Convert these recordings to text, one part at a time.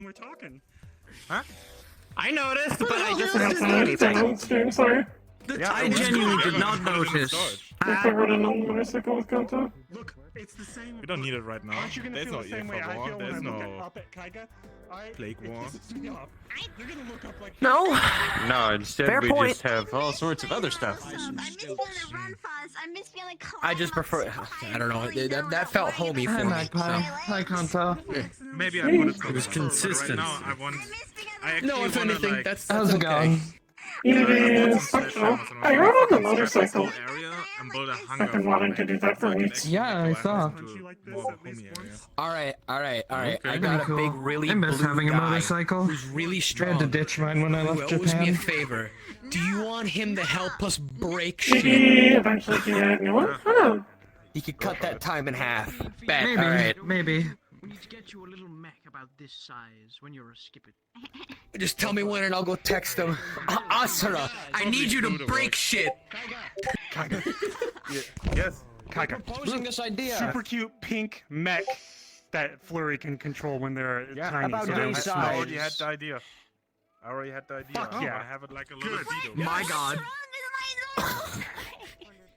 We're talking. Huh? I noticed, but I just That's didn't do anything. stream, sorry. I genuinely did not notice. I covered a motorcycle with Kanta. Look, it's the same. We don't need it right now. Aren't you gonna There's feel no the same way Earth I war. feel when I There's look no up at Kaiga? plague war. You're gonna look up like. No. No, instead Fair we point. just have all sorts of other stuff. I miss feeling run fast. I miss feeling calm. I just prefer. I don't know. That felt homey Hi, for me. Magpie. So. Hi, Kanta. Maybe I put it. It was consistent. Right now I want. I actually No, if wanna, anything, like, that's How's it okay. going? It's functional. I rode on the motorcycle. Area and build a hangar I've been for wanting it. to do that for Like, weeks. it Yeah, I actually saw. makes it into a more homey area. All right. Okay. I got a big, really I miss blue having a guy motorcycle. who's really I strong. had to ditch mine when I Who left owes me a Japan. favor. Do you want him to help us break shit? Eventually, you know what? Huh. He could cut that time in half. Bet. Maybe, All right. maybe. We need to get you a little mech about this size when you're a skipper. Just tell me when and I'll go text him. Asura, I need you to break shit. Yes. Kaiga. Proposing this idea. Super cute pink mech that Flurry can control when they're tiny. about so yay they're size. I already had the idea. I already had the idea. Fuck I yeah. wanna have it like a little Vito. My God.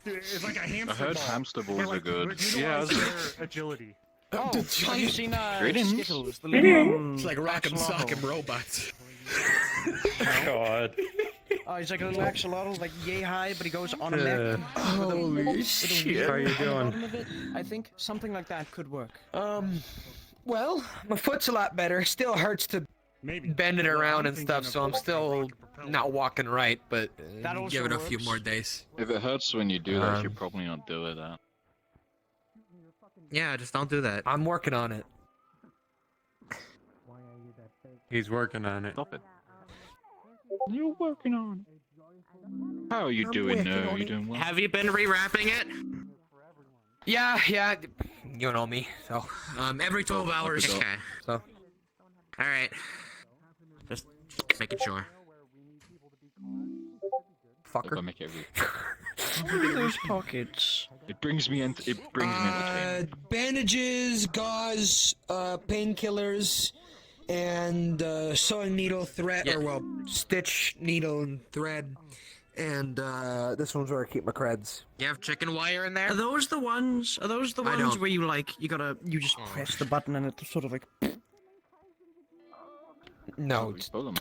Dude, it's like a hamster I heard ball. hamster They, balls like, are good. utilize Yeah, their agility. Oh, The have you seen Greetings. Skittles? The little, It's like Rock'em axolotl. Sock'em robots. God. Oh, he's like a little axolotl, like yay high, but he goes on a mech. Holy shit. How you doing? I think something like that could work. Well, my foot's a lot better. Still hurts to Maybe. bend it Well, around I'm and thinking stuff, of so I'm still rocket propellers. not walking right, but That also give it a few works. more days. If it hurts when you do that, you should probably not do it. Yeah, just don't do that. I'm working on it. He's working on it. Stop it. You're working on it. How are you I'm doing working now? on You it. doing well? Have you been rewrapping it? Yeah. You know me, so every 12 hours. Okay. So, all right. Just making sure. If I Fucker. make it every... Look at those pockets. It brings me entertainment. Bandages, gauze, painkillers, and sewing needle, thread, or well, stitch, needle, and thread. And this one's where I keep my creds. You have chicken wire in there? Are those the ones? Are those the I ones don't. where you just press the button and it sort of like? No, We pull them.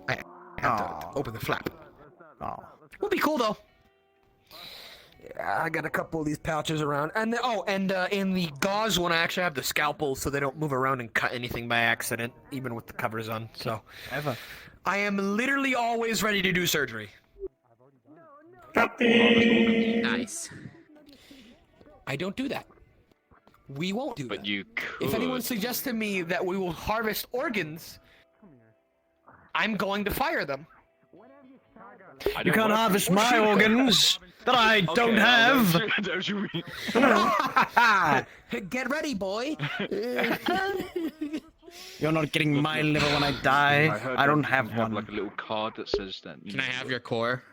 I have to open the flap. Oh. Would be cool though. Yeah, I got a couple of these pouches around, and in the gauze one, I actually have the scalpel so they don't move around and cut anything by accident, even with the covers on. So, I am literally always ready to do surgery. Got the. Nice. I don't do that. We won't do But that. you could. If anyone suggests to me that we will harvest organs, I'm going to fire them. I You don't can't work- harvest my organs that I don't Okay, have. don't you mean? Get ready, boy. You're not getting my liver when I die. heard I don't that you have can one. like a little card that says that. Can I have your core?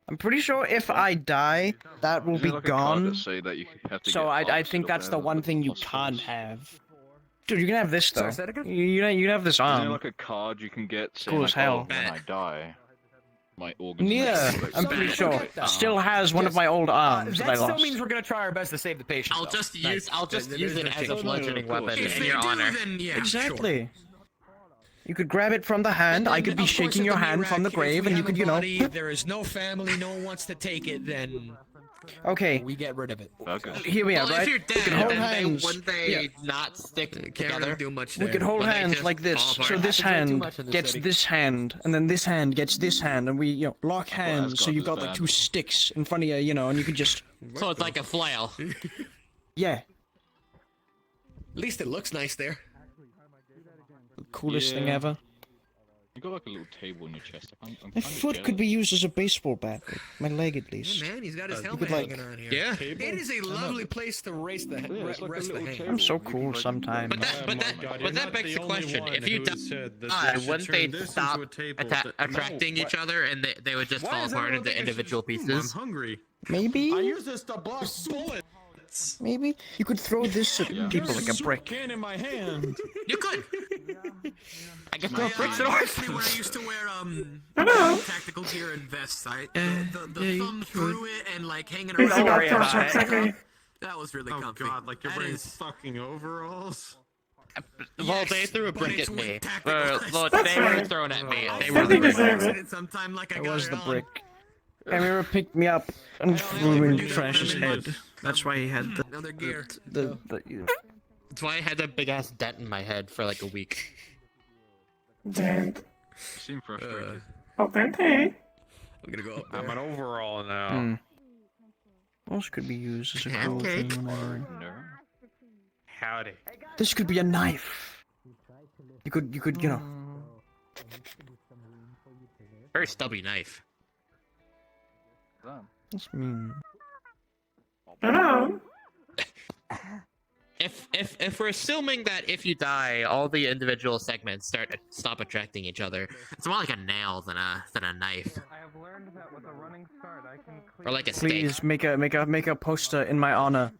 I'm pretty sure if I die, that will Is be there like a card gone. that say that you have to So get I parts think of that's the one thing you hospitals? can't have. Dude, you can have this though. Sorry, say that again? You can have this Isn't there arm. like a card you can get saying Cool like, as hell. oh, when I die, my organs... Yeah, like, I'm pretty bad. sure. Look at that. Still has one of my old arms that I That still lost. means we're gonna try our best to save the patient. I'll though. just Nice. use it as a Oh, no, bludgeoning of course, weapon yeah. in your honor. Then yeah, Exactly. You could grab it from the hand. I could be shaking your hand from the grave, and you could, you know. There is no family, no one wants to take it. Then Okay, we get rid of it. Okay. hear me Well, out, right? if you're We could dead, hold then hands. wouldn't they not stick Can't together? really do much We there. could hold Will they hands just like this. fall So apart? this Happens way too hand much in this gets city. this hand, and then this hand gets this hand, and we, you know, lock hands. So Asgard you've is got like bad. 2 sticks in front of you, you know, and you could just, So it's like a flail. yeah, At least it looks nice there. coolest thing Yeah. ever. You got like a little table in your chest. I'm My kinda foot jealous. could be used as a baseball bat. My leg at least. Man, he's got his could, helmet like- hanging on here. Yeah. It is a lovely place to race the Yeah, it's like a rest the little hand. table. I'm so You can, cool like, sometimes. But that begs the question: if you wouldn't they stop attracting each other and they would just fall apart into individual I'm pieces? hungry. Maybe? I use this to block bullets. bullets. Maybe you could throw this at people like a brick. Can in my hand. You could. I guess Throw bricks at actually, when I used to wear tactical gear and vests, the thumb through it and like hanging Please around. do not throw bricks at me. That was really Oh comfy. god, like you're That wearing is- fucking overalls? Well, they threw a brick at me. Well, That's they were fine. throwing at me. They I were think the it's brick. there. Sometime like I It got was it the on. brick. Emira picked me up and threw in Trash's head. That's why he had the Another gear. the That's why I had that big ass dent in my head for like a week. Damn. Seem frustrated. Okay. I'm gonna go up I'm there. an overall now. This could be used as a cool Pancake. thing. Howdy. This could be a knife. You could, you know. Very stubby knife. That's mean. Hello. If we're assuming that if you die, all the individual segments stop attracting each other, it's more like a nail than a knife. I have learned that with a running start, I can Or like a steak. Please make a poster in my honor,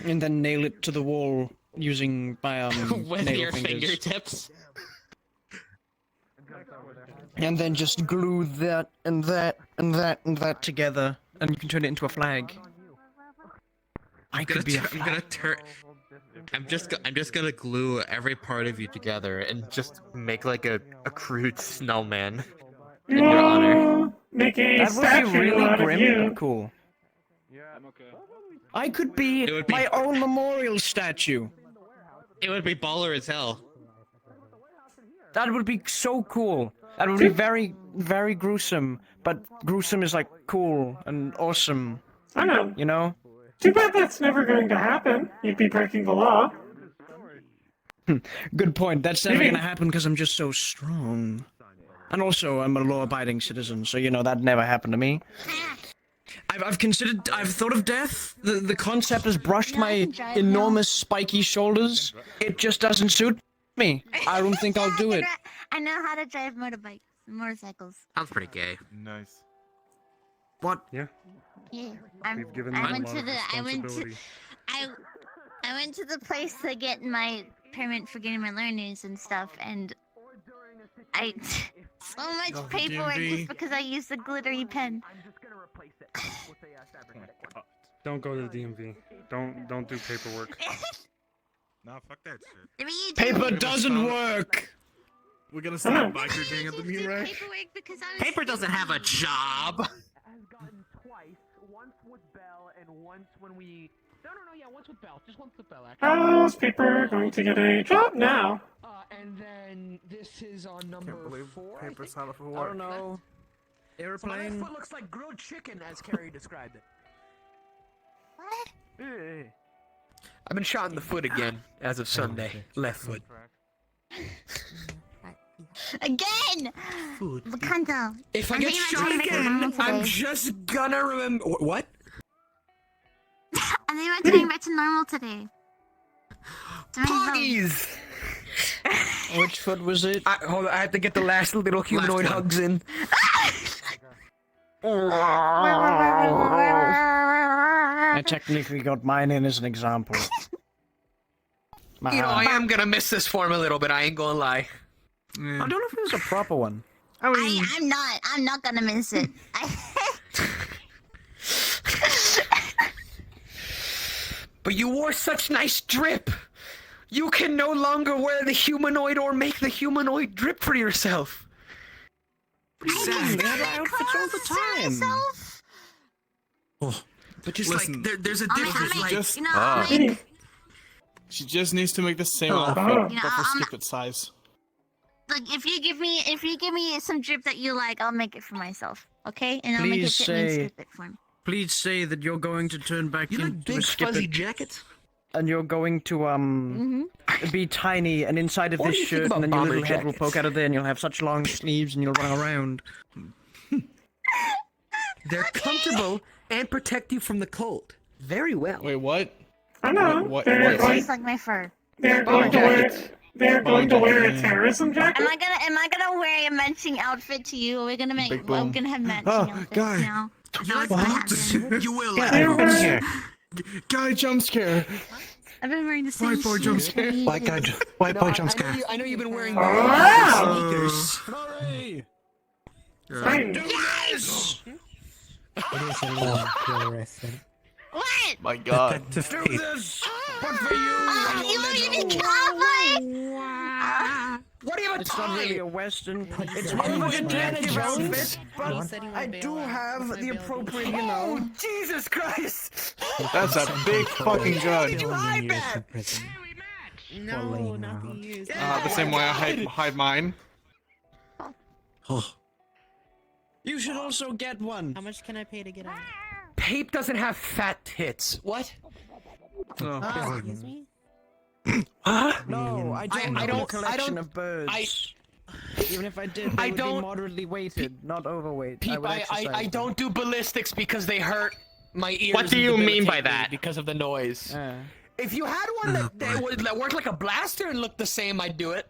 and then nail it to the wall using my With nail your fingers. fingertips. And then just glue that and that and that and that together, and you can turn it into a flag. I could be a I'm gonna turn. I'm just gonna glue every part of you together and just make like a crude snowman in your honor. Make a That would statue be really out of grim, you. but cool. I'm okay. I could be, It would be- my own memorial statue. It would be baller as hell. That would be so cool. That would be very, very gruesome. But gruesome is like cool and awesome, I know. you know? Too bad that's never going to happen. You'd be breaking the law. Good point. That's never gonna happen because I'm just so strong. And also, I'm a law-abiding citizen, so you know that never happened to me. I've thought of death. The concept has brushed my enormous spiky shoulders. It just doesn't suit me. I don't think I'll do it. I know how to drive motorcycles. Sounds pretty gay. Nice. What? Yeah, We've given I them a went lot to of the responsibility. I went to the place to get my permit for getting my learners and stuff, and I so much paperwork just because I used a glittery pen. Don't go to the DMV. Don't do paperwork. Nah, fuck that shit. I mean, you Paper do doesn't work. We're gonna start a biker gang at the meat rack. paperwork because I was Paper doesn't have a job. Has gotten twice. Once with Bell and once when we. No, yeah, once with Bell. Just once with Bell, actually. How's Paper going to get a job now? And then this is on number Can't believe 4. paper's out of I work. don't know. So my left Airplane. foot looks like grilled chicken, as Carrie described it. what? I've been shot in the foot again as of Sunday. Left foot. Again! Wakanda. If I I'm get thinking shot about turning again, back to normal I'm today. just gonna remember. What? I think I'm turning back to normal today. Poggies! Which foot was it? Hold on, I have to get the last little humanoid one. hugs in. I technically got mine in as an example. You know, I am gonna miss this form a little bit, I ain't gonna lie. I don't know if it was a proper one. I mean, I'm not gonna miss it. but you wore such nice drip! You can no longer wear the humanoid or make the humanoid drip for yourself! sad. They have outfits all the time. But just Listen, like, there's a I'll difference. make, just- you know, I'll make, She just needs to make the same Oh. outfit, You know, but for I'm- stupid size. like if you give me some drip that you like, I'll make it for myself. Okay? And I'll make it Please fit me and say- skip it for me. please say that you're going to turn back into a skip jackets? and you're going to be tiny and inside of What this do you think shirt, about and then your bomber little head will jackets? poke out of there, and you'll have such long sleeves, and you'll run around. They're comfortable and protect you from the cold. Very well. Wait, what? I know. What- They're what- going, Tastes like my fur. they're going to wear. jackets. They're going to wear a jacket. terrorism Am jacket. I gonna wear a matching outfit to you? Are we gonna make? Big We're boom. gonna have matching Oh, outfits guy. now. You What's gonna happen? will. They're wearing- Guy jump scare. I've been wearing the same White boy jump scare. White boy jump scare. I know you've been wearing Wow. sneakers. Hooray! Fine. Yes! What? My God. Do this! But for you! You want me to cowboy? What do you have a It's not really tie? a western. It's more of a Indiana Jones, but He said he I won't bail do out. have He the might be able to- appropriate, you Oh, know. Jesus Christ! That's a big fucking gun. Did you hide that? No, not the use. The same way I hide mine. You should also get one. How much can I pay to get out? Pape doesn't have fat tits. What? Oh, excuse me? No, I don't have a don't- collection of birds. Even if I did, they I would don't- be moderately weighted, not overweight. Peep, would I exercise them. don't do ballistics because they hurt my ears. What do and you mean by debilitate me that? Because of the noise. If you had one that worked like a blaster and looked the same, I'd do it.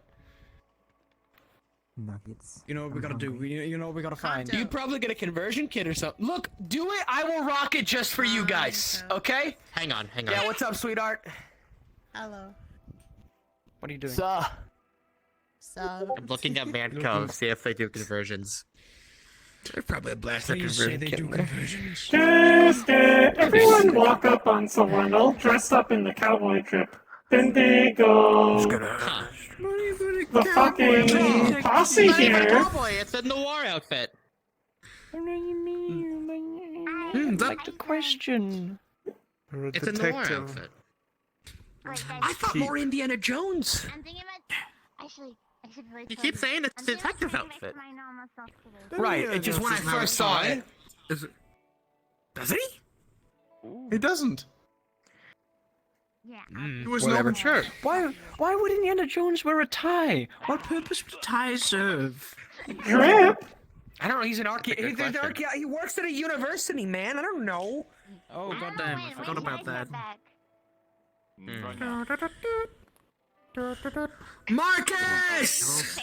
You know what we gotta do? You know what we gotta find? You'd probably get a conversion kit or something. Look, do it. I will rock it just for you guys. Okay? Hang on. Yeah. What's up, sweetheart? Hello. What are you doing? So, So, I'm looking at Manco, see if they do conversions. there's probably a blaster Please say conversion they kit. do in there. conversions. Just everyone walk up on someone. I'll dress up in the cowboy trip. Then they go. Huh. The fucking posse Not even a here. cowboy, it's a noir outfit. Like the question. It's a noir outfit. I thought more Indiana Jones. I'm thinking about actually. I should really. You keep saying it's a detective outfit. My normal self today. Right. It just when I first saw it. Does he? He doesn't. Yeah. He was Whatever. no shirt. Why would Indiana Jones wear a tie? What purpose would a tie serve? Drip. I don't know. He's an That's a good question. He works at a university, man. I don't know. Oh goddamn, I forgot about that. Marcus!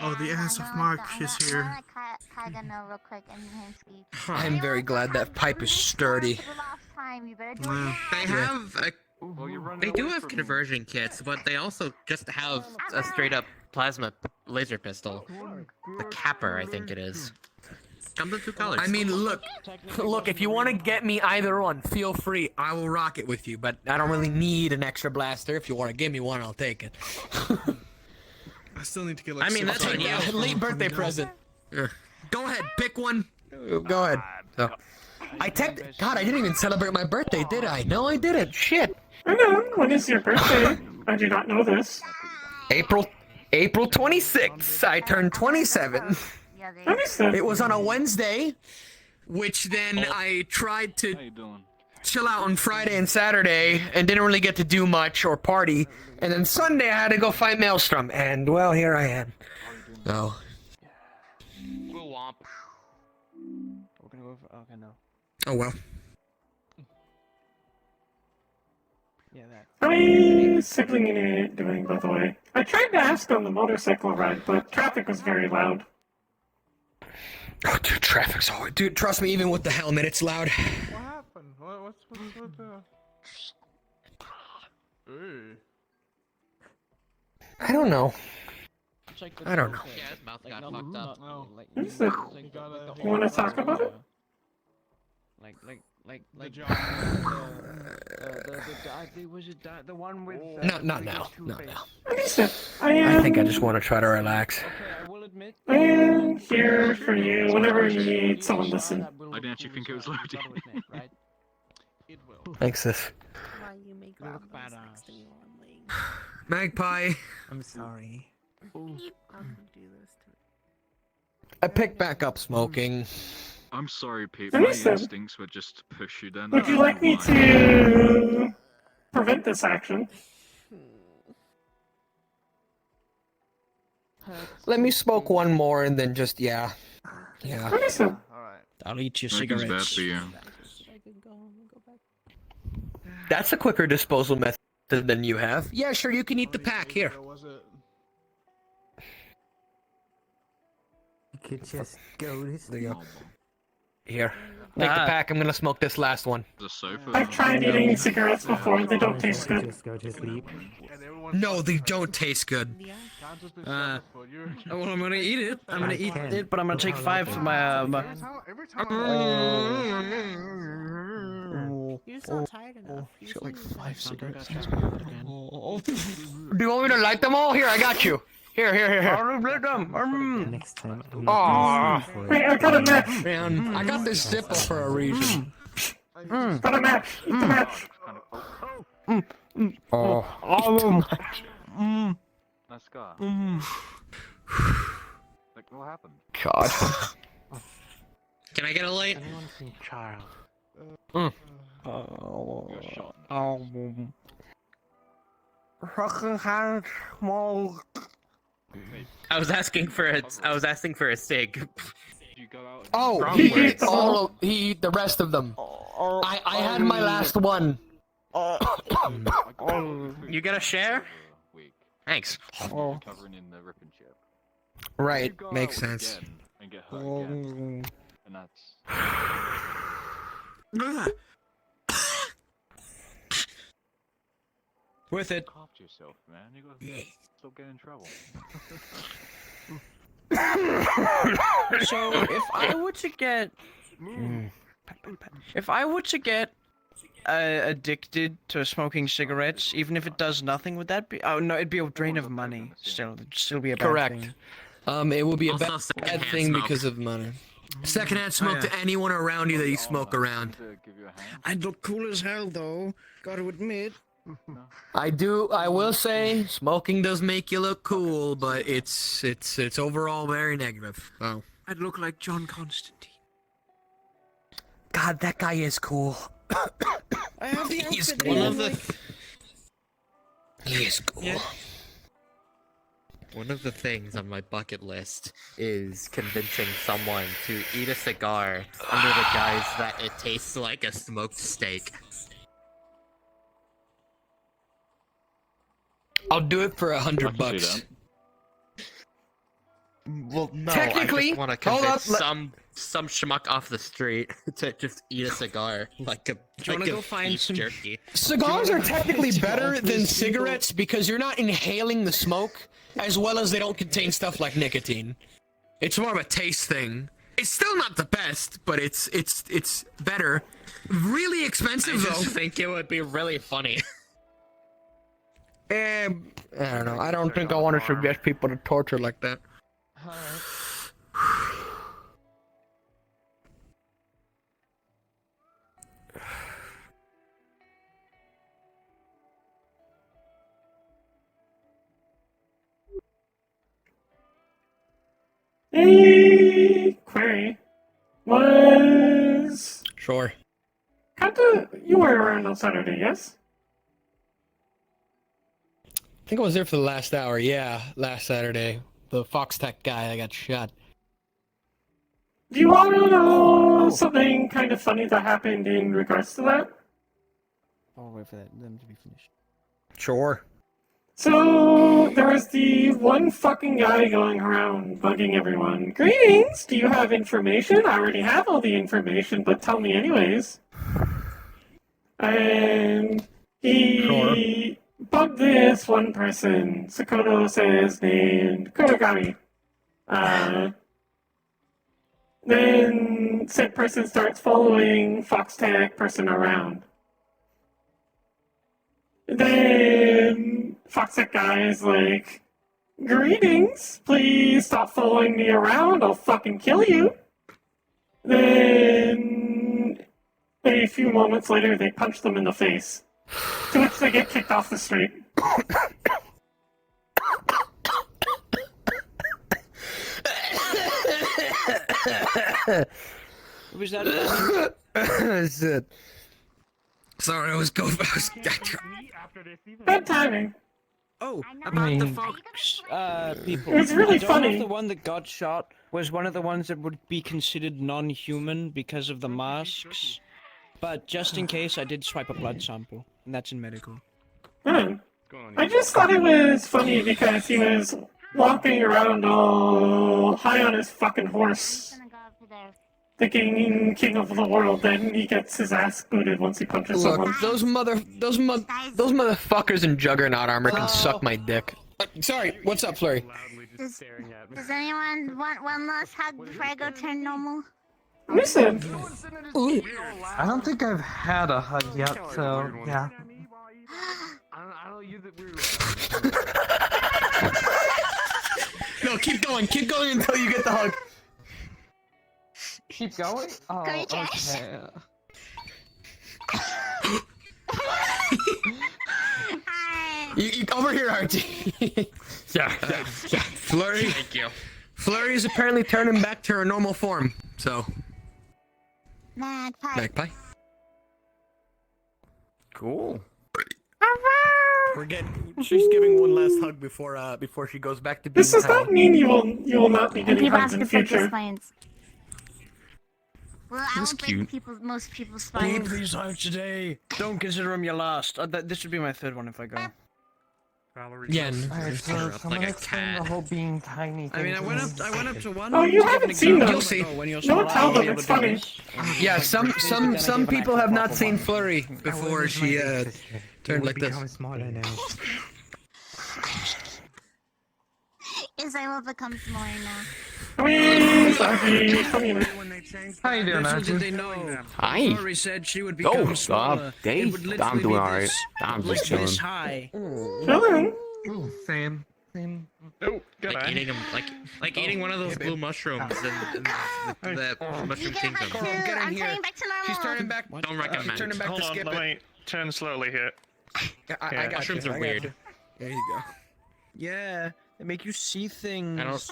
Oh, the ass of Mark is here. I'm very glad that pipe is sturdy. They have they do have conversion kits, but they also just have a straight up plasma laser pistol. The capper, I think it is. Comes in two colors. I mean, look, if you want to get me either one, feel free. I will rock it with you, but I don't really need an extra blaster. If you want to give me one, I'll take it. I still need to get like. I mean, that's six on you. items Late birthday from present. Go ahead, pick one. Go ahead. So, God, I didn't even celebrate my birthday, did I? No, I didn't. Shit. I know. When is your birthday? I do not know this. April 26th. I turned 27. It was on a Wednesday, which then I tried to chill out on Friday and Saturday and didn't really get to do much or party. And then Sunday I had to go fight Maelstrom, and well, here I am. So. Womp. We're gonna go for, okay, no. Oh well. Yeah, that. How is sibling unit doing, by the way? I tried to ask on the motorcycle ride, but traffic was very loud. Oh, dude, traffic's hard. Dude, trust me, even with the helmet, it's loud. What happened? What's with the? I don't know. I don't know. Yeah, his mouth got fucked up. What is it? You want to talk about it? The one with Not now. Not now. What is it? I think I just want to try to relax. I will admit. I am here for you whenever you need someone to listen. Why didn't you think it was loading? It will. Thanks, sis. why you make Rob next to me while I'm laying. Magpie. I'm sorry. How can you do this to me? I picked back up smoking. I'm sorry, Pete. What My is it? instincts would just push you down. Would you the like me line. to prevent this action? Let me smoke one more and then just, yeah. Yeah. What is it? I'll eat your Smoking's bad cigarettes. for you. I could go back. That's a quicker disposal method than you have. Yeah, sure, you can eat the pack. Here. You could just go to There you go. Here. Take the pack. I'm gonna smoke this last one. The sofa. I've tried eating cigarettes before. They don't taste good. Just go to sleep. No, they don't taste good. Well, I'm gonna eat it. I'm gonna eat it, but I'm gonna take 5 for my. You're just not tired enough. He's got like 5 cigarettes. Do you want me to light them all? Here, I got you. Here. Let them. Next time. Aw. Wait, I got a match. Man, I got this zipper for a reason. Got a match. Eat the match. Oh. Nice guy. Like, what happened? God. Can I get a light? Anyone seen Charles? You're shot. I was asking for a cig. Did you go out? Oh, Wrong he words. he ate the rest of them. I had my last one. You get a share? Week. Thanks. Covering in the rip and chip. Right, You go makes out sense. again And get hurt again. And that's. With it. Cough yourself, man. You gotta still get in trouble. So if I were to get, addicted to smoking cigarettes, even if it does nothing, would that be? Oh no, it'd be a drain of money. Still, it'd still be a bad Correct. thing. It will be a Also bad secondhand thing smoke. because of money. Secondhand smoke yeah. to anyone around you that you smoke around. To give you a hand. I'd look cool as hell though. Gotta admit. I will say, smoking does make you look cool, but it's overall very negative. Oh. I'd look like John Constantine. God, that guy is cool. I have the He's outfit. cool. One of the He is cool. Yeah. One of the things on my bucket list is convincing someone to eat a cigar under the guise that it tastes like a smoked steak. I'll do it for I can $100. see Well, no, Technically- I just want to hold convince up, some schmuck off the street to just eat a cigar like a you wanna like go a find beef some- jerky. Cigars are technically to better all than these cigarettes because you're not inhaling the smoke, as well as they don't contain stuff like nicotine. It's more of a taste thing. It's still not the best, but it's better. Really I expensive just though. think it would be really funny. I don't know. I don't think I want to subject people to torture like that. A query was. Sure. You were around on Saturday, yes? I think I was there for the last hour. Yeah, last Saturday. The Fox Tech guy that got shot. Do you want to know something kind of funny that happened in regards to that? I'll wait for them to be finished. Sure. So, there was the one fucking guy going around bugging everyone. Greetings! Do you have information? I already have all the information, but tell me anyways. And he bugged this one person. Sakoto says named Kurogami. Then said person starts following Fox Tech person around. Then Fox Tech guy is like, greetings, please stop following me around, I'll fucking kill you. Then a few moments later they punch them in the face, to which they get kicked off the street. Was that? That's it. Sorry, I was going. Bad timing. Oh, about the Fox people. It's really I don't know funny. if the one that got shot was one of the ones that would be considered non-human because of the masks. But just in case, I did swipe a blood sample, and that's in medical. I just thought it was funny because he was walking around all high on his fucking horse. the king of the world, then he gets his ass booted once he punches Look, someone. those motherfuckers in Juggernaut armor can suck my dick. Sorry, what's up, Flurry? Does anyone want one last hug before I go turn normal? Listen. I don't think I've had a hug yet, so yeah. I don't use it weird. No, keep going until you get the hug. Keep going? Oh, Go, okay. You over here, RT. yeah. Flurry. Thank you. Flurry is apparently turning back to her normal form, so. Magpie. Cool. She's giving one last hug before she goes back to being This does not mean you will not be getting Keep hugs in asking for future. spines. Well, I That's won't cute. break most people's I need spines. these hugs today. Don't consider them your last. This would be my third one if I go. Valerie. Yen. Alright, so Like someone a explain cat. the whole being tiny I mean, I thing went to up me. to one. Oh, you to give haven't an seen example. them. You'll see. When you're Don't tell small, them, you'll it's be able to do funny. this. Yeah, some Then I give people an have not actual seen one. Flurry before she turned like this. Smaller now. Is I will become smaller now. How you doing, Little did Archie? they know. Hi. Flurry said she would become smaller. hey, It would literally I'm doing be alright. this, I'm like just this chilling. high. Chilling. Same. Oh, good Like eating them, like eating one of those blue mushrooms in the Mushroom Get Kingdom. back to, I'm turning back to normal. She's turning back. Don't recommend. Turning back Hold to on, skip let it. me turn slowly here. I got Mushrooms you, are I got weird. you. There you go. Yeah, they make you see things. I don't.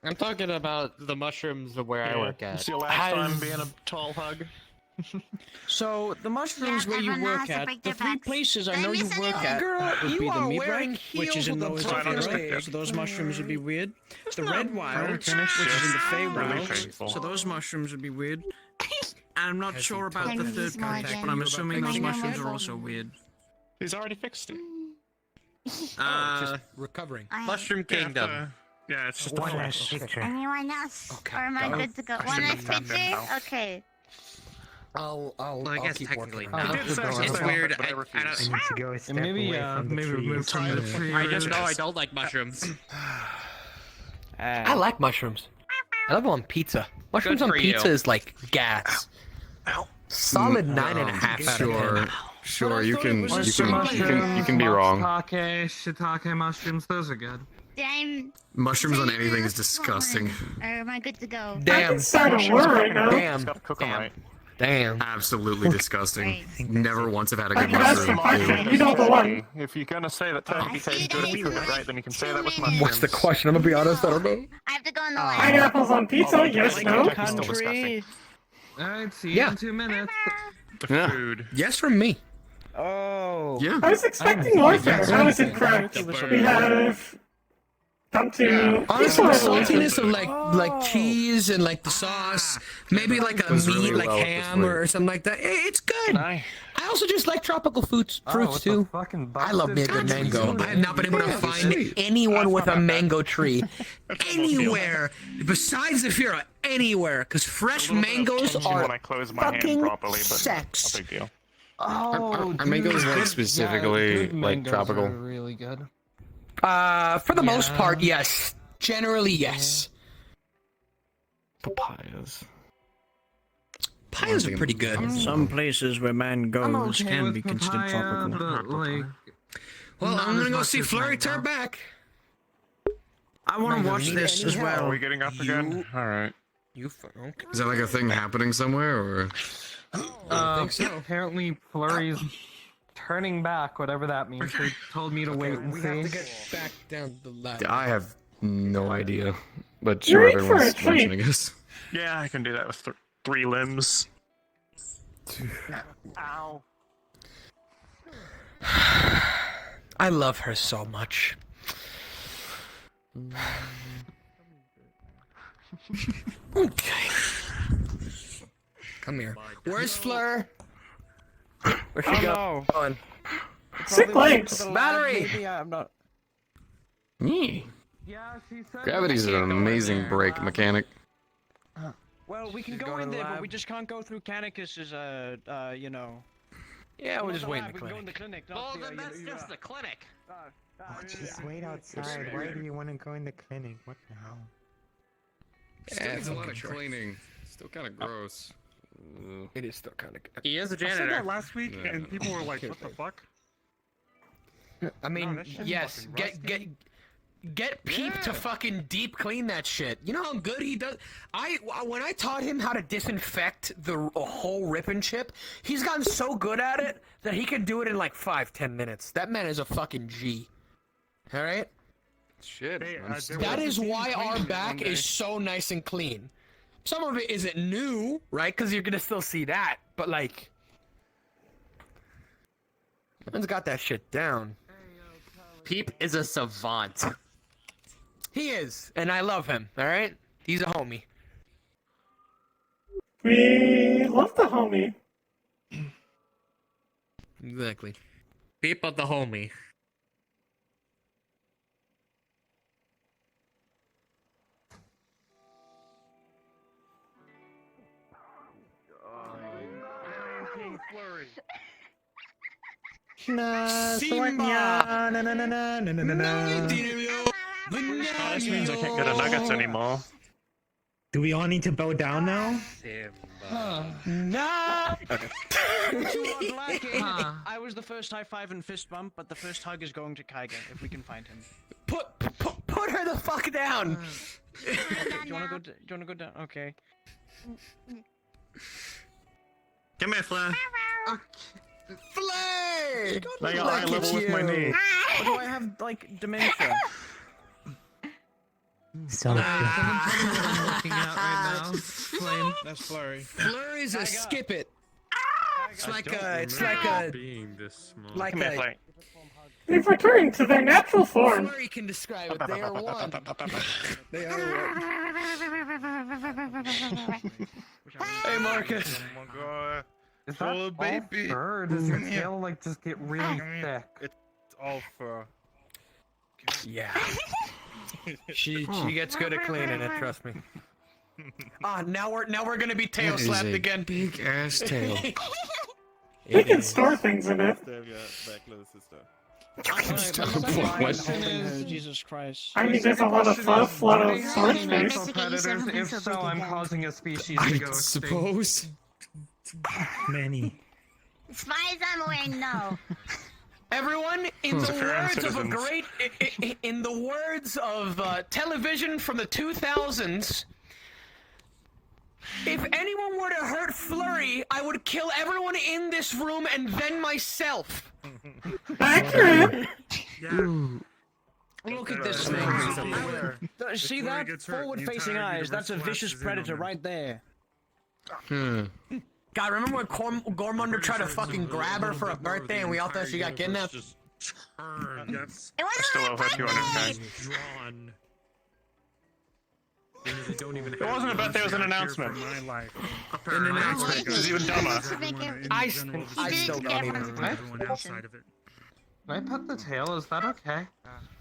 I'm talking about the mushrooms of where I work at. It's your last time being a tall hug. So the mushrooms Yeah, where you everyone work has to at, break the their three backs. places I Did I know you miss work anyone? at Girl, would you be the are meat wearing rack, which is in heels with those a Right, of unexpected. so those mushrooms would be weird. The red wild, which is Really in the Feywild, painful. so those mushrooms would be weird. And I'm not sure about the Can third use more contact, again. but I'm assuming those Remind me mushrooms of are my also weird. He's already fixed it. Recovering. Mushroom Kingdom. Yeah, it's just a One flash. last picture. Anyone else? Okay. Or am I good to go? One last have done that picture? now. Okay. Well, I guess keep technically working on not. it. did say It's something, weird. but I I refuse. don't. need to go a step Maybe, away from the maybe trees. move from the tree. I just know I don't like mushrooms. I like mushrooms. I love them on pizza. Mushrooms Good on for you. pizza is like gas. Solid 9.5 out of 10. Sure, you can Mushrooms, be wrong. Matsutake, shiitake mushrooms, those are good. I'm. Mushrooms on anything is One. disgusting. Or am I good to go? I Damn. can start a war right now. Damn. Gotta cook 'em right. Damn. Absolutely disgusting. Great. Never once have had a I good can ask the mushroom. market. You know the one. If you're gonna say that turkey I see tastes you good, guys cook it in right, then you can say 2 that with minutes. mushrooms. What's the question? I'm gonna be honest, I don't know. I have to go in the lab. Pineapples on pizza? Yes, Like no? Turkey's still disgusting. Alright, see you Yeah. in 2 minutes. The Yeah. food. Yes from me. Oh. Yeah. I was expecting warfare. I was incorrect. We have come to Honestly, the people. saltiness of like cheese and like the sauce, maybe like a Goes meat really like well with the ham or flavor. something like that. It's good. I also just like tropical fruits too. I love me a good mango. I have not been able to find anyone with a mango tree anywhere besides the Fira. Anywhere, because fresh mangoes When I are close my hand fucking properly, but sex. no big deal. Oh, Are mangoes like specifically like tropical? Really good. For the most part, yes. Generally, yes. Papayas. Pies are pretty good. Some places where man goes can be considered tropical. but like, Well, not I'm gonna as go much see as Flurry mango. turn back. I want to Mango watch need this any as help? Are well. we getting up again? Alright. Okay. Is that like a thing happening somewhere, or? Apparently Flurry's turning back, whatever that means. They told me to wait and We see. have to get back down the ladder. I have no idea, but You're sure, in for a everyone's treat. mentioning us. Yeah, I can do that with 3 limbs. Ow. I love her so much. Okay. Come here. Where's Fleur? Where's she going? Sick legs. Battery! Maybe I'm not. Yeah. Yeah, she said Gravity's an amazing brake mechanic. Well, we can She's go going in to the there, but lab. we just can't go through Canicus's, you know. Yeah, we'll Not just the wait in lab, the we can go in clinic. the clinic. Well, not the, then that's you- just the clinic. Just wait outside. Why do you want to go in the clinic? What the hell? Yeah, it's a lot of cleaning. Still kind of gross. It is still kind of good. He is a I said janitor. that last week, Yeah. and people were like, "What the fuck?" I mean, that shit's yes, fucking get Peep to Yeah. fucking deep clean that shit. You know how good he does. When I taught him how to disinfect the whole rip and chip, he's gotten so good at it that he can do it in like 5-10 minutes. That man is a fucking G. All right. Shit. They, I'm there That was a is team why our cleaning it back one day. is so nice and clean. Some of it isn't new, right? Because you're gonna still see that, but like, man's got that shit down. Peep is a savant. He is, and I love him. All right, he's a homie. We love the homie. Exactly. Peep of the homie. Simba! Na na na na na na na. This means I can't get a nuggets anymore. Do we all need to bow down now? Nah. You are lacking. Huh. I was the first high five and fist bump, but the first hug is going to Kaiga if we can find him. Put her the fuck down. Do you wanna go? Do you wanna go down? Okay. Come here, Flair. Flay. Like Look eye at level with my you. knee. Or do I have like dementia? So I'm looking at right now. Flame. That's Flurry. Flurry's a skip it. It's like being this small. like Come here, a. Flay. They've returned to their natural form. Flurry can describe it. They are one. They are one. Hey, Marcus. Oh my god. Is that all fur? Does your tail like just get really thick? It's all fur. Yeah. She gets good at cleaning it. Trust me. Ah, now we're gonna be tail That is slapped a again. big ass tail. They can store things in it. Jesus Christ. I mean, there's a lot of flood of storage space. Predators? If so, I'm causing a species to I go extinct. suppose. many. As far as I'm aware, no. Everyone, in the Fair words of a citizens. great, in the words of television from the 2000s, if anyone were to hurt Flurry, I would kill everyone in this room and then myself. Accurate. Look at this thing. See that? Forward-facing eyes. That's a vicious predator right there. God, remember when Gormunder tried to fucking grab her for a birthday and we all thought she got kidnapped? It I wasn't still my owe her 200k. Drawn. It wasn't a birthday, it was an announcement. My life. An announcement. Which is even dumber. I still don't even remember. Everyone outside of it. Can I pet the tail? Is that okay?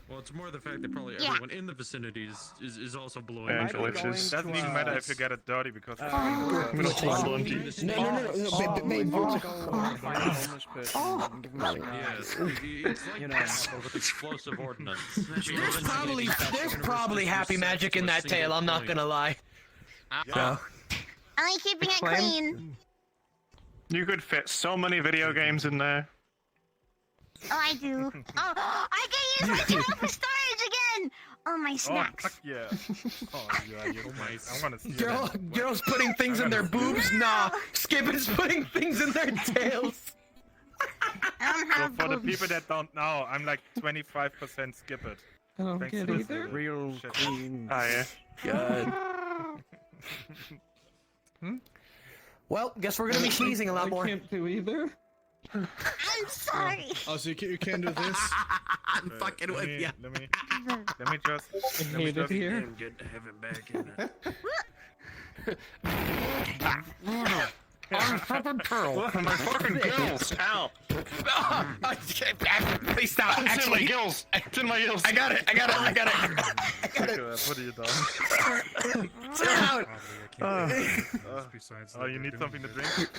Well, it's more the fact that probably Yeah. everyone in the vicinity is also blowing. Yeah, Might be glitches. going Doesn't to, even matter if you get it dirty because No. Yes, it's like You know. Pascal with explosive ordnance. There's probably happy magic in that tail, I'm not gonna lie. So, I like keeping it Flame? clean. You could fit so many video games in there. Oh, I do. Oh, I can use my tail for storage again. Oh, my snacks. fuck yeah. Oh yeah, you're nice. I wanna see girls putting things in their boobs? Nah. Skippin's putting things in their tails. I don't So have for the boobs. people that don't know, I'm like 25% skip it. I don't Thanks get to either. this Real shit. clean. Oh yeah. Good. Well, guess we're gonna be sneezing a lot more. I can't do either. I'm sorry. Oh, so you can't do this? I'm fucking with ya. Let me just. I hate it here. Get to have it back in it. I'm fucking pearl. My fucking gills! Ow! Please stop. It's in my Actually, gills! It's in my gills! I got it. I got it. I got it. I got it. What are you doing? Sit down. Oh, you need something to drink?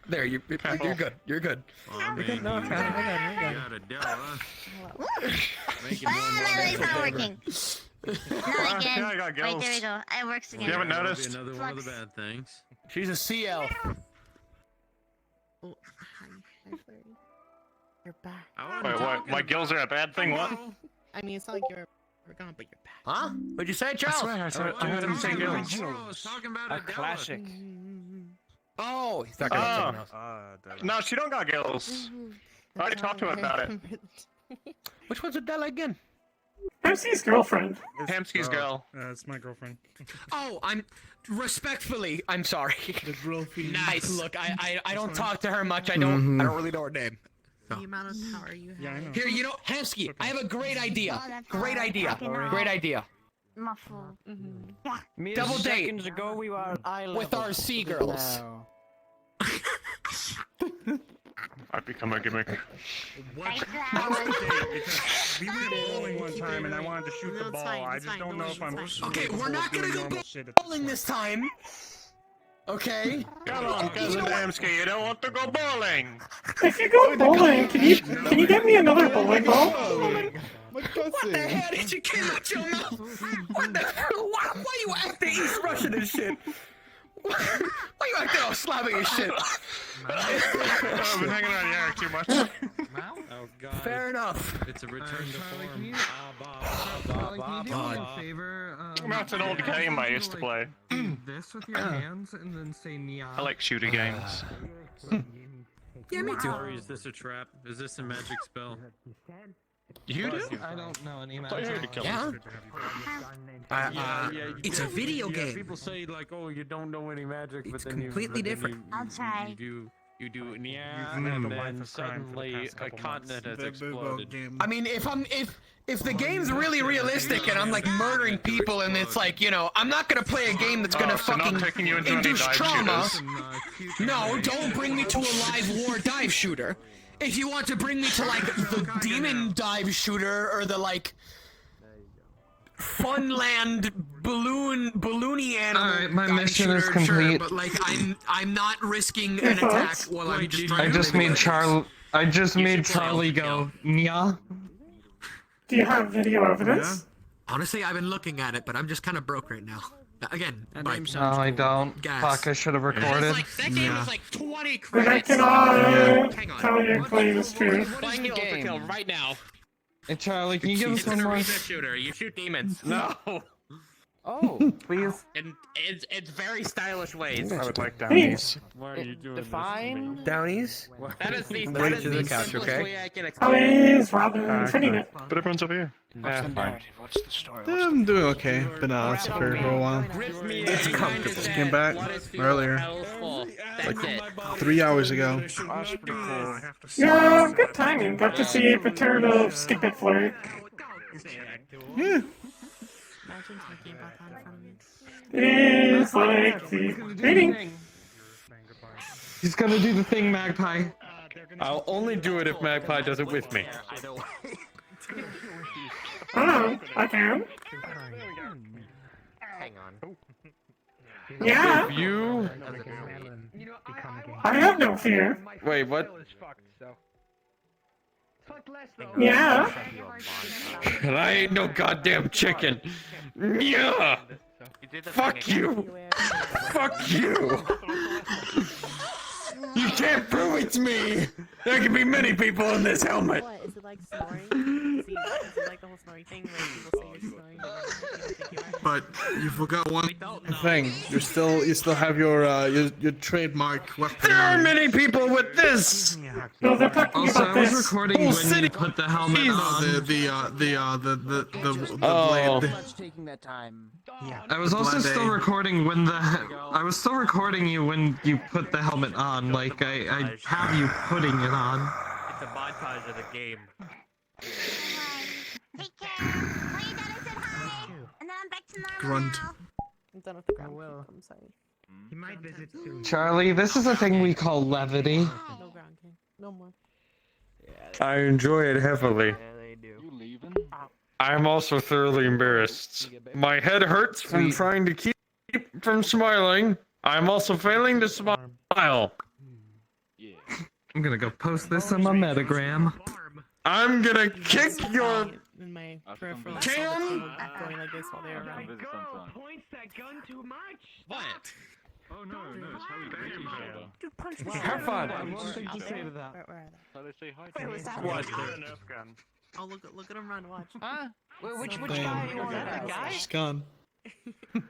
There, you're good. You're good. You're good. No, I got it. I got it. Ah, my leg's not working. Not again. Yeah, I got Wait, gills. there we go. It works again. You haven't noticed? Another one of the bad things. She's a sea elf. Oh, hi, Flurry. You're back. Wait, what? My gills are a bad thing? What? I mean, it's not like you're gone, but you're back. Huh? What'd you say, I Charles? swear, I heard him say gills. Talking about A classic. Oh, he's talking about something else. No, she don't got gills. I already talked to her about it. Which one's Adela again? MC's girlfriend. Hamsky's girl. It's my girlfriend. Oh, I'm respectfully. I'm sorry. The girlfriend. Nice. Look, I don't talk to her much. I don't really know her name. The amount of power you have. Yeah, I know. Here, you know, Hamsky, I have a great idea. Oh, that's Great all right. idea. I can, Great idea. Muffle. Mere Double date seconds ago we were at eye with level. our sea girls. Now. I've become a gimmick. Thanks, Because we were bowling one time and I wanted to shoot the No, it's ball. fine, I it's just fine. don't No, know it's if I'm. fine. Okay, we're not gonna go bowling this time. Okay. Come on, cousin Hamsky, you don't want to go bowling! If you go bowling, can you get me another bowling ball? What the hell did you came out your mouth? What the hell? Why you acting East Russian and shit? Why you acting all Slavic and shit? I've been hanging around Yarrick too much. Oh god. Fair enough. It's a return to Charlie, form. can you- Charlie, can you do me a favor? That's an old game I used to play. Do this with your hands and then say Nia. I like shooting games. Yeah, me too. Sorry, is this a trap? Is this a magic spell? You do? I don't know any I thought you were magic. to kill Yeah. It's a video game. People say like, oh, you don't know any magic, but It's then completely different. I'll try. You do yeah, You've and lived a life then of crime for the suddenly past a couple continent has months. exploded. I mean, if the game's really realistic and I'm like murdering people and it's like, you know, I'm not gonna play a game that's gonna so not fucking taking you into any induce dive trauma. shooters. No, don't bring me to a live war dive shooter. If you want to bring me to like the demon dive shooter or the like Funland balloony animal. Alright, my dive mission is shooter, complete. Sure, but like I'm not risking an attack while I'm just trying I to just live made my Charlie go Nia. Do you have video evidence? Honestly, I've been looking at it, but I'm just kind of broke right now. Again, like, No, I don't. Gas. Fuck, I should have recorded. that game was like 20 Then I credits. cannot Hang on. tell your claim is true. Playing the game right now. Hey, Charlie, can you give us It's one an more? arena shooter. You shoot demons. No! Oh, please. In it's very stylish ways. I would like Thanks. downies. Why are you doing Define. Downies. That is the, Bring that it is to the the couch, simplest okay? way I can explain it. Please, rather fitting it. But everyone's over here. What's the narrative? What's the story? I'm doing okay. Been out for a while. Grip me It's and comfortable. just Came back let us feel earlier. hell's full. That's it. 3 hours ago. That's pretty cool. Yeah, good timing. Got to see a return of Skip It Flirt. Yeah. Imagine talking about that in front of me. It is like the reading. He's gonna do the thing, Magpie. I'll only do it if Magpie does it with me. Oh, I can. Hang on. Yeah, If you... I have no fear. Wait, what? Yeah. And I ain't no goddamn chicken. Yeah. Fuck you. Fuck you. You can't prove it's me. There can be many people in this helmet. What? Is it like snoring? Is it like the whole snoring thing where people say you're snoring? But you forgot one thing. You still have your trademark weapon. There are many people with this. No, they're talking Also, about I was this. recording Whole when city- you put the helmet on. The Oh. blade. Taking that time. I was also Blade. still recording when I was still recording you when you put the helmet on. Like I have you putting it on. It's a montage of the game. Take care. Tell your dad I said hi. And then I'm back to normal Grunt. now. I'm done with the ground. I'm sorry. He might visit soon. Charlie, this is a thing we call levity. No ground king. No more. I enjoy it heavily. Yeah, they do. You leaving? I'm also thoroughly embarrassed. My head hurts from trying to keep from smiling. I'm also failing to smile. Yeah. I'm gonna go post this on my metagram. I'm gonna kick your In my I'll peripheral. come can. Going like this while they were running. Girl points that gun too much. What? Oh no, it's how we greet each other. Dude, punch me. Have fun. I have one thing to say to that. Where are they? How they say hi Wait, to was me. that? What? Oh, look at him run. Watch. Huh? Which Damn. guy? Was that the guy? She's gone. The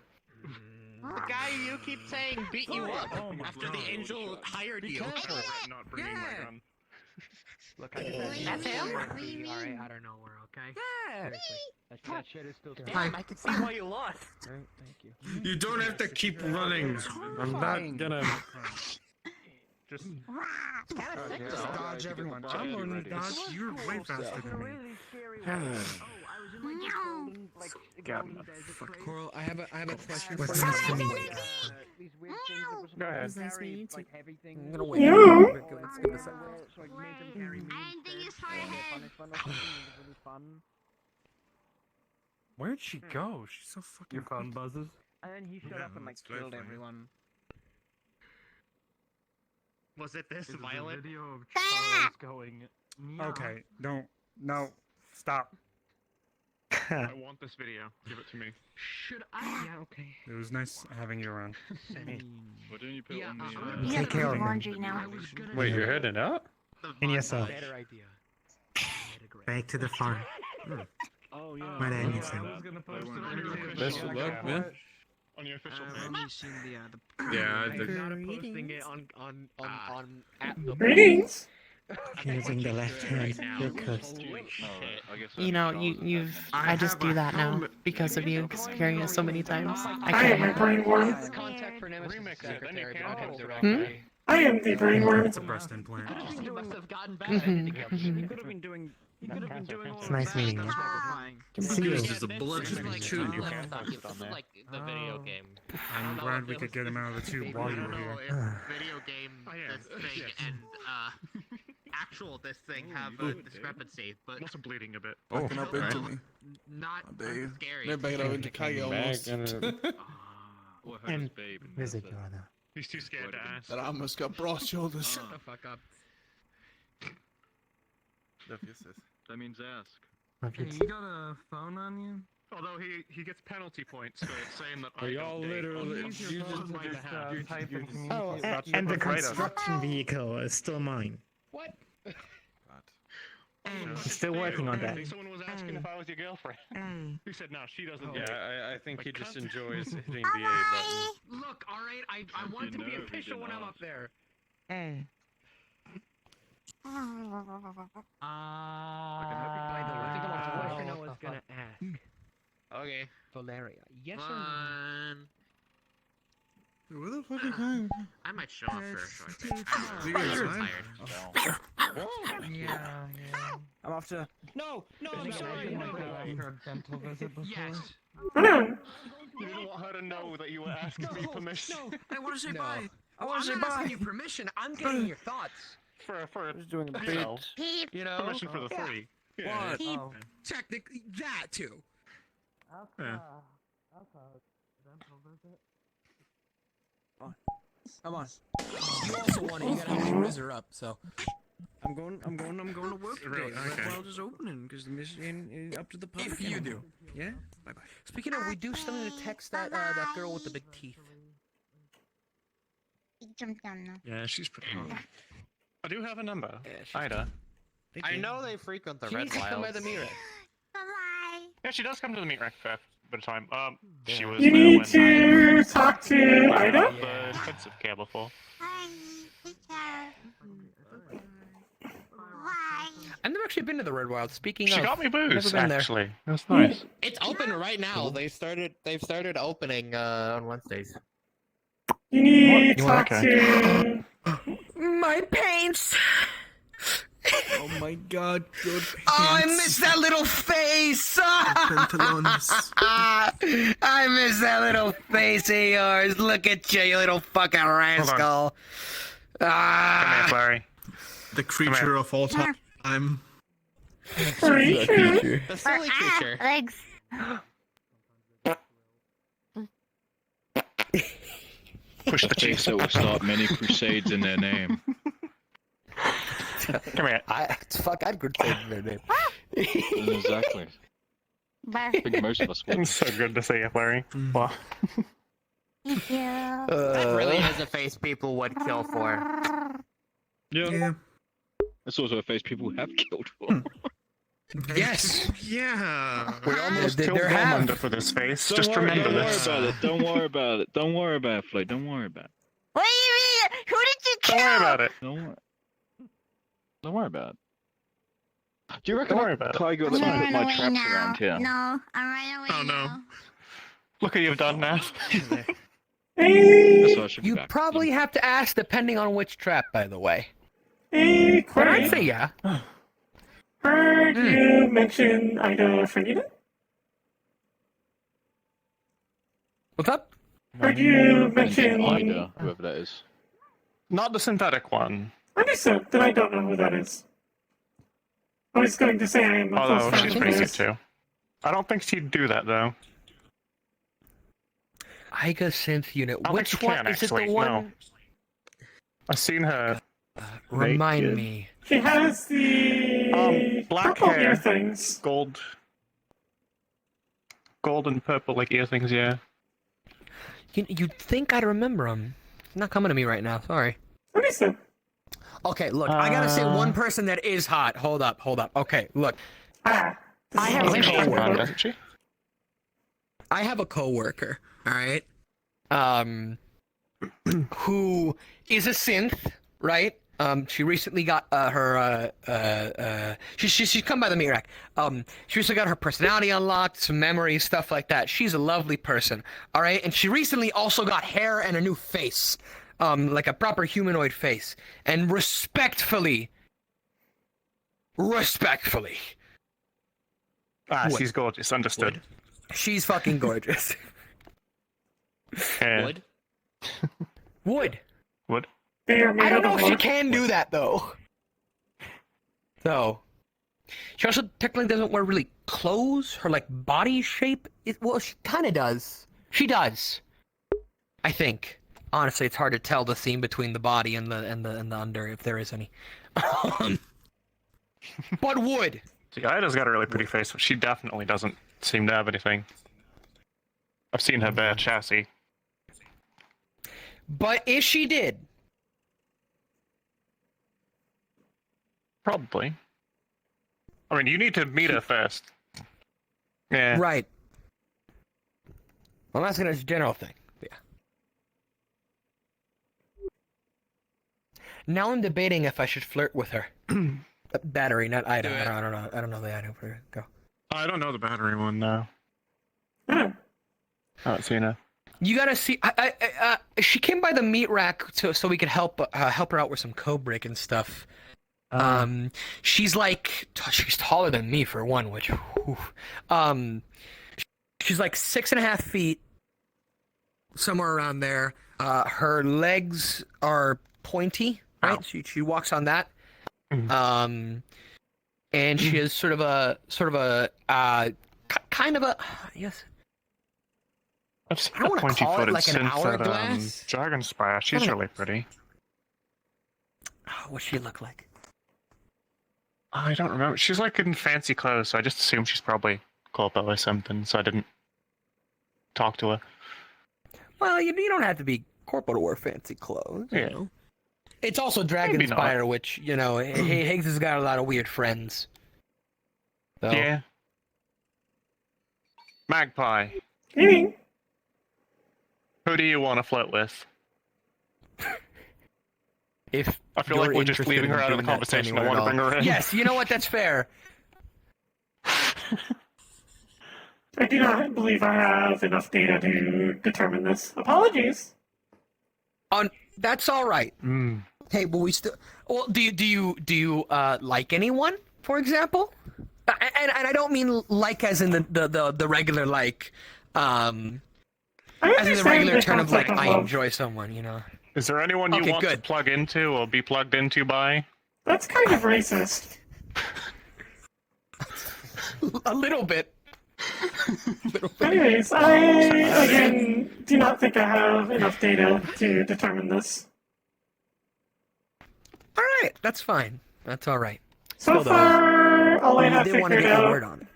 guy you keep saying beat you up after the angel hired you. Not bringing my gun. Look, That's him? Alright, out of nowhere, okay? Yeah. That shit is still Damn, I can see why you lost. Alright, thank you. You don't have to keep running. I'm not gonna. Just Dodge everyone. I'm learning to dodge. You're way faster than me. Coral, I have a question for What's you. next for me? These weird things that were supposed Go ahead. to Nice meeting you carry, too. like, heavy things. I'm gonna wait. Yeah. It's gonna say. So I made them carry me I didn't think it's far instead. ahead. Punishment or something. It was really fun. Where'd she go? She's so fucking. You found buzzes? And then he showed up and like it's very killed funny. everyone. Was it this violent? Video of Ah! Charles going. Okay, don't. No. Stop. I want this video. Give it to me. Should I? Yeah, okay. It was nice having you around. Why don't you put it on the? You Take have to care do of him. laundry now. Wait, you're heading out? And yourself. Better idea. Back to the farm. Oh yeah. My dad needs I him. was gonna I post it went on on your YouTube. Best of luck, man. On your official I've page. only seen Yeah, Good Not posting readings. it on at the Greetings. Using the left hand. You're cursed. I guess You know, I just do that now because of you, because hearing it so many times. I I am a can't. brain worm. That's the contact for Nemesis Remix it, then you secretary, can. but not Hmm? directly. I am the brain worm. It's a breast implant. You must have gotten bad Mhm. editing up. You could have been doing all It's of nice that. meeting you. That's horrifying. Good to see you. This is a bludgeoning like, tube. this is like the video game. I'm glad we could get him out of the tube while you I were don't know here. if video game I am. this thing Yes. and actual this thing have a discrepancy, but I'm also bleeding a bit. Oh, Backing up into me. not Oh, Dave. scary. They're backing up into Kage almost. Well, I heard And his babe. and visit that's your it. honor. He's too scared to ask. That I almost got broad shoulders. Shut the fuck up. That means ask. Love you Hey, too. you got a phone on you? Although he gets penalty points for saying that Are I y'all don't date. literally- Use you your just- phone on my behalf. type and communicate. Oh, That's and the super great of him. construction vehicle is still mine. What? Still working on that. I think someone was asking if I was your girlfriend. He said no, she doesn't date. Yeah, I think he just enjoys hitting the A Bye. button. Look, alright, I want to be know, he official did when I'm not. up there. Oh. By the way, I think I'm a question I was gonna ask. Okay. Valeria, yes or no? Fun. Where the fuck is he? I might show up for a short bit. You guys I'm fine? tired. Yeah. I'm off to. No, I'm sorry, no. For a dental visit before? Yes. Hello. You didn't want her to know that you were asking me permission. No, I want to say No. bye. I want to I'm say not bye. asking you permission. I'm getting your thoughts. For Just doing a you bit. know, Peep. You know, permission for the three. Yeah. What? Peep. Oh. Technically, that too. Yeah. Come on. You also want it. You gotta have Rizzer up. So I'm going to work today. Really? Red Okay. Wild is opening because the mission is up to the public. if you do. Yeah. Bye bye. Speaking of, we do still need to text that that girl with the big teeth. He jumped down now. Yeah, she's pretty hot. I do have a number. Yeah, she's Ida. I know they frequent the She Red needs to come by Wilds. the mirror. Bye-bye. Yeah, she does come to the meat rack fair a bit of time. She was You there need when to talk to I Ida. had the defensive care before. Bye. Take care. Bye. I've never actually been to the Red Wild. Speaking She of, got me booze, never been there. actually. That's nice. It's open right now. They've started opening on Wednesdays. You need to You talk okay? to. My paints. Oh my god, good pants. Oh, I miss that little face! Pantalones. I miss that little face of yours. Look at you, you little fucking rascal. Come here, Flurry. The creature of all time. Creature. The silly creature. Legs. Push the chase that will start many crusades in their name. Come here. I'd crusade in their name. Exactly. I think most of us would. It's so good to see you, Larry. Wow. Thank you. That really is a face people would kill for. Yeah. That's also a face people have killed for. Yes. Yeah. We almost There killed have. Gormunda for this face. Don't Just worry, remember don't this. worry about it. Don't worry about it. Don't worry about it, Floyd. Don't worry about it. What do you mean? Who did you kill? Don't worry about it. Don't worry about it. Do you reckon Don't worry I about it. Tiger I'm that gonna put run my away traps now. around here? No, I'm running away Oh, no. now. Look what you've done now. That's why I should be You back. probably have to ask depending on which trap, by the way. Hey, But I'd Quay. say yeah. Heard you mention Ida Fernita? What's up? Heard you mention Ida, whoever that is. Not the synthetic one. Understood, then I don't know who that is. I was going to say I am a close Although friend she's of pretty good hers. too. I don't think she'd do that though. Iga synth unit. I don't Which think she one can, is it? actually, The one? no. I've seen her. Remind naked. me. She has the Black purple hair. ear things. Gold and purple like ear things, yeah. You'd think I'd remember them. Not coming to me right now. Sorry. Understood. Okay, look. I gotta say one person that is hot. Hold up. Okay, look. Ah. This I is have what a I'm talking coworker. about. Doesn't she? I have a coworker. All right. Who is a synth, right? She recently got she's come by the meat rack. She recently got her personality unlocked, some memories, stuff like that. She's a lovely person, all right. And she recently also got hair and a new face, like a proper humanoid face. And respectfully, Ah, Wood. she's gorgeous. Understood. she's fucking gorgeous. Yeah. Wood? Wood. They are made I don't know of if she wood. can do that though. So, she also technically doesn't wear really clothes. Her like body shape, well, she kind of does. She does. I think. Honestly, it's hard to tell the seam between the body and the under if there is any. But wood. See, Ida's got a really pretty face, but she definitely doesn't seem to have anything. I've seen her bare chassis. But if she did, Probably. I mean, you need to meet her first. Yeah. right? I'm asking as a general thing. Yeah. Now I'm debating if I should flirt with her. Battery, not Ida. Do it. I don't know. I don't know the Ida. Go. I don't know the battery one, no. Hmm. I haven't seen her. You gotta see. She came by the meat rack so we could help her out with some code break and stuff. She's like she's taller than me for one, which she's like 6.5 feet, somewhere around there. Her legs are pointy, right? Ow. She walks on that. And she has sort of a kind of a yes. I've seen I don't the wanna call it pointy-footed like an synth at, hourglass. Dragon Spire. She's Kinda- really pretty. What's she look like? I don't remember. She's like in fancy clothes, so I just assumed she's probably corpo or something, so I didn't talk to her. Well, you don't have to be corporal to wear fancy clothes. You Yeah. know? It's also Dragon Maybe not. Spire, which, you know, Higgs has got a lot of weird friends. So, Yeah. Magpie. Meaning, Who do you want to flirt with? If I feel you're like we're just interested leaving in her out of the doing that to conversation. I anyone want to at bring all. her in. Yes, you know what? That's fair. I do not believe I have enough data to determine this. Apologies. That's all right. Hey, but we still. Well, do you like anyone, for example? And I don't mean like as in the regular like, as in the regular term of like I enjoy someone, you know. Is there anyone you want to plug into or be plugged into by? That's kind of racist. A little bit. Anyways, I again do not think I have enough data to determine this. All right, that's fine. That's all right. So far, all I have did want to figured get your out. word on it.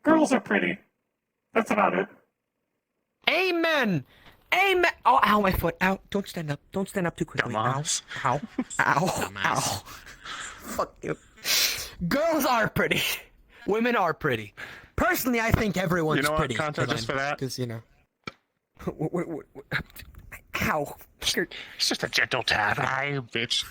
Girls are pretty. That's about it. Amen. Amen. Oh, ow, my foot. Ow. Don't stand up. Don't stand up too quickly. Ow. Ow. Ow. Ow. Fuck you. Girls are pretty. Women are pretty. Personally, I think everyone's You know what, pretty. Kanto, just for that? Because, you know. Ow. It's just a gentle tap. Aye, bitch.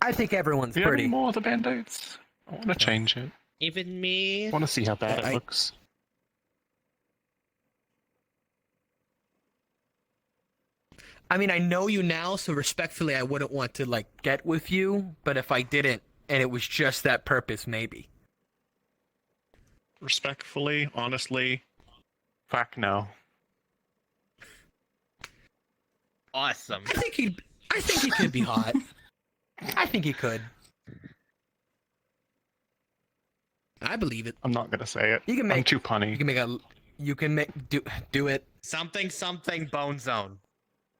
I think everyone's Do you have pretty. any more of the band-aids? I want to change it. Even me. I want to see how bad it looks. I mean, I know you now, so respectfully, I wouldn't want to, like, get with you, but if I didn't, and it was just that purpose, maybe. Respectfully, honestly, fuck no. Awesome. I think he could be hot. I think he could. I believe it. I'm not gonna say it. You can make. I'm too punny. You can make a. You can make do it. Something bone zone.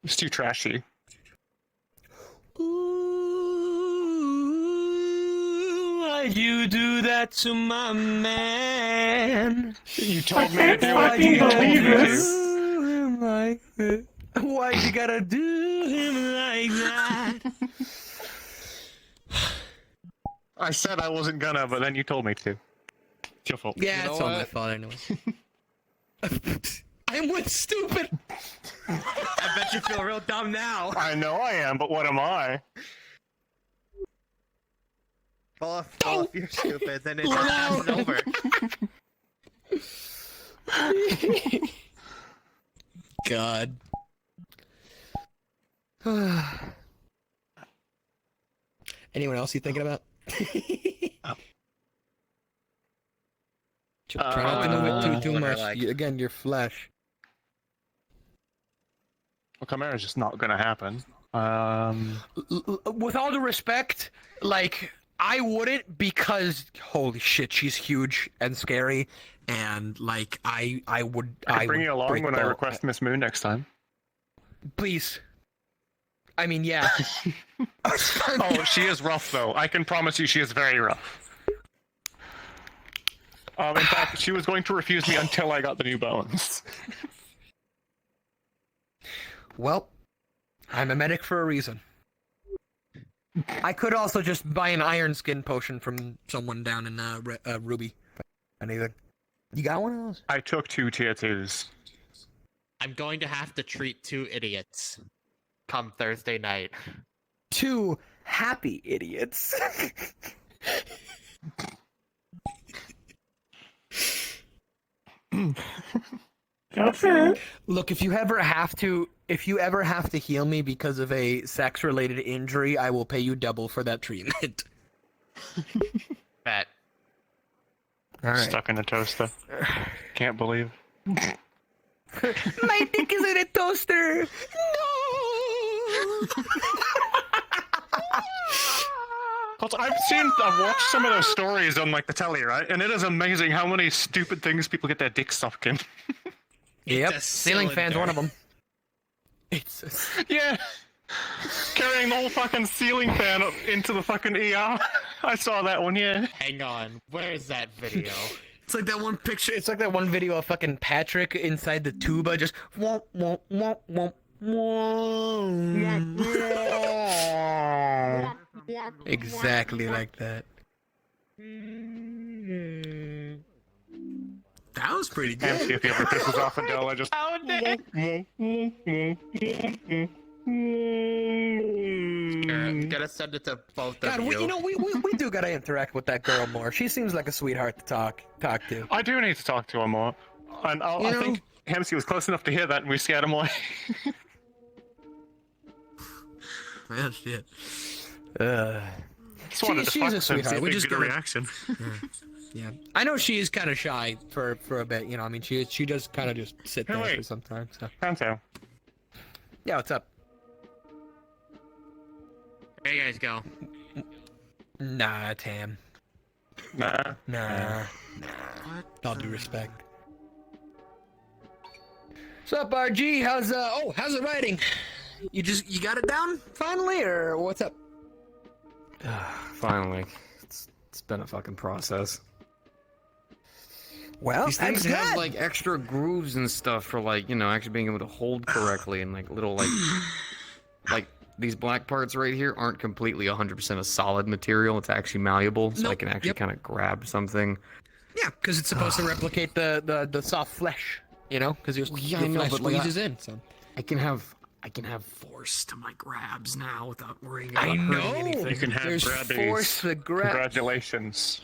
It's too trashy. Ooh, why'd you do that to my man? You told me to do fucking it. believe this. Like that? Why'd you gotta do him like that? I said I wasn't gonna, but then you told me to. It's your fault. Yeah, it's all my fault anyway. I'm with stupid. I bet you feel real dumb now. I know I am, but what am I? Well, if you're stupid, then it just passes over. God. Anyone else you thinking about? Try not to move it too much. Again, your flesh. Well, Chimera's just not gonna happen. With all due respect, like, I wouldn't, because holy shit, she's huge and scary, and like I would. I bring you along break when the I ball. request Miss Moon next time. Please. I mean, yeah. Oh, she is rough though. I can promise you, she is very rough. In fact, she was going to refuse me until I got the new bones. Well, I'm a medic for a reason. I could also just buy an iron skin potion from someone down in Ruby. Anything. You got one of those? I took 2 tier 2s. I'm going to have to treat 2 idiots come Thursday night. 2 happy idiots. Gotcha. Look, if you ever have to heal me because of a sex-related injury, I will pay you double for that treatment. Bet. All right. Stuck in a toaster. Can't believe. My dick is in a toaster. No. I've watched some of those stories on like the telly, right? And it is amazing how many stupid things people get their dick stuck in. Yep, ceiling fan's one of them. Yeah. Carrying the whole fucking ceiling fan up into the fucking ER. I saw that one, yeah. Hang on, where is that video? It's like that one picture. It's like that one video of fucking Patrick inside the tuba, just womp womp womp womp womp. Exactly like that. That was pretty good. And see if he ever pisses off Adele, I just... Gotta send it to both God, of you. we do gotta interact with that girl more. She seems like a sweetheart to talk to. I do need to talk to her more. And I think Hamsky was close enough to hear that, and we scared him away. Man, shit. She's a sweetheart. We just get a gotta- reaction. Yeah, I know she is kind of shy for a bit. You know, I mean, she does kind of just sit Hey, there wait. for sometimes. So. Panto. Yeah, what's up? There you guys go. Nah, Tam. Nah. With all due respect. What's up, RG? How's the writing? You got it down finally, or what's up? Finally. It's been a fucking process. Well, these things that's have good. like extra grooves and stuff for like, you know, actually being able to hold correctly and like little like these black parts right here aren't completely 100% a solid material. It's actually malleable, so I can actually kind of grab something. Yeah, because it's supposed to replicate the soft flesh, you know, because your flesh squeezes in. So I can have force to my grabs now without worrying about I hurting know. anything. You can have There's grabbies. force to grab. Congratulations.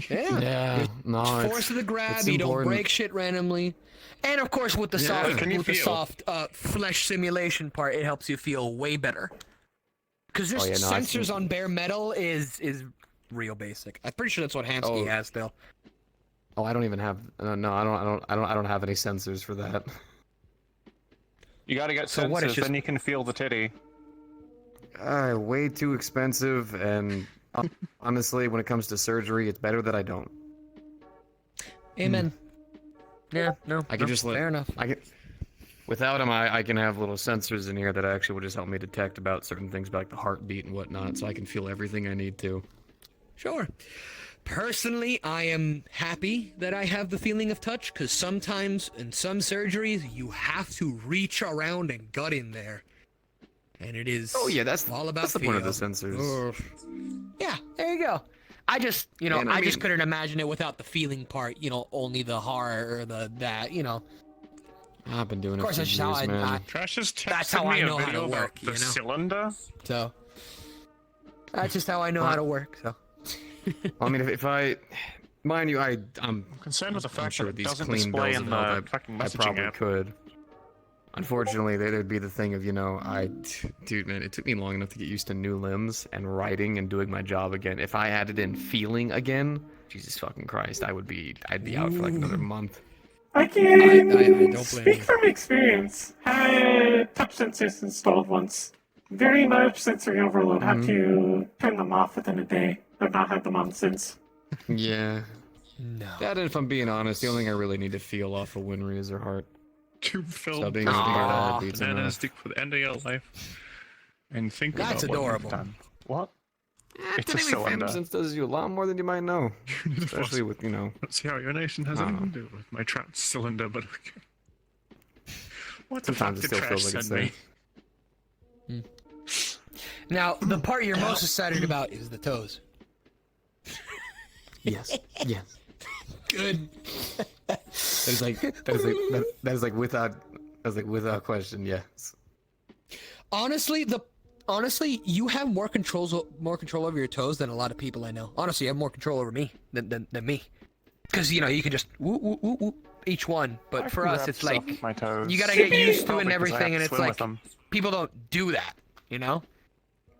Yeah, no, Force of the grab. it's You don't important. break shit randomly, and of course with the soft flesh simulation part, it helps you feel way better. Because there's sensors on bare metal is real basic. I'm pretty sure that's what Hamsky has still. Oh, I don't even have. No, I don't have any sensors for that. You gotta get So what, it's sensors, just- then you can feel the titty. Way too expensive, and honestly, when it comes to surgery, it's better that I don't. Amen. Yeah, no. I can just fair enough. Without them, I can have little sensors in here that actually will just help me detect about certain things, like the heartbeat and whatnot, so I can feel everything I need to. Sure. Personally, I am happy that I have the feeling of touch, because sometimes in some surgeries, you have to reach around and gut in there. And it is all about that's the point of the feel. sensors. Yeah, there you go. I just, And I I just mean- couldn't imagine it without the feeling part, only the horror or that, I've been doing Of course, it for that's years, how I- man. Trash just That's texted how I me a know how to video work, about the cylinder. So, that's just how I know how to work, so. I mean, if I, mind you, I'm concerned with the fact sure that it these doesn't clean display bills in of health, the fucking I messaging probably app. could. Unfortunately, there'd be the thing of, dude, man, it took me long enough to get used to new limbs and writing and doing my job again. If I added in feeling again, Jesus fucking Christ, I'd be out for like another month. I can don't blame speak you. from experience. Had touch sensors installed once. Very much sensory overload. Had to turn them off within a day. I've not had them on since. Yeah. No. That, if I'm being honest, the only thing I really need to feel off of Winry or heart. To fill So being able to hear that heartbeat's banana enough. stick for the end of your life. And think That's about adorable. what you've done. What? It's a Anyway, cylinder. Femsense does you a lot more than you might know. Especially with, Let's see how your nation has I don't anything to do with my trapped cylinder, but okay. What the Sometimes fuck it did still Trash feels like it's send there. me? Now, the part you're most excited about is the toes. Yes. Yes. Good. That is like without question, yes. Honestly, you have more control over your toes than a lot of people I know. Honestly, you have more control over me than me. Because, you can just whoop, whoop, whoop, whoop, each one. But I for can us, grab it's stuff like, with my toes. you gotta get used to it and Probably 'cause I everything, have and to it's swim like, with them. people don't do that, you know?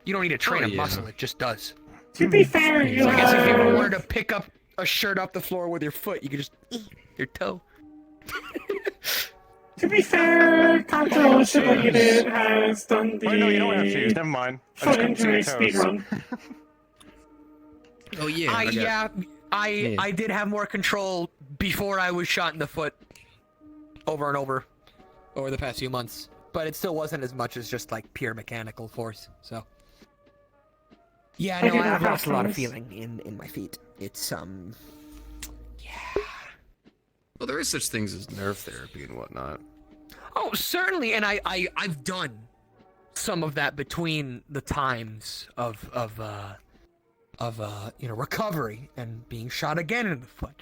You don't need to train a muscle, it just does. To be fair, you So I guess if you ever have... wanted to pick up a shirt off the floor with your foot, you could just, your toe. To be fair, Control Simulated has done the Oh no, you don't have shoes. Never mind. I foot just couldn't see injury your speed toes. run. Oh yeah. I did have more control before I was shot in the foot over and over the past few months, but it still wasn't as much as just like pure mechanical force. So yeah, I no, do not I've have lost a lot of toes. feeling in my feet. It's Well, there is such things as nerve therapy and whatnot. Oh, certainly, and I've done some of that between the times of recovery and being shot again in the foot.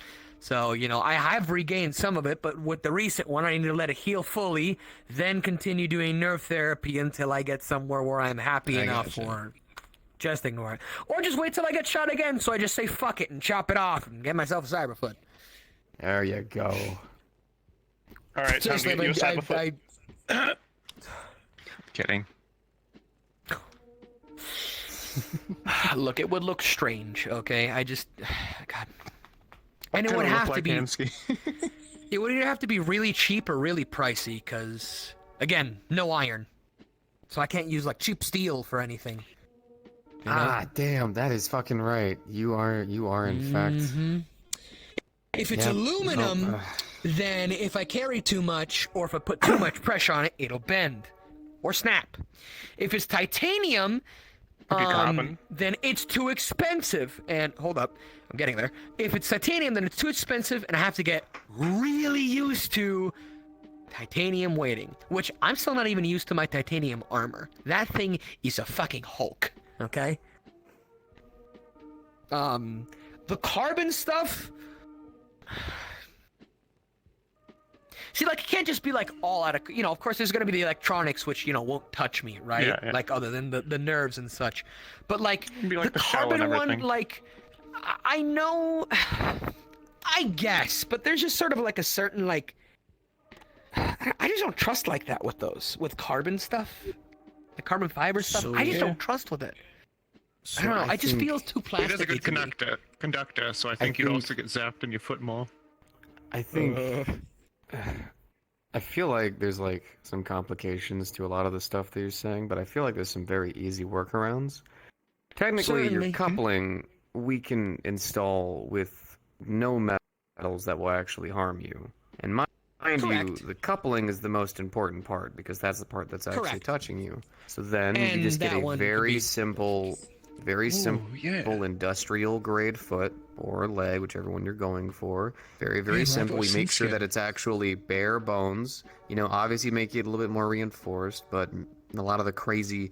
So, I have regained some of it, but with the recent one, I need to let it heal fully, then continue doing nerve therapy until I get somewhere where I'm happy enough gotcha. for just ignore it. Or just wait till I get shot again, so I just say fuck it and chop it off and get myself a cyberfoot. There you go. All right, time to get you a Cyberfoot. Kidding. Look, it would look strange, okay? I just, God. And it would Kinda have look to like be. Hansky. It would either have to be really cheap or really pricey, because, again, no iron. So I can't use, like, cheap steel for anything. You know? Ah, damn, that is fucking right. You are in fact. If it's Yep. aluminum, Oh, then if I carry too much, or if I put too much pressure on it, it'll bend. Or snap. If it's titanium, then it's too expensive. And, hold up, I'm getting there. If it's titanium, then it's too expensive, and I have to get really used to titanium weighting. Which, I'm still not even used to my titanium armor. That thing is a fucking Hulk. Okay? The carbon stuff... See, like, it can't just be, like, all out of... You know, of course, there's gonna be the electronics, which, you know, won't touch me, right? Yeah. Like, other than the nerves and such. But, like, like the the shell and carbon one, everything. like... I know... I guess, but there's just sort of, like, a certain, like... I just don't trust like that with those. With carbon stuff. The carbon fiber stuff. I just don't trust with it. I don't know. I just feels too plastic. It is a good conductor, so I think you'd also get zapped in your foot more. I think. I feel like there's like some complications to a lot of the stuff that you're saying, but I feel like there's some very easy workarounds. Technically, Certainly. your coupling we can install with no metals that will actually harm you. And mind you, Correct. the coupling is the most important part because that's the part that's actually Correct. touching you. So then And you just get that a one could very be- simple, industrial grade foot or leg, whichever one you're going for. Very, very Yeah, simple. We that make seems sure good. that it's actually bare bones. You know, obviously make it a little bit more reinforced, but a lot of the crazy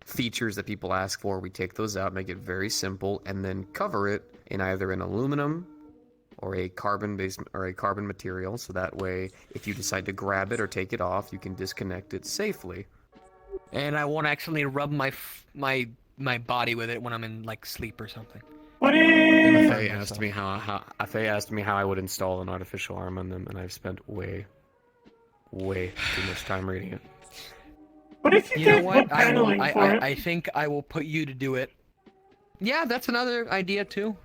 features that people ask for, we take those out, make it very simple, and then cover it in either an aluminum or a carbon material, so that way if you decide to grab it or take it off, you can disconnect it safely. And I won't actually rub my body with it when I'm in like sleep or something. What And if... Faye asked me how I would install an artificial arm on them, and I've spent way too much time reading it. What if you know get what? wood paneling for it? I think I will put you to do it. Yeah, that's another idea too.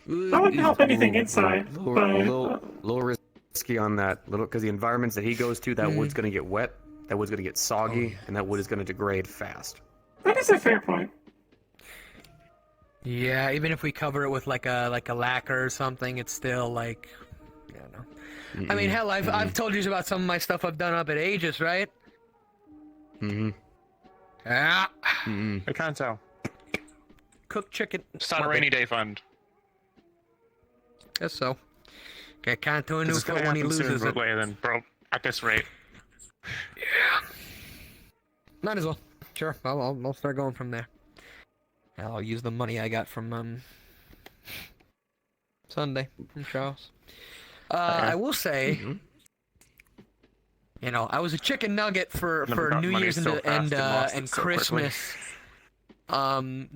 That wouldn't help anything inside. A but, little risky on that, because the environments that he goes to, that wood's gonna get wet, that wood's gonna get soggy, and that wood is gonna degrade fast. that is a fair point. Yeah, even if we cover it with like a lacquer or something, it's still like, I don't know. I mean, hell, I've told you about some of my stuff I've done up at Aegis, right? Ah. I can't tell. Cooked chicken. Start a rainy day fund. Guess so. Get Kanto a new It's foot gonna when he happen loses sooner or it. later than, bro, at this rate. Might as well. Sure, I'll start going from there. I'll use the money I got from Sunday from Charles. I will say, you know, I was a chicken nugget for Never got New money Year's so fast and lost and it so quickly. Christmas.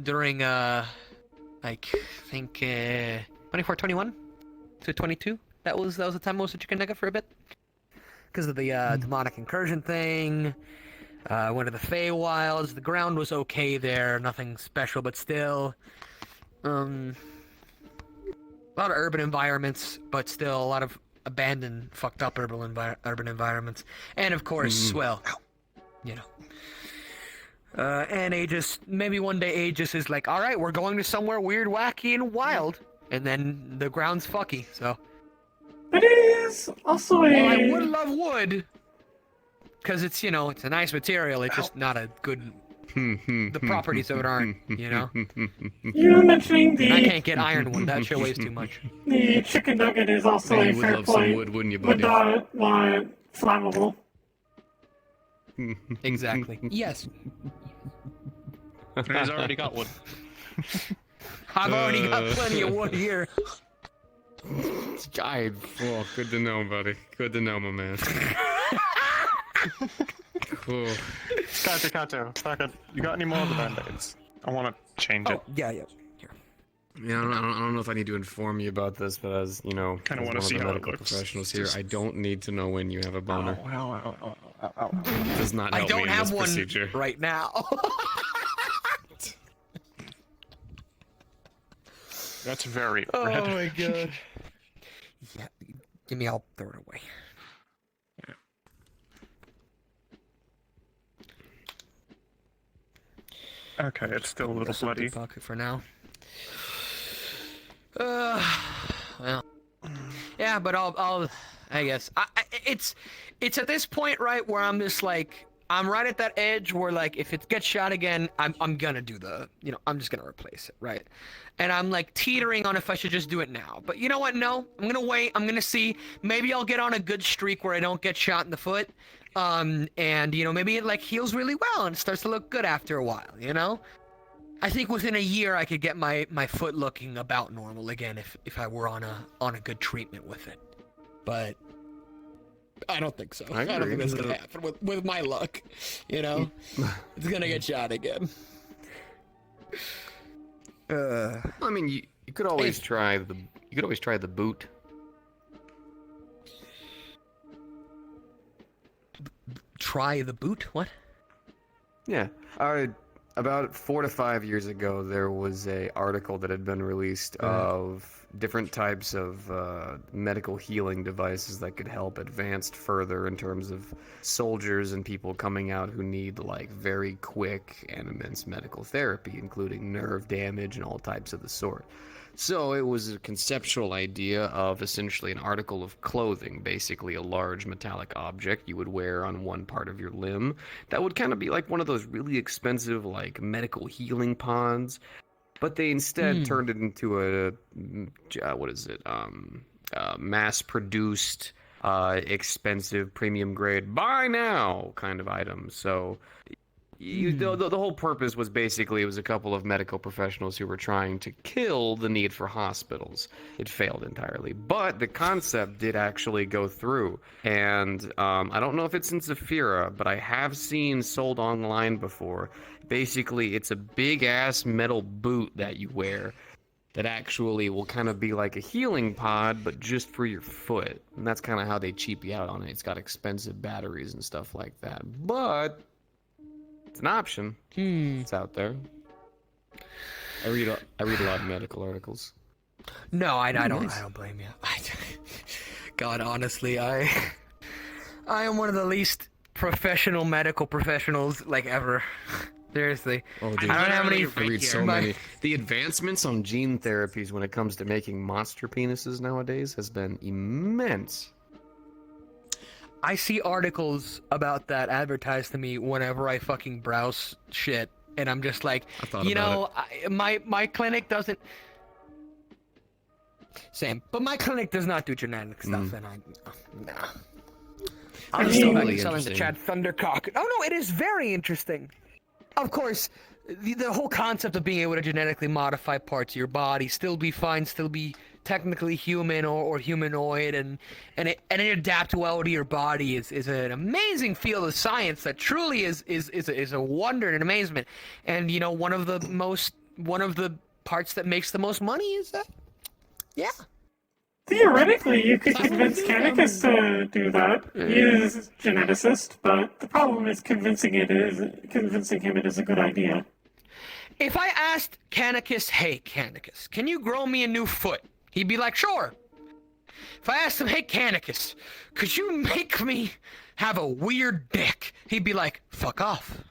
During I think 24, 21 to 22. That was the time I was a chicken nugget for a bit. Because of the demonic incursion thing. Went to the Feywilds. The ground was okay there, nothing special, but still. A lot of urban environments, but still a lot of abandoned, fucked up urban environments. And of course, well, you know. And Aegis, maybe one day Aegis is like, alright, we're going to somewhere weird, wacky, and wild. And then the ground's fucky, so. It is also a... Well, I would love wood. Because it's, you know, it's a nice material, it's just not a good... the properties of it aren't, you know? You mentioning the... I can't get iron wood, that shit weighs too much. The chicken nugget is also Man, a you would fair love some point. wood, wouldn't you, But buddy? not flammable. Exactly. Yes. He's already got one. I've already got plenty of wood here. Oh, good to know, buddy. Good to know, my man. Cool. Kato, fuck it. You got any more of the band-aids? I want to change it. Yeah. Here. Yeah, I don't know if I need to inform you about this, but as you know, Kinda as wanna one see of the how it medical looks. professionals here, Just- I don't need to know when you have a boner. Ow. Does not I help don't me in have this one procedure. right now. That's very Oh red. my god. Yeah, give me, I'll throw it away. Okay, it's still a little That's bloody. Fuck it for now. Well, yeah, but I guess it's at this point, right, where I'm just like, I'm right at that edge where, like, if it gets shot again, I'm gonna do the, I'm just gonna replace it, right? And I'm like teetering on if I should just do it now. But you know what? No, I'm gonna wait. I'm gonna see. Maybe I'll get on a good streak where I don't get shot in the foot. And maybe it like heals really well and starts to look good after a while. I think within a year I could get my foot looking about normal again if I were on a good treatment with it. But I don't think so. I don't think that's gonna happen with my luck. It's gonna get shot again. I mean, you could always try the boot. Try the boot? What? Yeah. About 4 to 5 years ago, there was a article that had been released of different types of medical healing devices that could help advance further in terms of soldiers and people coming out who need like very quick and immense medical therapy, including nerve damage and all types of the sort. So it was a conceptual idea of essentially an article of clothing, basically a large metallic object you would wear on one part of your limb that would kind of be like one of those really expensive like medical healing pods, but they instead turned it into a mass-produced, expensive, premium grade, buy now kind of item. So the whole purpose was basically it was a couple of medical professionals who were trying to kill the need for hospitals. It failed entirely, but the concept did actually go through. And I don't know if it's in Zafira, but I have seen sold online before. Basically, it's a big ass metal boot that you wear that actually will kind of be like a healing pod, but just for your foot. And that's kind of how they cheap you out on it. It's got expensive batteries and stuff like that, but it's an option. It's out there. I read a lot of medical articles. No, I don't blame you. God, honestly, I am one of the least professional medical professionals like ever. Seriously. Oh, dude, I don't have any. I read so many. The advancements on gene therapies when it comes to making monster penises nowadays has been immense. I see articles about that advertised to me whenever I fucking browse shit, and I'm just like, my clinic doesn't. Same, but my clinic does not do genetic stuff, and nah. I'm still selling the Chad Thundercock. Oh no, it is very interesting. Of course, the whole concept of being able to genetically modify parts of your body, still be fine, still be technically human or humanoid, and it adapt well to your body is an amazing field of science that truly is a wonder and an amazement. And one of the parts that makes the most money is that, yeah. Theoretically, you could convince Canicus to do that. He is a geneticist, but the problem is convincing him it is a good idea. If I asked Canicus, hey Canicus, can you grow me a new foot? He'd be like, sure. If I asked him, hey Canicus, could you make me have a weird dick? He'd be like, fuck off.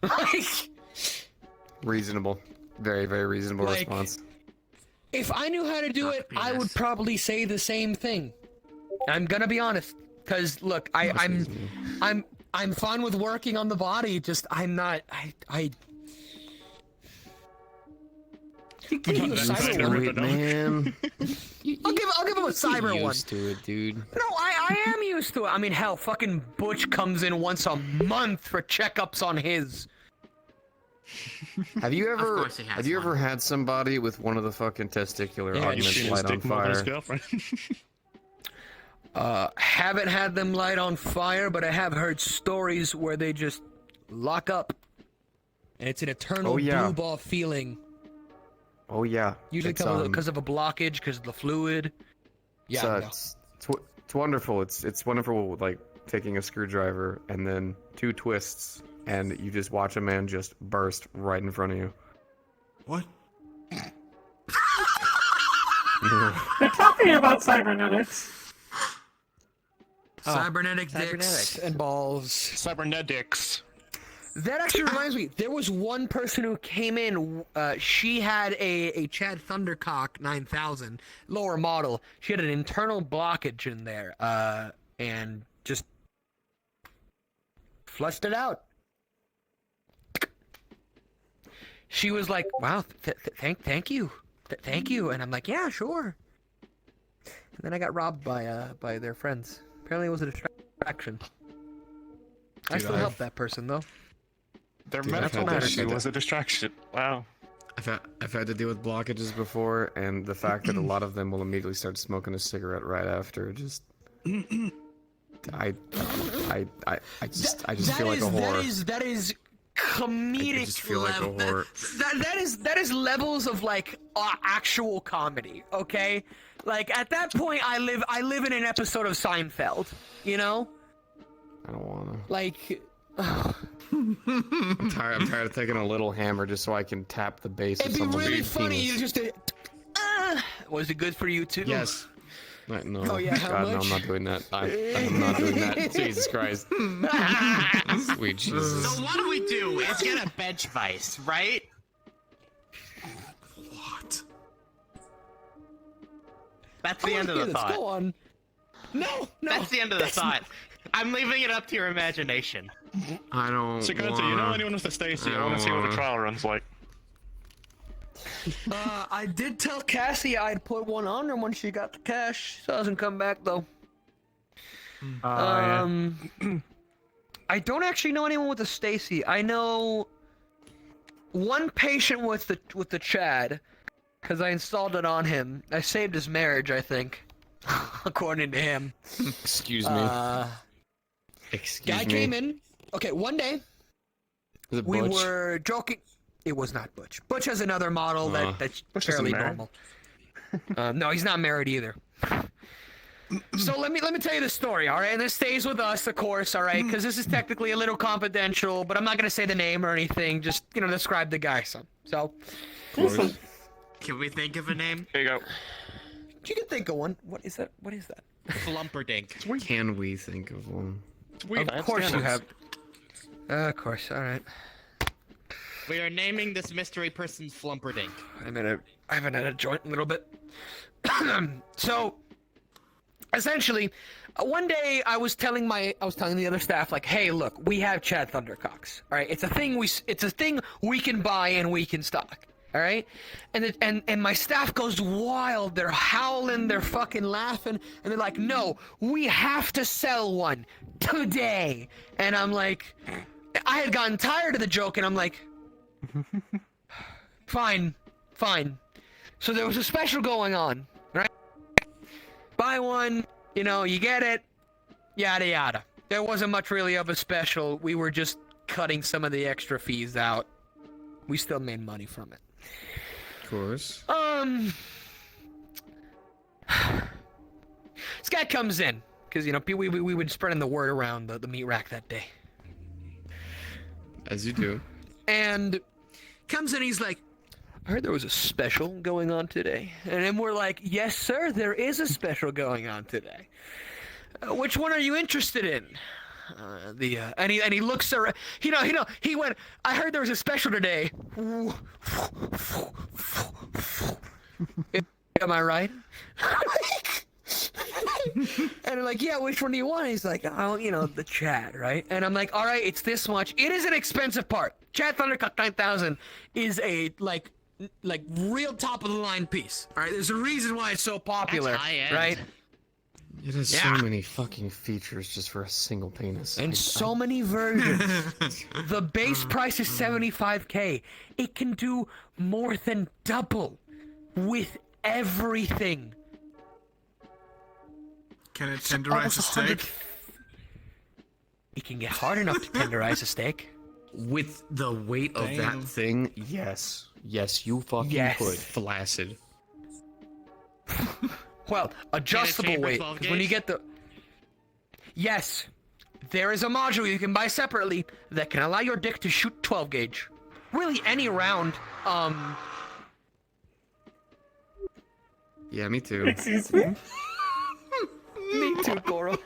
Reasonable. Very, very reasonable response. If I knew how to do it, I would probably say the same thing. I'm gonna be honest, cause look, I'm fine with working on the body. Just I'm not. You can use a cyber one, man. I'll give him a cyber one. Used to it, dude. No, I am used to it. I mean, hell, fucking Butch comes in once a month for checkups on his. Have you ever had somebody with one of the fucking testicular augments light on fire? Haven't had them light on fire, but I have heard stories where they just lock up, and it's an eternal blue ball feeling. Oh yeah. Usually because of a blockage, because of the fluid. Yeah. It's wonderful. It's wonderful, like taking a screwdriver and then 2 twists, and you just watch a man just burst right in front of you. What? They're talking about cybernetics. Cybernetic dicks and balls. Cybernetics. That actually reminds me. There was one person who came in. She had a Chad Thundercock 9000 lower model. She had an internal blockage in there, and just flushed it out. She was like, "Wow, thank you, thank you," and I'm like, "Yeah, sure." And then I got robbed by their friends. Apparently, it was a distraction. I still helped that person though. Their medical issue was a distraction. Wow. I've had to deal with blockages before, and the fact that a lot of them will immediately start smoking a cigarette right after, just I just feel like a whore. That is comedic. I just feel like a whore. That is levels of like actual comedy. Okay, like at that point, I live in an episode of Seinfeld. You know. I don't wanna. Like. I'm tired of taking a little hammer just so I can tap the base of someone's It'd be really penis. funny. You just. Was it good for you too? Yes. No. Oh yeah, how God, much? no, I'm not doing that. I'm not doing that. Jesus Christ. Sweet Jesus. So what do we do? It's get a bench vice, right? What? That's the end of the Let's thought. go on. No. That's the end of the thought. I'm leaving it up to your imagination. I don't. So, Gunter, you know anyone with the Stacy? I want to see what the trial run's like. I did tell Cassie I'd put one on her when she got the cash. She hasn't come back though. I don't actually know anyone with a Stacy. I know one patient with the Chad, because I installed it on him. I saved his marriage, I think, according to him. Excuse me. Excuse Guy me. came in. Okay, one day Is it we Butch? were joking. It was not Butch. Butch has another model that's Butch isn't fairly married. normal. No, he's not married either. So let me tell you the story, all right? And this stays with us, of course, all right? Because this is technically a little confidential, but I'm not gonna say the name or anything. Just describe the guy, son. So. Can we think of a name? Here you go. You can think of one. What is that? What is that? Flumperdink. Can we think of one? Of course you have. Of course. All right. We are naming this mystery person Flumperdink. I haven't had a joint in a little bit. So, essentially, one day I was telling the other staff, like, hey, look, we have Chad Thundercocks. All right, it's a thing we can buy and we can stock. All right, and my staff goes wild. They're howling, they're fucking laughing, and they're like, no, we have to sell one today. And I'm like, I had gotten tired of the joke, and I'm like, fine. So there was a special going on, right? Buy one, you get it, yada yada. There wasn't much really of a special. We were just cutting some of the extra fees out. We still made money from it. Of course. This guy comes in because we would spreading the word around the meat rack that day. As you do. And comes in, he's like, I heard there was a special going on today. And then we're like, yes, sir, there is a special going on today. Which one are you interested in? And he looks around. He went, I heard there was a special today. Am I right? And I'm like, yeah, which one do you want? He's like, oh, the Chad, right? And I'm like, all right, it's this much. It is an expensive part. Chad Thundercock 9000 is a like real top of the line piece. All right, there's a reason why it's so popular, That's high end. right? It has so many fucking features just for a single penis. And so many versions. The base price is $75K. It can do more than double with everything. Can it tenderize a steak? It can get hard enough to tenderize a steak. With the weight of that thing, yes. Yes, you fucking Yes. could. Flaccid. Well, adjustable chamber weight. 12 'Cause when you gauge? get the... Yes. There is a module you can buy separately that can allow your dick to shoot 12 gauge. Really, any round. Yeah, me too. Excuse me? Me too, Goro.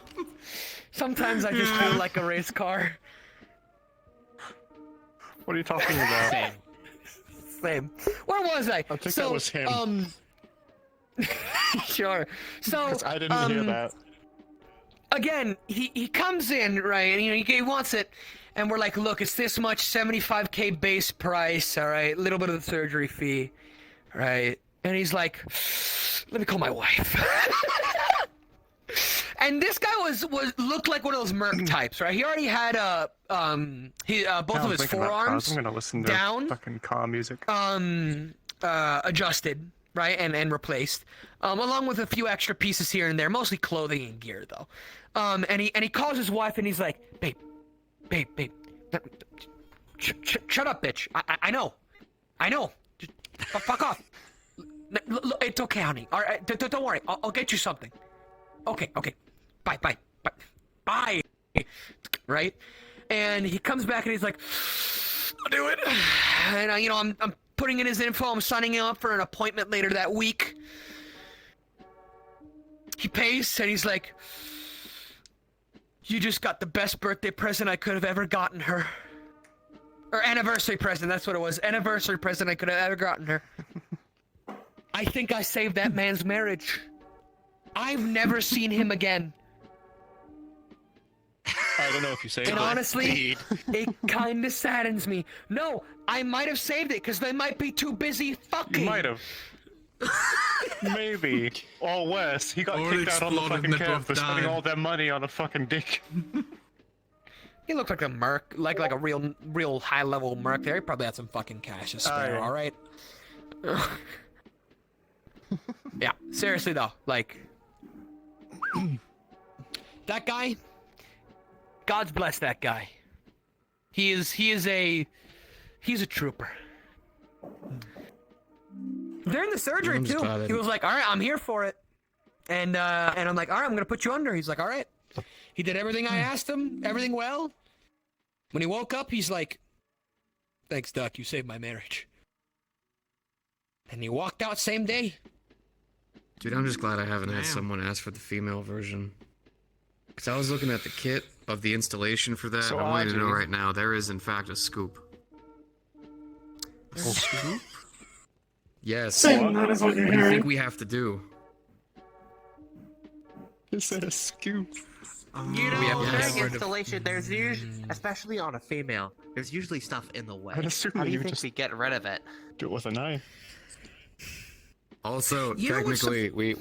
Sometimes I just feel like a race car. What are you talking about? Same. Same. Where was I? I think that was him. Sure. So, 'Cause I didn't hear that. Again, he comes in, right, and he wants it, and we're like, look, it's this much, 75K base price, all right, little bit of the surgery fee, right, and he's like, let me call my wife. And this guy looked like one of those merc types, right? He already had both of his forearms I'm gonna listen to down, fucking car music. adjusted, right, and replaced, along with a few extra pieces here and there, mostly clothing and gear, though. And he calls his wife and he's like, babe, shut up, bitch. I know, just fuck off. It's okay, honey. All right, don't worry. I'll get you something. Okay. Bye. Right? And he comes back and he's like, I'll do it. And I'm putting in his info. I'm signing him up for an appointment later that week. He pays and he's like, you just got the best birthday present I could have ever gotten her. Or anniversary present, that's what it was. Anniversary present I could have ever gotten her. I think I saved that man's marriage. I've never seen him again. I don't know if you say And honestly, it kind of saddens me. No, I might have saved it because they might be too busy fucking. You might have. Maybe. Or worse, he got Or kicked out on the exploded fucking nipple curb of for spending dime. all their money on a fucking dick. He looked like a merc, like a real high level merc. There, he probably had some fucking cash to spare. yeah. All right. Yeah, seriously though, like that guy. God's bless that guy. He's a trooper. During the surgery I'm just too, glad I he was like, "All right, I'm here for it," and I'm like, "All right, I'm gonna put you under." He's like, "All right." He did everything I asked him, everything well. When he woke up, he's like, "Thanks, Doc, you saved my marriage." And he walked out same day. Dude, I'm just glad I haven't had someone ask for the female version. Because I was looking at the kit of the installation for that, So and I want you to know Audrey- right now, there is in fact a scoop. A scoop? Yes. Then that is what you're What do you think hearing. we have to do? Is that a scoop? You know, We have to during get rid of- installation, there's usually, especially on a female, there's usually stuff in the way. I'd assume How do you you would think just we get rid of it? do it with a knife. Also, You know what's technically,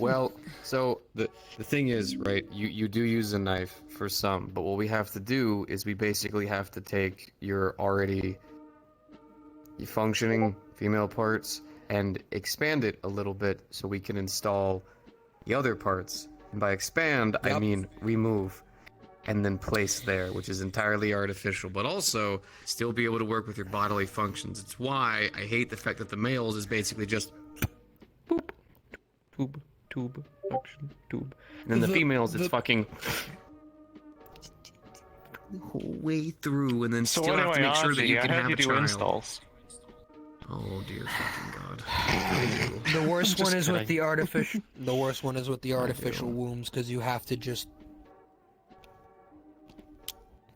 so the thing is, right, you do use a knife for some, but what we have to do is we basically have to take your already functioning female parts and expand it a little bit so we can install the other parts. And by expand, I Yup. mean remove and then place there, which is entirely artificial, but also still be able to work with your bodily functions. It's why I hate the fact that the males is basically just tube, suction, tube. And then the females, it's fucking whole way through, and then So still have to anyway, make sure that Ozzy, you I can heard have you a do child. installs. Oh dear fucking god. The worst Just one is with kidding. the artificial. The worst one is with the artificial wombs because you have to just.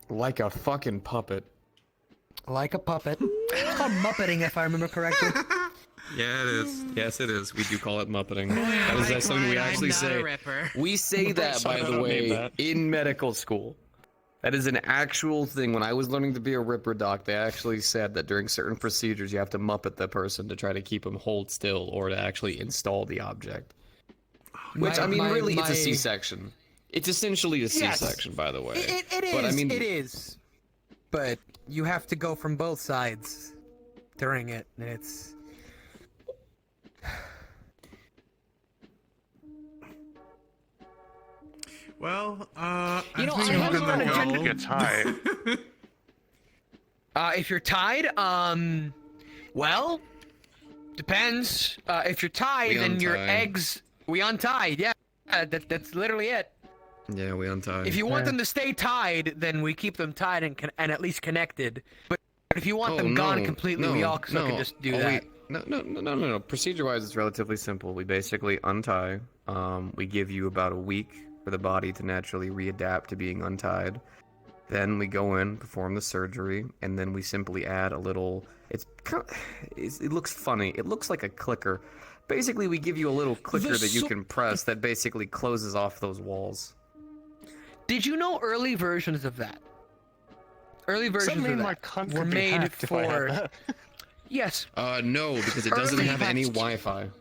Like a fucking puppet. Like a puppet. It's called muppeting, if I remember correctly. Yeah, it is. Yes, it is. We do call it muppeting. That is something we actually say. We say that, by the way, in medical school. That is an actual thing. When I was learning to be a Ripper doc, they actually said that during certain procedures, you have to muppet the person to try to keep them hold still or to actually install the object. Which, I mean, really, it's a C-section. It's essentially a C-section, by the way. It is. But, I mean, it is. But you have to go from both sides during it, and it's. Well, You know, I think I I'm have gonna an go. Get tied. If you're tied, well, Depends. If you're tied, then your untie. eggs... We untie, yeah. That's literally it. Yeah, we untie. If you want them to stay tied, then we keep them tied and at least connected. But if you want them gone completely, we also can just do that. No. Procedure-wise, it's relatively simple. We basically untie. We give you about a week for the body to naturally readapt to being untied. Then we go in, perform the surgery, and then we simply add a little... it looks funny. It looks like a clicker. Basically, we give you a little clicker that you can press that basically closes off those walls. Did you know early versions of that? Early versions of that were made for... Yes. No, because it doesn't have any Wi-Fi.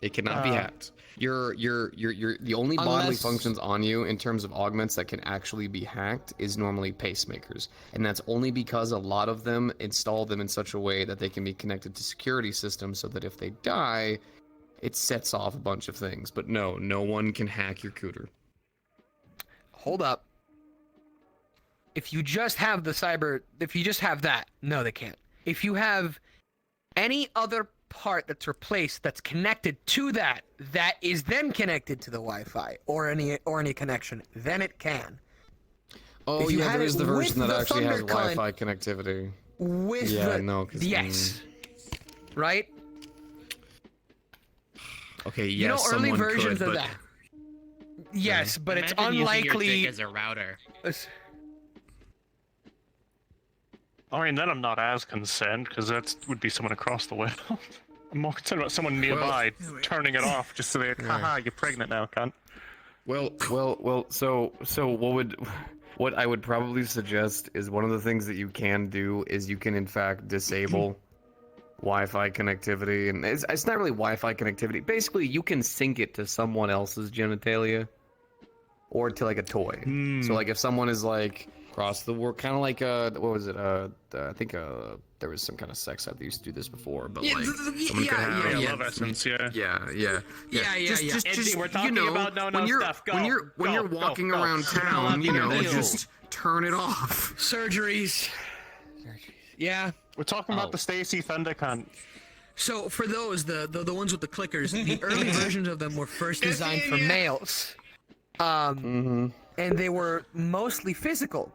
It cannot be hacked. The only bodily functions on you in terms of augments that can actually be hacked is normally pacemakers, and that's only because a lot of them install them in such a way that they can be connected to security systems, so that if they die, it sets off a bunch of things. But no one can hack your cooter. Hold up. If you just have if you just have that, no, they can't. If you have any other part that's replaced that's connected to that is then connected to the Wi-Fi or any connection, then it can. Oh yeah, there is the version that actually has Wi-Fi connectivity. Yes. Right? Okay, yes, you know, early someone versions could, of that. Yes, but it's unlikely. Using your dick as a router. I mean, then I'm not as concerned, because that would be someone across the world. I'm more concerned about someone nearby turning it off just so they're, haha, you're pregnant now, cunt. So what I would probably suggest is one of the things that you can do is you can in fact disable Wi-Fi connectivity, and it's not really Wi-Fi connectivity. Basically, you can sync it to someone else's genitalia or to like a toy. So like if someone is like across the world, kind of like what was it? I think there was some kind of sex app that used to do this before, but like someone could have Love Essence, yeah. Just we're talking about no stuff. Go. When you're walking around town, just turn it off. Surgeries. Yeah. We're talking about the Stacy Thunder cunt. So for those, the ones with the clickers, the early versions of them were first designed for males. And they were mostly physical.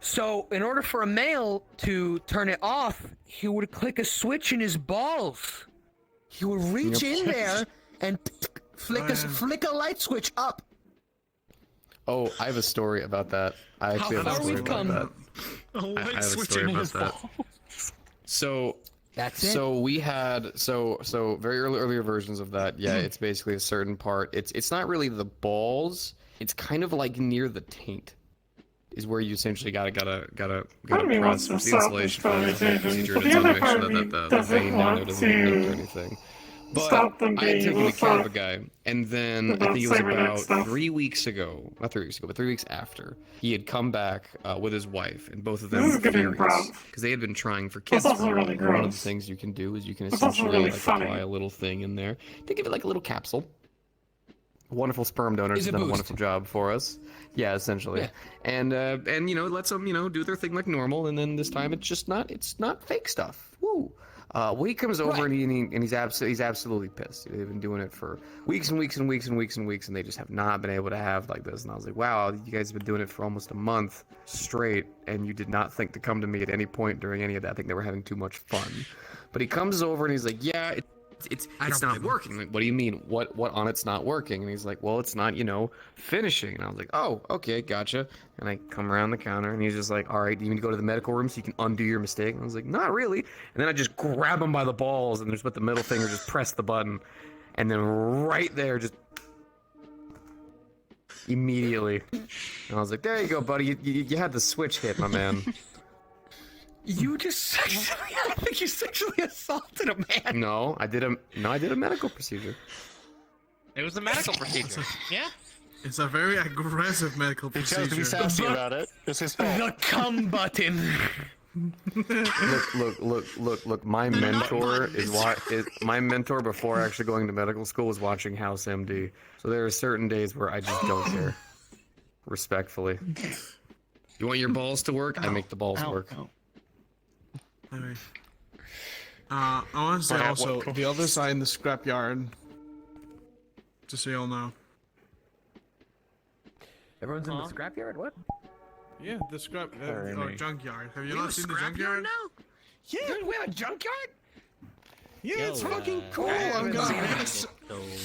So in order for a male to turn it off, he would click a switch in his balls. He would reach in there and flick a light switch up. Oh, I have a story about that. I actually have a story about that. I have a story about that. So that's it. So we had so very earlier versions of that. Yeah, it's basically a certain part. It's not really the balls. It's kind of like near the taint, is where you essentially gotta press the insulation for the procedure to make sure that the vein down there doesn't get nicked or anything. But I had taken care of a guy, and then I think it was about 3 weeks ago, not 3 weeks ago, but 3 weeks after, he had come back with his wife, and both of them were furious because they had been trying for kids for a while. One of the things you can do is you can essentially apply a little thing in there. They give it like a little capsule. Wonderful sperm donors have done a wonderful job for us. Yeah, essentially. Yeah. And lets them do their thing like normal, and then this time it's not fake stuff. Woo. Well, he comes over and he's absolutely pissed. They've been doing it for weeks and weeks and weeks and weeks and weeks, and they just have not been able to have like this. And I was like, wow, you guys have been doing it for almost a month straight, and you did not think to come to me at any point during any of that. I think they were having too much fun. But he comes over and he's like, yeah, it's not working. Like, what do you mean? What on it's not working? And he's like, well, it's not, finishing. And I was like, oh, okay, gotcha. And I come around the counter and he's just like, all right, do you need to go to the medical room so you can undo your mistake? And I was like, not really. And then I just grab him by the balls and just with the middle finger, just press the button. And then right there, just immediately. And I was like, there you go, buddy. You had the switch hit, my man. You just I think you sexually assaulted a man. No, I did a medical procedure. It was a medical procedure. Yeah. It's a very aggressive medical procedure. He chose to be sassy about it. It's his fault. The cum button. Look. My mentor my mentor before actually going to medical school was watching House MD. So there are certain days where I just don't care. Respectfully. You want your balls to work? I make the balls work. I want to say But at also what the other side in the scrapyard. Just so you all know. Everyone's in the scrapyard? What? Yeah, the scrap Sorry, or mate. junkyard. Have you We have not a seen the scrapyard junkyard? now? Yeah, we have a junkyard? Yeah, Yo, it's fucking cool. I I'm haven't gonna, seen I'm it. gonna, s-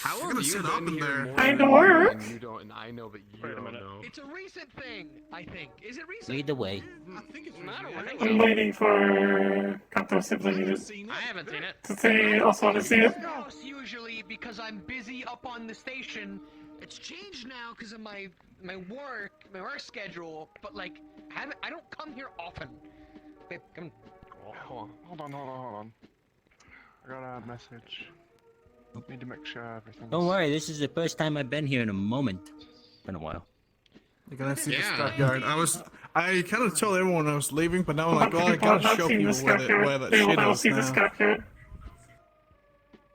How I'm have gonna you sit been up in here there. more Kinda than work. and you don't, and I know, but you don't know. It's a recent thing, I think. Is it recent? Lead the way. I think it's not I'm waiting for Kato Siblings I haven't seen it. to say also want to see it. Usually because I'm busy up on the station. It's changed now because of my work schedule. But like, I don't come here often. Babe, come. Hold on. I got a message. Need to make sure everything. Don't worry, this is the first time I've been here in a moment. Been a while. You're gonna see Yeah. the scrapyard. I kind of told everyone I was leaving, but now I'm like, But well, I people have gotta not show seen people the where that scrapyard. They will shit now is see the now. scrapyard.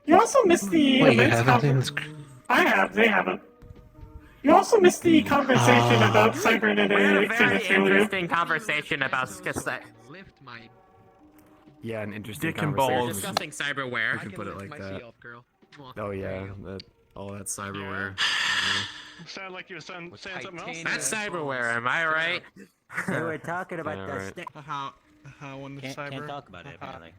You also missed the Wait, you events haven't seen I have, they haven't. You also missed the conversation about cybernetic We had a very genitalia. interesting conversation about Lift my. Yeah, an interesting Dick and conversation. balls. discussing cyberware. We can put it like that. Girl. Oh yeah, all that cyberware. Sound like you were saying something else? That's cyberware, am I right? We were talking about Yeah, the right. stick. How when the Can't cyber. talk about it, apparently.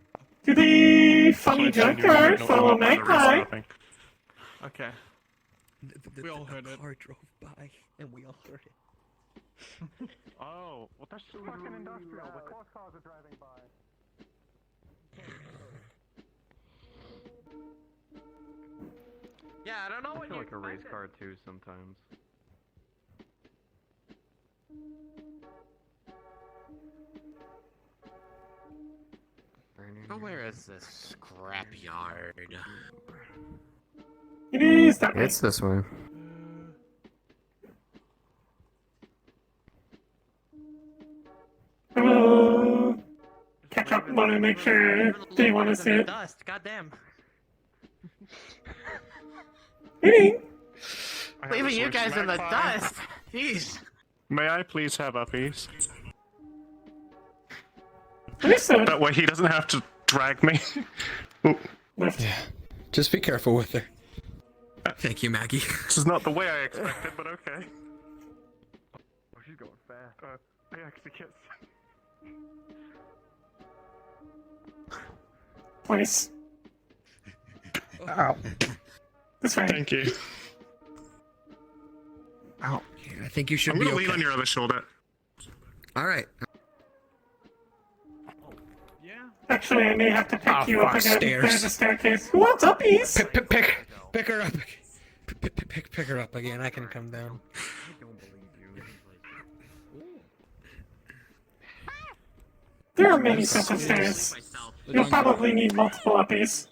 To the funny Like, you junkyard, don't follow know about the reason, Magpie. I think. Okay. We all heard it. car drove by, and we all heard it. Oh, well that's fucking industrial. The clock cars are driving by. Yeah, I don't know I what feel you like a race expected. car too sometimes. Oh, where is this scrapyard? It is that way. It's this way. Catch up, want to make sure they want to see it. Dust, goddamn. Eating. I have Leaving a you solution, guys in the Magpie. dust. Jeez. May I please have uppies? Listen. That way he doesn't have to drag me. Ooh, Yeah. Just be careful with her. Thank you, Maggie. this is not the way I expected, but okay. Oh, she's going fast. I actually can't. Place. Ow. This way. Thank you. Ow. Yeah, I think you should I'm be gonna okay. lean on your other shoulder. All right. Actually, I may have to pick you up fuck, again. stairs. There's a staircase. Who wants uppies? Pick her up. Pick her up again. I can come down. There are many sets of stairs. You'll probably need multiple uppies.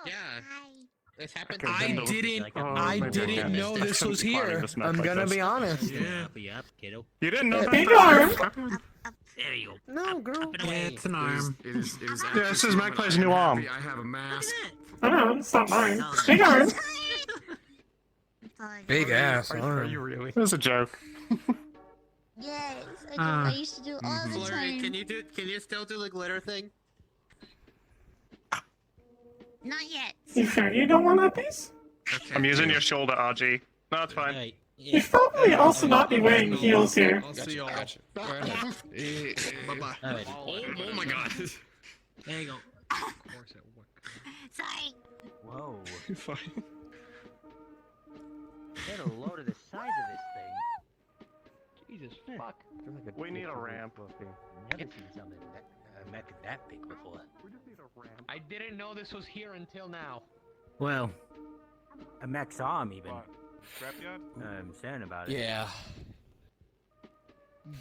Yeah. This happened I didn't know this was here. I'm gonna be honest. Yeah. You didn't know that? Big arm. There you go. No, girl. Yeah, it's an arm. It is Yeah, this is Magpie's new arm. I have a mask. Oh no, it's not mine. Big arm. Big ass Are arm. you really? It was a joke. Yes, I used to do all the Flurry, time. can you still do the glitter thing? Not yet. You sure you don't want uppies? I'm using your shoulder, RG. No, it's fine. Right. You should probably also not be wearing heels here. I'll see y'all. Gotcha. Bye-bye. Alright. Oh my god. There you go. Sorry. Whoa. You're fine. Get a load of the size of this thing. Jesus fuck. We need a ramp. Never seen something that big before. I didn't know this was here until now. Well, a Max arm even. Scrapyard? I'm saying about it. Yeah.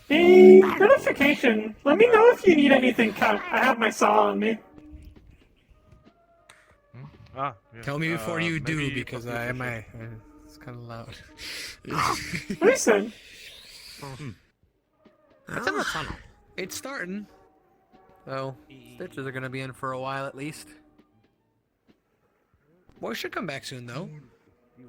Hey, notification. Let me know if you need anything cut. I have my saw on me. Ah, yeah. Tell me before you do, maybe because fuck I you for might. It's kind of loud. Listen. What's in the tunnel? It's starting. So, stitches are gonna be in for a while at least. Boy should come back soon though.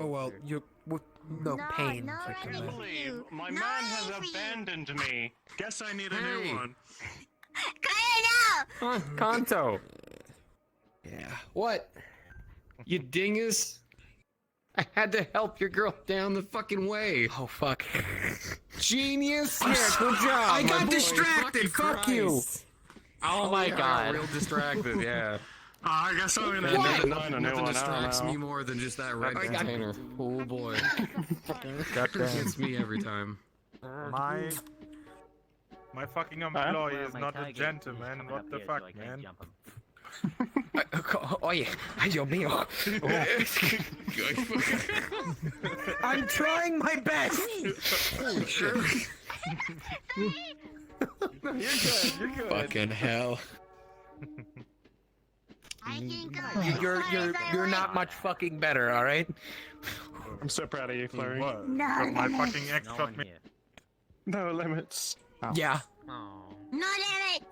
Oh well, you with no pain. No should come running back. for you. My No man has running for you. abandoned me. Guess I need a new one. Cut it out! Kanto. Yeah. What? You dingus. I had to help your girl down the fucking way. Oh, fuck. Genius. Yeah, good job. I my got boy. distracted. Fuck you. Christ. Oh my I god. got real distracted, yeah. I guess I'm gonna Nothing, find a new nothing one. distracts me more than just that red container. Oh boy. Gets me every time. My fucking employee is not a gentleman. What the fuck, man? Oye, ay, Dios mío. I'm trying my best. Holy shit. No, you're good. You're good. Fucking hell. I can go You're not much fucking better, all right? I'm so proud of you, Clary. What? No But my limits. fucking ex got me. No limits. Yeah. No limits.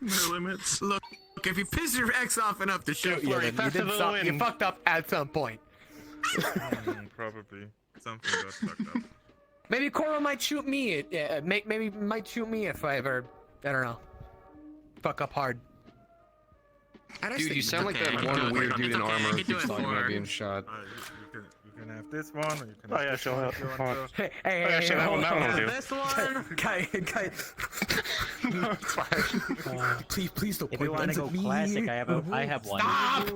No limits. Look, if you piss your ex off enough to shoot you, Flurry, then fast to the you wind. fucked up at some point. Probably. Something got fucked up. Maybe Cora might shoot me. Maybe might shoot me if I ever, I don't know, fuck up hard. Dude, you sound like that one weird dude in armor who keeps talking about being shot. You can have this one, or you can. Oh yeah, sure. If you want to. Hey, Oh, yeah, sure, that one will do. This one. Guy. No, it's fine. Please don't If you point want guns to go at me. classic, I have one. Stop!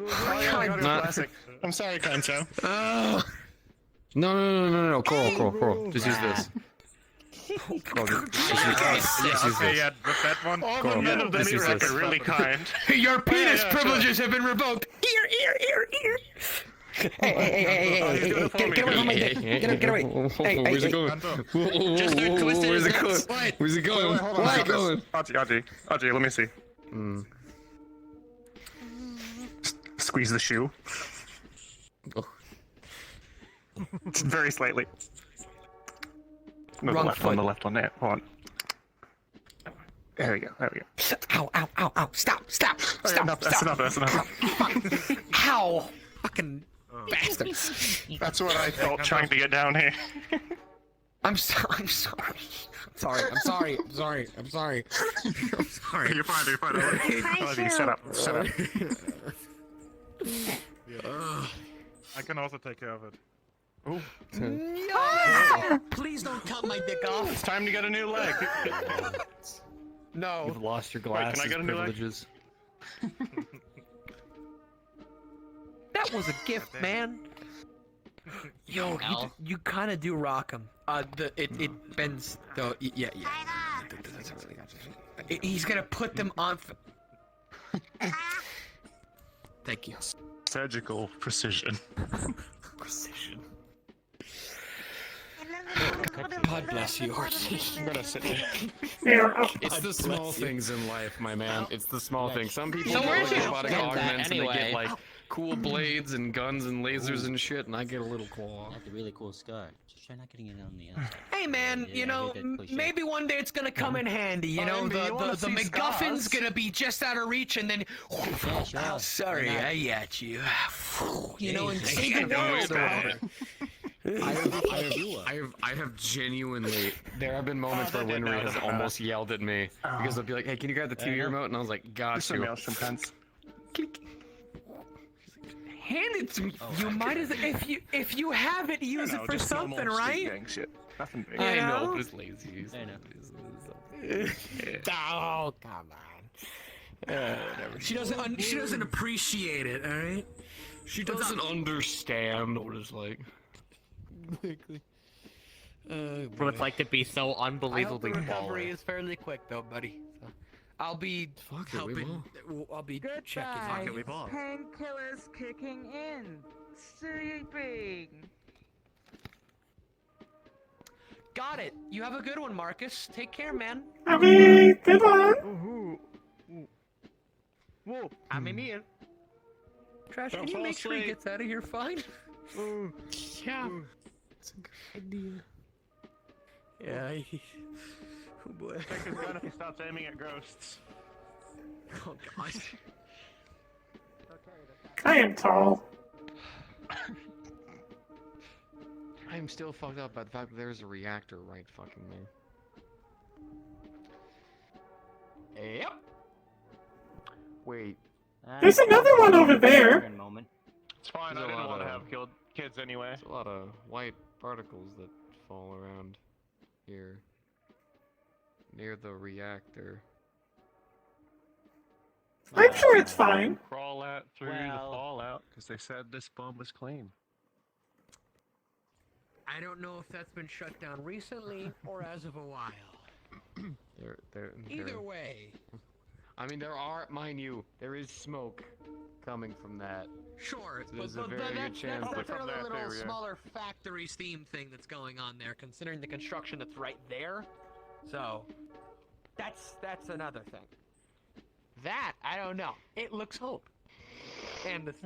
Oh, yeah, I got a Not- classic. I'm sorry, Kanto. No, Coral. Just use this. Coral, just use Okay, this. yeah, with that one. All the Coral, men of the this is Mirak this. are really kind. Your penis yeah, privileges have been revoked. Ear. Hey, get away from my dick. Get away. Hey, Where's it going? Just do it twisted Where's it as going? this. Where's it going? Wait, hold on, Where's it got going? this. Audrey, let me see. Squeeze the shoe. Very slightly. No, Wrong the foot. left one, there. Hold on. There we go. Ow. Stop. Oh, yeah, that's enough. Ow. Fucking bastard. That's what I felt trying to get down here. I'm sorry. I'm sorry. You're fine. Audrey, shut up. I can also take care of it. Oh. No! Please don't cut my dick off. It's time to get a new leg. No. You've lost your Wait, glasses can I get a new leg? privileges. That was a gift, man. Yo, you kind of do rock him. It bends though. Yeah. He's gonna put them on. Thank you. Surgical precision. God bless you, Archie. I'm gonna sit here. It's the small things in life, my man. It's the small things. Some people So get where's like your robotic friend at augments and they get anyway? like cool blades and guns and lasers and shit, and I get a little claw. That's a really cool scar. Just try not getting it on the outside. Hey man, Yeah, you I know, hate that cliche. maybe one day it's gonna come in handy. You know, Andy, you wanna the see MacGuffin's scars? gonna be just out of reach, and then. Yeah, sure. Oh, sorry, Why not? I got you. You know, and Hey, save the world or whatever. I have genuinely. There have been moments where Winry has almost yelled at me because they'll be like, "Hey, can you grab the TV remote?" And I was like, "Got Something you." else sometimes. Hand it to me. You might as if you have it, use it for something, right? Shit. Nothing big. I You know, know? but it's lazy. I know. Oh, come on. Whatever. She doesn't appreciate it. All right. She doesn't understand what it's like. What it's like to be so unbelievably I hope the recovery baller. is fairly quick, though, buddy. So, I'll be helping. I'll be checking. Painkillers kicking in. Sleeping. Got it. You have a good one, Marcus. Take care, man. Happy, goodbye. Whoa, I'm in here. Trash, Don't can you fall make sure he asleep. gets out of here fine? Yeah. It's a good idea. Yeah. Oh boy. Check his gun if he stops aiming at ghosts. Oh gosh. I am tall. I'm still fucked up by the fact that there's a reactor right fucking there. Yep. Wait. There's another one over there. It's fine. I didn't want to have killed kids anyway. There's a lot of white particles that fall around here near the reactor. I'm sure it's fine. Crawl out through the fallout because they said this bomb was clean. I don't know if that's been shut down recently or as of a while. Either way. I mean, mind you, there is smoke coming from that. Sure, So there's but a very good chance that's that another little smaller factory steam thing that's going on there, considering the construction that's right there. So, that's another thing. That, I don't know. It looks hope. And it's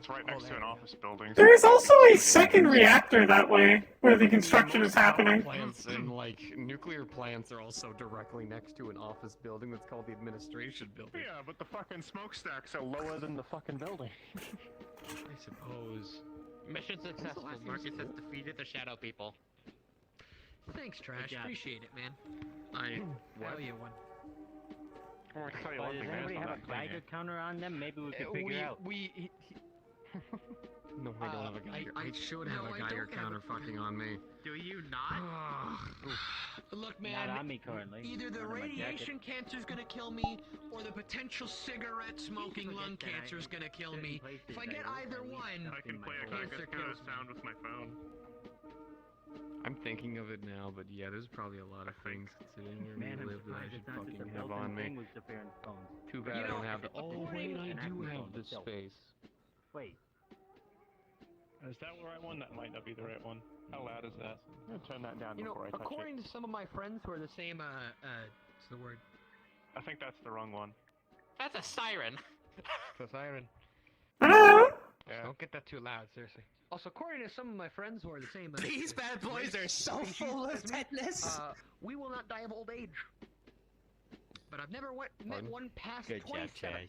right next to an office building. There is also a second reactor that way, where the construction is happening. Plants and nuclear plants are also directly next to an office building that's called the administration building. Yeah, but the fucking smokestacks are lower than the fucking building. I suppose. Mission successful. Marcus has defeated the shadow people. Thanks, Trash. Appreciate it, man. What? Hell, you won. Well, I can tell you But one does thing, man, anybody it's have not a clean Geiger here. counter on them? Maybe we could figure out. No, I don't have a Geiger. I should have a Geiger counter fucking on me. Do you not? Look, man. Not on me currently. Either the Not on my radiation cancer's gonna kill me, or the potential cigarette smoking lung cancer's gonna kill me. If I get either one, I can play a Geiger counter sound with my phone. I'm thinking of it now, but yeah, there's probably a lot of things considering where Man, we I'm live that I surprised should it's not just a fucking have built-in on me. thing with different phones. Too bad I don't have the. Oh wait, I do have the space. Wait. Is that the right one? That might not be the right one. How loud is that? I'm gonna turn that down you know, before I touch it. according to some of my friends who are the same, what's the word? I think that's the wrong one. That's a siren. It's a siren. Yeah. Don't get that too loud, seriously. Also, according to some of my friends who are the same, These bad boys are so full of tetanus. We will not die of old age. But I've never met one past Good job, 27. Chaz.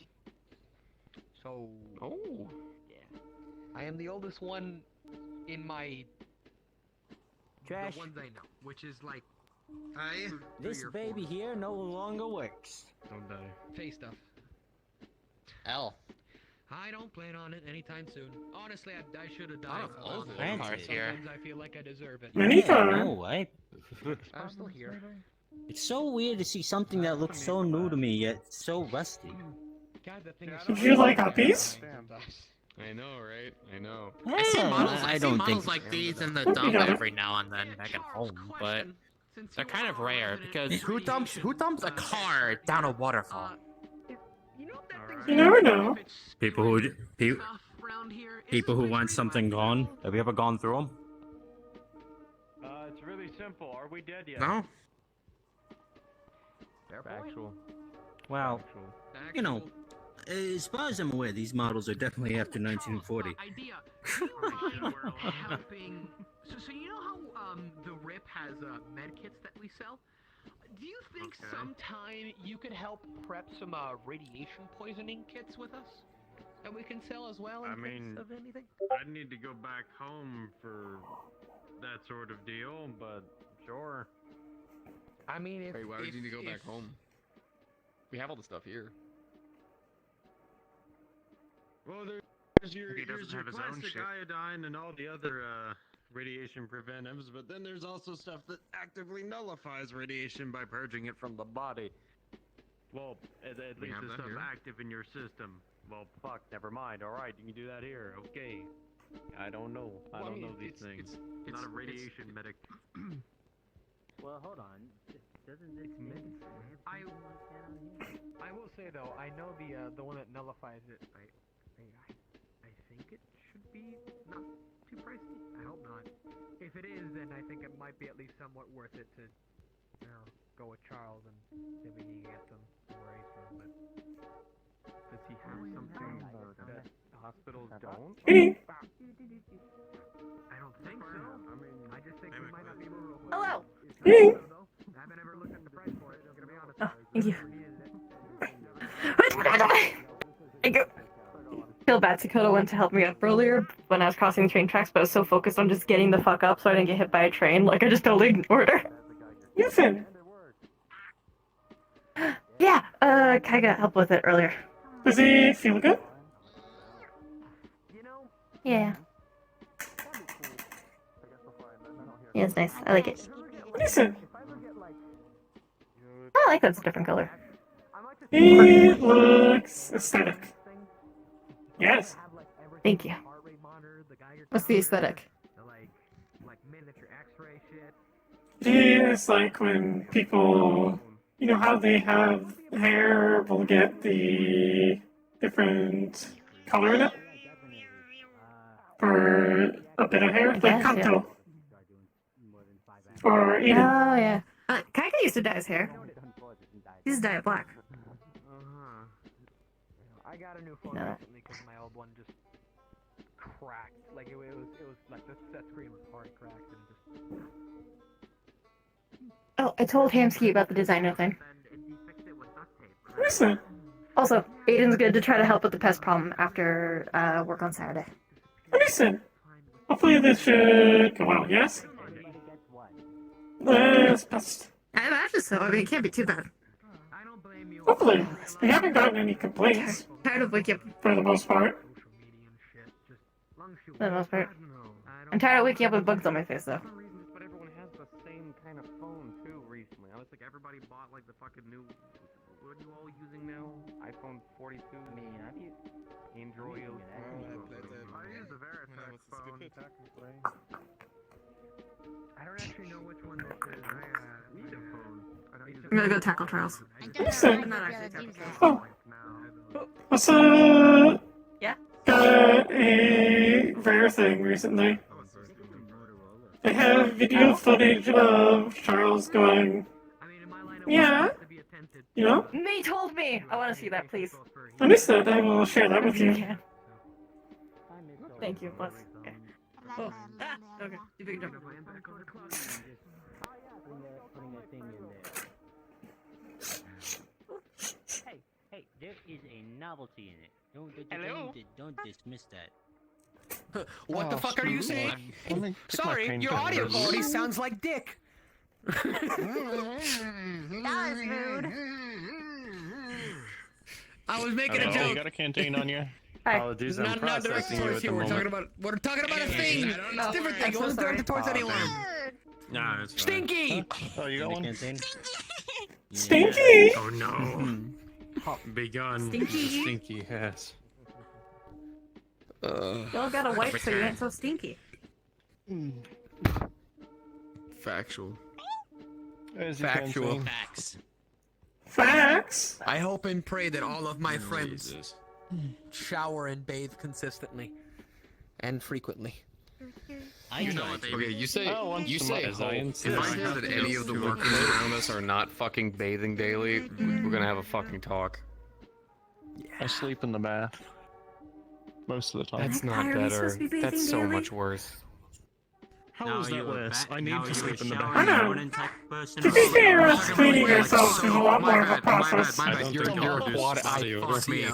So, Oh. yeah. I am the oldest one in my... Trash. The ones I know, which is like... This baby here no longer works. Don't die. Face stuff. L. I don't plan on it anytime soon. Honestly, I should have Lot died. of a long old time cars ago. here. Sometimes I feel like I deserve it. Many times. No, I'm still here. It's so weird to see something that looks so new to me yet so rusty. God, that thing is Would you like uppies? I know, right? I know. I see models, I I don't see models think- like these in the Okay. dump every now and then back at home, but they're kind of rare because who dumps a car down a waterfall? You never know. People who want something gone. Have you ever gone through them? It's really simple. Are we dead yet? No. Factual. Well, you know, as far as I'm aware, these models are definitely after 1940. Idea. Do you mind helping? So you know how the RIP has med kits that we sell? Do you think sometime you could help prep some radiation poisoning kits with us that we can sell as well? I mean, of anything. I'd need to go back home for that sort of deal, but sure. I mean, if Wait, why would you need to go back home? We have all the stuff here. Well, there's your classic iodine and all the other radiation preventives, but then there's also stuff that actively nullifies radiation by purging it from the body. Well, at We least have the that stuff here. active in your system. Well, fuck, never mind. All right, you can do that here. Okay. I don't know. I Well, I don't mean, know these things. it's- Not a radiation medic. Well, hold on. Doesn't this make I will say though, I know the one that nullifies it. I think it should be not too pricey. I hope not. If it is, then I think it might be at least somewhat worth it to, you know, go with Charles and see if we can get them where he's from. But Does he have something that hospitals don't? Hey. I don't think so. I just think we might not be able to. Hello. Hey. I haven't ever looked at the price for it. I'm gonna be honest. Oh, thank you. Needed it. Thank you. feel bad. Dakota went to help me up earlier when I was crossing the train tracks, but I was so focused on just getting the fuck up so I didn't get hit by a train. Like, I just totally ignored her. Listen. Yeah, Kai got help with it earlier. Does he feel good? Yeah. Yeah, it's nice. I like it. Listen. I like that it's a different color. He looks aesthetic. Yes. Thank you. What's the aesthetic? It's like when people, you know how they have hair, will get the different color in it? For a bit of hair, like guess, Kanto. Or even. Oh, yeah. Kaika used to dye his hair. He used to dye it black. I got a new phone recently because my old one just cracked. Like it was like the set screen was hard cracked and just. Oh, I told Hamsky about the designer thing. Listen. Also, Aiden's good to try to help with the pest problem after work on Saturday. Listen. Hopefully this should go well, yes? Let's best. I imagine so. I mean, it can't be too bad. Hopefully. We haven't gotten any complaints. Tired of waking up. For the most part. For the most part. I'm tired of waking up with bugs on my face, though. But everyone has the same kind of phone too recently. I was like, everybody bought like the fucking new. What are you all using now? iPhone 42. I mean, Android. I use the VRCRP phone. I don't actually know which one this is. I need a phone. I'm gonna go tackle trials. Listen. I'm not actually tackle trials. Oh. What's Yeah? Got a rare thing recently. I have video footage of Charles going, yeah, you know? May told me! I want to see that, please. Understood, I will share that with you. Thank you. Let's. Okay. Oh. Ah! Okay. You big jump. Hey, there is a novelty in it. Hello? Don't dismiss that. What the fuck are you saying? Sorry, your audio quality sounds like dick. That was rude. I was making a You joke. got a canteen on you? Apologies, I'm Not processing you directed at towards the you. moment. We're talking about a thing. It's a different thing. It wasn't directed towards anyone. Nah, it's fine. Stinky. Oh, you got one? Stinky! Oh no. Begun. Stinky. Stinky, yes. Y'all got a wipe so you ain't so stinky. Factual. Factual. Facts. Facts? I hope and pray that all of my friends shower and bathe consistently and frequently. Okay, you say hope. science. If I hear that any of the workers around us are not fucking bathing daily, we're gonna have a fucking talk. I sleep in the bath. Most of the time. That's not better. That's so much worse. How is that worse? I need to sleep in the I bath. know. To be fair, us cleaning ourselves is a lot more of a process. You're a quad. Fuck me.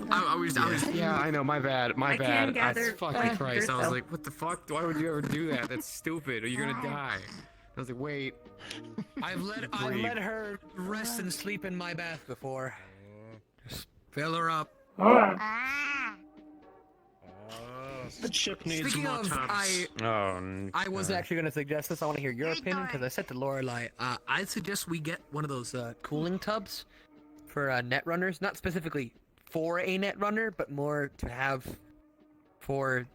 I was. Yeah, I know. My bad. My bad. Fucking Christ. I was like, what the fuck? Why would you ever do that? That's stupid. Are you gonna die? I was like, wait. I've let her rest and sleep in my bath before. Just fill her up. The ship needs Speaking more of, tubs. I was actually going to suggest this. I want to hear your opinion because I said to Lorelai, I'd suggest we get one of those cooling tubs for netrunners. Not specifically for a netrunner, but more to have for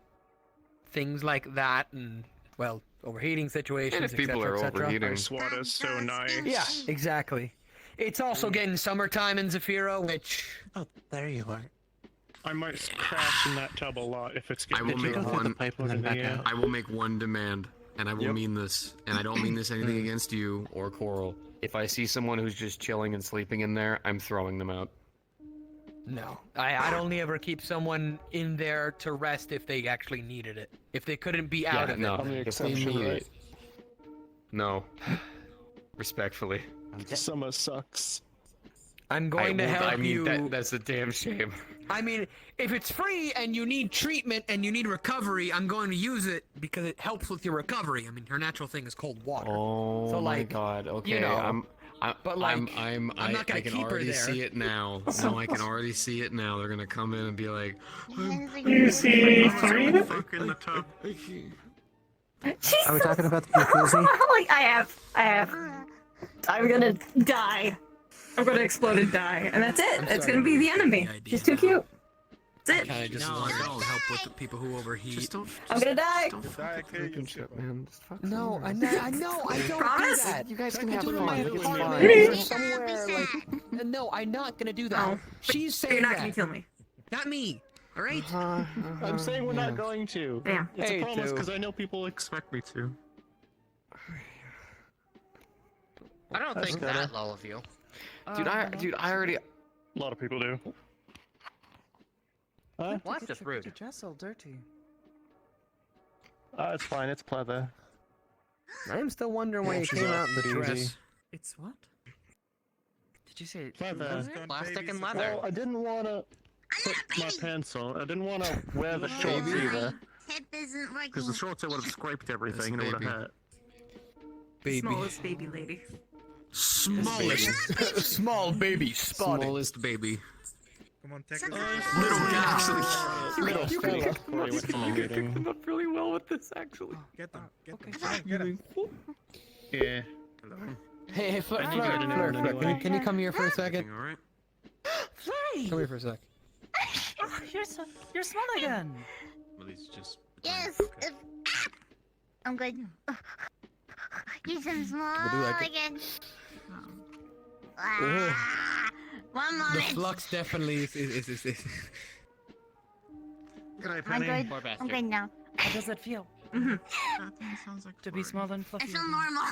things like that and, well, overheating situations, And if people are overheating. Ice water's so nice. Yeah, exactly. It's also getting summertime in Zafiro, which... Oh, there you are. I might crash in that tub a lot if it's getting I will make one. in the air. I will make one demand, and I will mean this, and I don't mean this anything against you or Coral. If I see someone who's just chilling and sleeping in there, I'm throwing them out. No, I'd only ever keep someone in there to rest if they actually needed it. If they couldn't be out of no. it. If they need it. No. Respectfully. Summer sucks. I'm going to help you. That's a damn shame. I mean, if it's free and you need treatment and you need recovery, I'm going to use it because it helps with your recovery. I mean, her natural thing is cold water. Oh so, my like, god. Okay, you know, I can already see it now. No, I can already see it now. They're gonna come in and be like, You see three? Fuck in the tub. Are we talking about the jacuzzi? Like, I have. I'm gonna die. I'm gonna explode and die. And that's it. It's gonna be the enemy. She's too cute. That's it. I just want to help with the people who overheat. I'm gonna die. No, I know, I don't Promise? do that. You guys can I have do it in fun. my It's apartment or fine. somewhere, like, no, I'm not gonna do that. Oh. She's saying You're not that. gonna kill me. Not me. All right. I'm saying we're not going to. Damn. It's Hey, a promise too. because I know people expect me to. I don't think that low of you. Dude, I already. A lot of people do. Huh? Well, that's just rude. Your dress all dirty. It's fine. It's pleather. I'm still wondering why you came out in the dress. It's what? Did you say Pleather. plastic and leather? Well, I didn't want to put my pants on. I didn't want to wear the shorts either. Hip isn't working. Because the shorts I would have scraped everything and it would have hurt. Baby. Smallest baby lady. Smallest. Small baby spotted. Smallest baby. Come on, take it. Little guy, actually. Little fella. You picked up really well with this, actually. Get them. Get them. Yeah. Hey, Fleur, I need you to know it anyway. can you come here for a second? Alright. Flurry! Come here for a sec. Oh, you're small again. Well, he's just. Yes. I'm good. Use some small We'll do that. again. Oh. One The moment. flux definitely is. Good night, I'm Penny. good. I'm good now. How does it feel? Sounds like To be small and I fluffy. feel normal.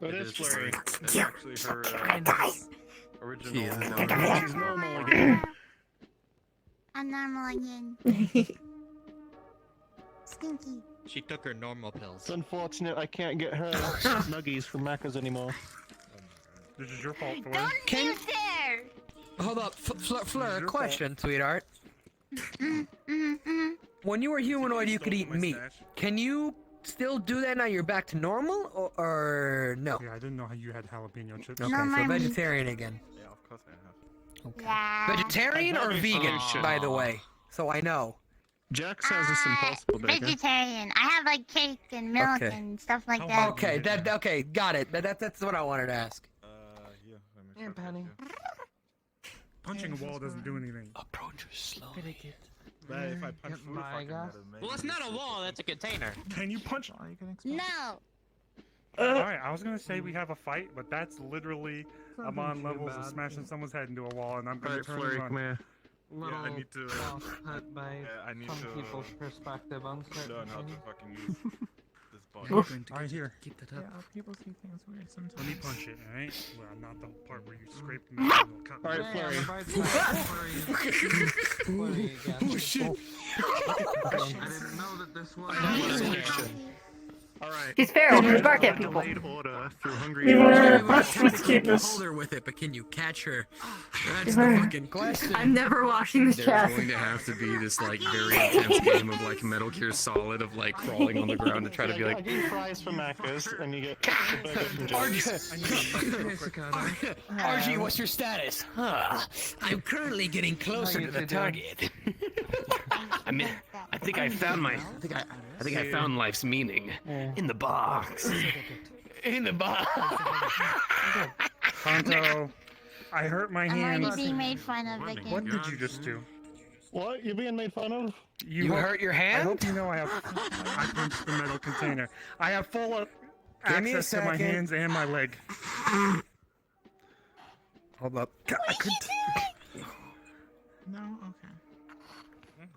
It is flurry. It's actually her original. Yeah. She's normal again. I'm normal again. Stinky. She took her normal pills. It's unfortunate I can't get her nuggies from Macca's anymore. This is your fault, Fleur. Don't live there. Hold up, Fleur, question, sweetheart. When you were humanoid, you could eat meat. Can you still do that now? You're back to normal, or no? Yeah, I didn't know how you had jalapeno chips. Okay, No, so my meat. vegetarian again. Yeah, of course I have. Okay. Yeah. Vegetarian or vegan, shit. by the way, so I know. Jack says it's impossible, bacon. Vegetarian. I have like cake and milk Okay. and stuff like that. Okay, okay, got it. That's what I wanted to ask. Yeah. Yeah, Penny. Punching a wall doesn't do anything. Approach her slowly. Pretty good. But if I punch through the fucking metal, maybe. Well, it's not a wall. That's a container. Can you punch? No. Alright, I was gonna say we have a fight, but that's literally I'm on levels of smashing someone's head into a wall, and I'm gonna Alright, turn Flurry, and come run. here. Little I need to, off put by I need some to people's perspective on certain learn how to things. fucking use this button. Alright, here. Keep that Yeah, up. people see things weird sometimes. Let me punch it, alright? Well, not the part where you scrape the metal and it'll cut me. Alright, Flurry. Yeah, the bright side, Flurry again. Oh shit! I didn't know that this was. Alright. She's feral. She bark at people. Delayed order through Hungry We Ghost. were supposed to keep this. Hold her with it, but can you catch her? That's the fucking question. I'm never washing this There's chest. going to have to be this like very intense game of like Metal Gear Solid of like crawling on the ground to try to be I like. get fries from Macca's, and you get the burger from Jack's. RG, what's your status? I'm currently getting closer to the target. I mean, I think I found life's meaning in the box. In the box. Kanto, I hurt my I'm hand. already being made fun of again. What did you just do? What? You're being made fun of? You hurt your I hand? hope you know I punched the metal container. I have full Give me a access to my second. hands and my leg. Hold up. I could. No? Okay.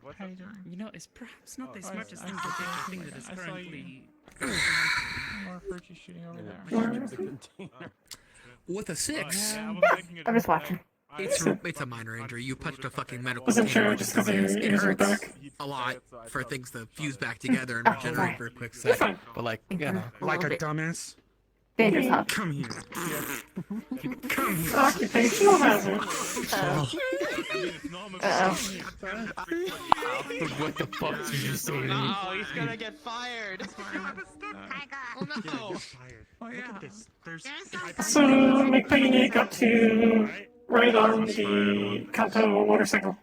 What? How you doing? You know, it's perhaps not the smartest thing I- to do. That is I saw currently... More Furchy shooting over there. With a 6. I'm just watching. It's a minor injury. You punched a fucking medical Wasn't container. sure just 'cause your It ears are hurts back. a lot for things to fuse back together and regenerate for a quick second. But like, you know, Like a dumbass. Dangerous hub. Come here. Come Occupational hazard. What the fuck did you say to me? Oh, he's gonna get fired. Oh no. Oh yeah. There's. So, Magpie got to ride on the Kanto motorcycle.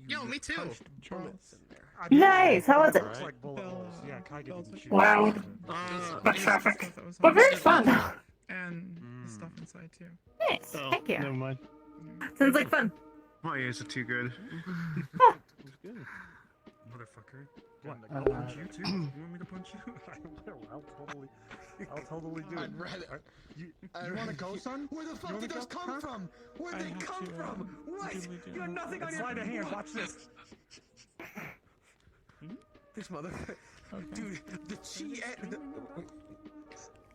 Yo, me too. Nice. How was it? Yeah, Kai didn't shoot. Loud, but traffic, but very fun. And the stuff inside too. Nice. Thank you. Never mind. Sounds like fun. My ears are too good. Motherfucker. What? I'll punch you too? You want me to punch you? I will. I'll totally do it. I'd rather. You want to go, son? Where the fuck did those come from? Where'd they come from? What? You have nothing on your. Slide a hand. Watch this. This motherfucker. Dude, the chi.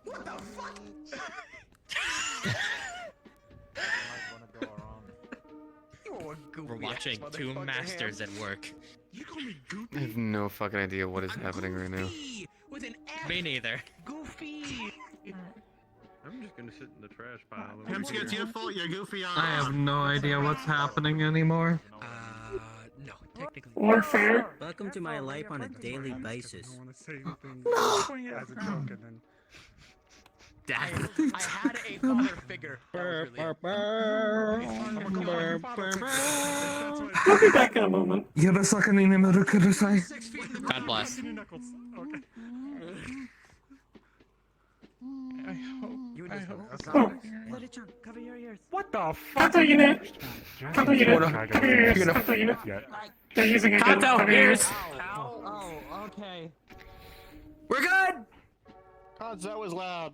What the fuck? We're watching two masters at work. You call me Goofy? I have no fucking idea what is happening right now. With an F. Me neither. Goofy. I'm just gonna sit in the trash pile. Hemsky, it's your fault. You're goofy on. I have no idea what's happening anymore. No, technically. Warfare. Welcome to my life on a daily basis. I don't want to say anything as a joke, and then. I had a father figure. I'll be back in a moment. God bless. I hope. Oh. Cover your ears. What the fuck? Kanto unit. Kanto unit. Cover your ears. Kanto unit. They're using a gun. Cover your ears. Oh, okay. We're good. Cons, that was loud.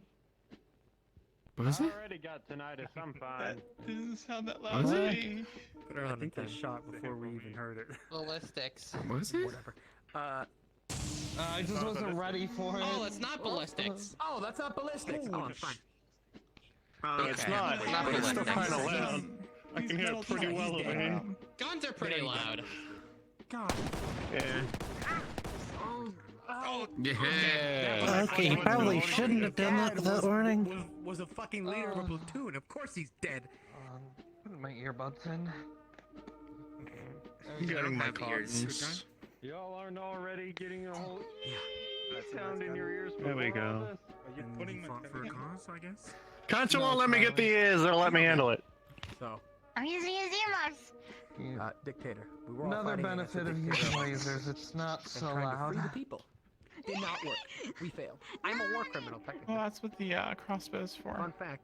Was it? I already got tinnitus. I'm fine. Didn't sound that Was loud to it? me. Put her I on think the they shot before we even heard it. ballistics. Was it? Whatever. I just wasn't ready for it. Oh, it's not ballistics. Oh, that's not ballistics. Oh, I'm fine. It's Okay, not. not But it's still ballistics. kind of loud. I can hear it pretty well over here. Guns are pretty loud. God. Yeah. Oh, Yeah. Okay, he probably shouldn't have done that without warning. Was a fucking leader of a platoon. Of course he's dead. Put my earbuds in. I'm getting my cottons. Y'all aren't already getting a whole Yeah. sound in your ears. There we go. Are you putting my for a cause, I guess? Concha won't let me get the ears. They'll let me handle it. So, I'm using his earmuffs. dictator. We were all Another fighting against the benefit of dictator using lasers, it's not and so trying to loud. free the people. Did not work. We failed. I'm a war criminal, technically. Well, that's what the crossbow's for. Fun fact.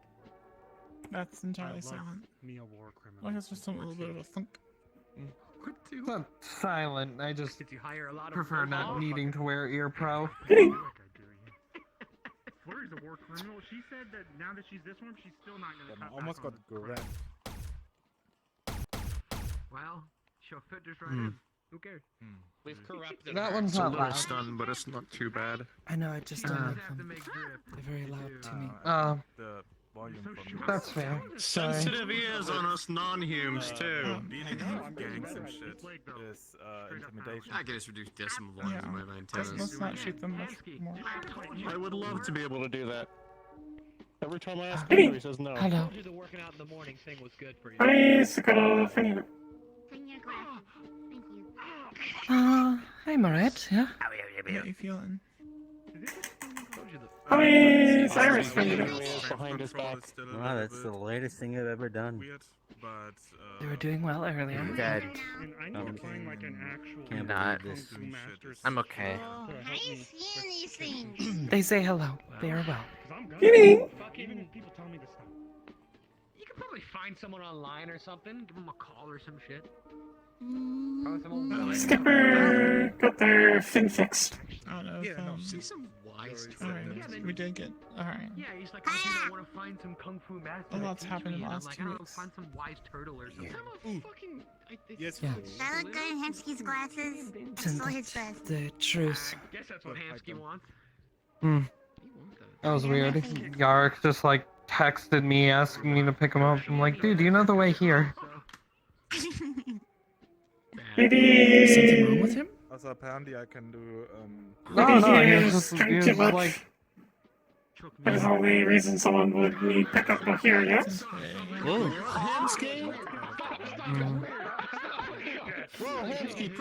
That's entirely silent. Me a war criminal. Like it's just a little bit of a thunk. It's not silent, I just Did you hire a lot of prefer not needing to wear ear pro. Flurry's a war criminal. She said that now that she's this one, she's still not gonna cut almost back got on the crap. Well, she'll fit just right in. Who cares? we've corrupted That her. one's It's a not little loud. stunned, but it's not too bad. I know, I just don't like Have to them. make drift. They're very loud to me. The volume from That's fair. Sorry. Sensitive ears on us non-humes too. being in gangs and shit is intimidation. I can just reduce decimal volumes Yeah. of my antennas. Let's not shoot them much more. I would love to be able to do that. Every time I ask him, he says no. Hello. The working out in the morning thing was good for you. Please go to the unit. Bring your glasses. Thank you. I'm alright, yeah. How you feeling? How is Iris for you? Behind his back. Wow, that's the latest thing I've ever done. But They were doing well earlier. Dead. And I know you're playing like an actual. Can't Not. believe this. I'm okay. How are you seeing these things? They say hello. They are well. Kitty! Even people tell me to stop. You could probably find someone online or something. Give them a call or some shit. Skipper got their fin fixed. I don't know. Yeah, no, If, see some wise Alright, we did get. Alright. Yeah, he's like, I want to find some kung fu master. A to lot's teach happened in me. the And I'm last like, 2 I don't know, weeks. find some wise turtle or something. I'm a fucking. Yes. Yeah. That look good in Hemsky's glasses. It's still his best. The truth. I guess that's what Hamsky wants. That was weird. Yark just like texted me asking me to pick him up. I'm like, dude, you know the way here. Maybe. Something wrong with him? Also, apparently I can do No, Maybe no, he he is was just, drink he too was much. like, That is the only reason someone would need pickup here, yes? Whoa. Hamsky? Whoa, Hamsky,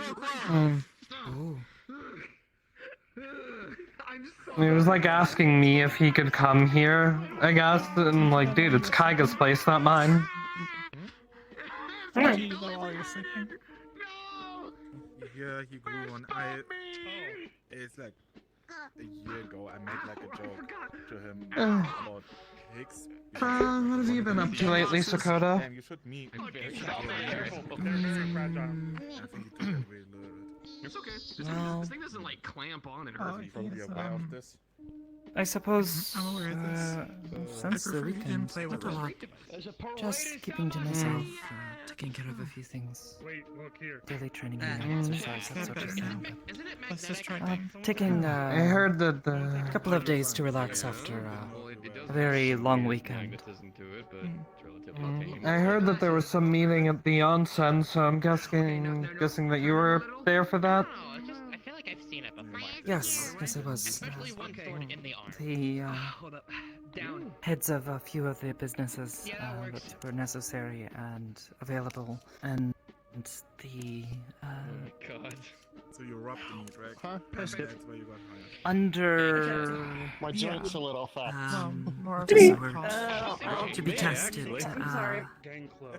He was like asking me if he could come here, I guess, and like, dude, it's Kaiga's place, not mine. Yeah, he grew one eye. It's like a year ago. I made like a joke to him about Hicks. What have you been up to lately, Sakota? You should meet. I think he took it really It's okay. Well, This thing doesn't like clamp on and hurt me. Probably aware of this. I suppose I'm aware of this. since the weekend, play with just keeping to myself, taking care of a few things. Wait, look here. Daily training and exercise, that sort of thing. Let's just try Taking I heard that a couple of days to relax after a very long weekend. I heard that there was some meeting at the onsen, so I'm guessing that you were there for that. I feel like I've seen it before. Yes, yes, it was. In the arm. The heads of a few of the businesses that were necessary and available, and the God. So you robbed the meat, right? Huh? That's it. where you got hired. under My joint's a little fat. to be tested. I'm sorry.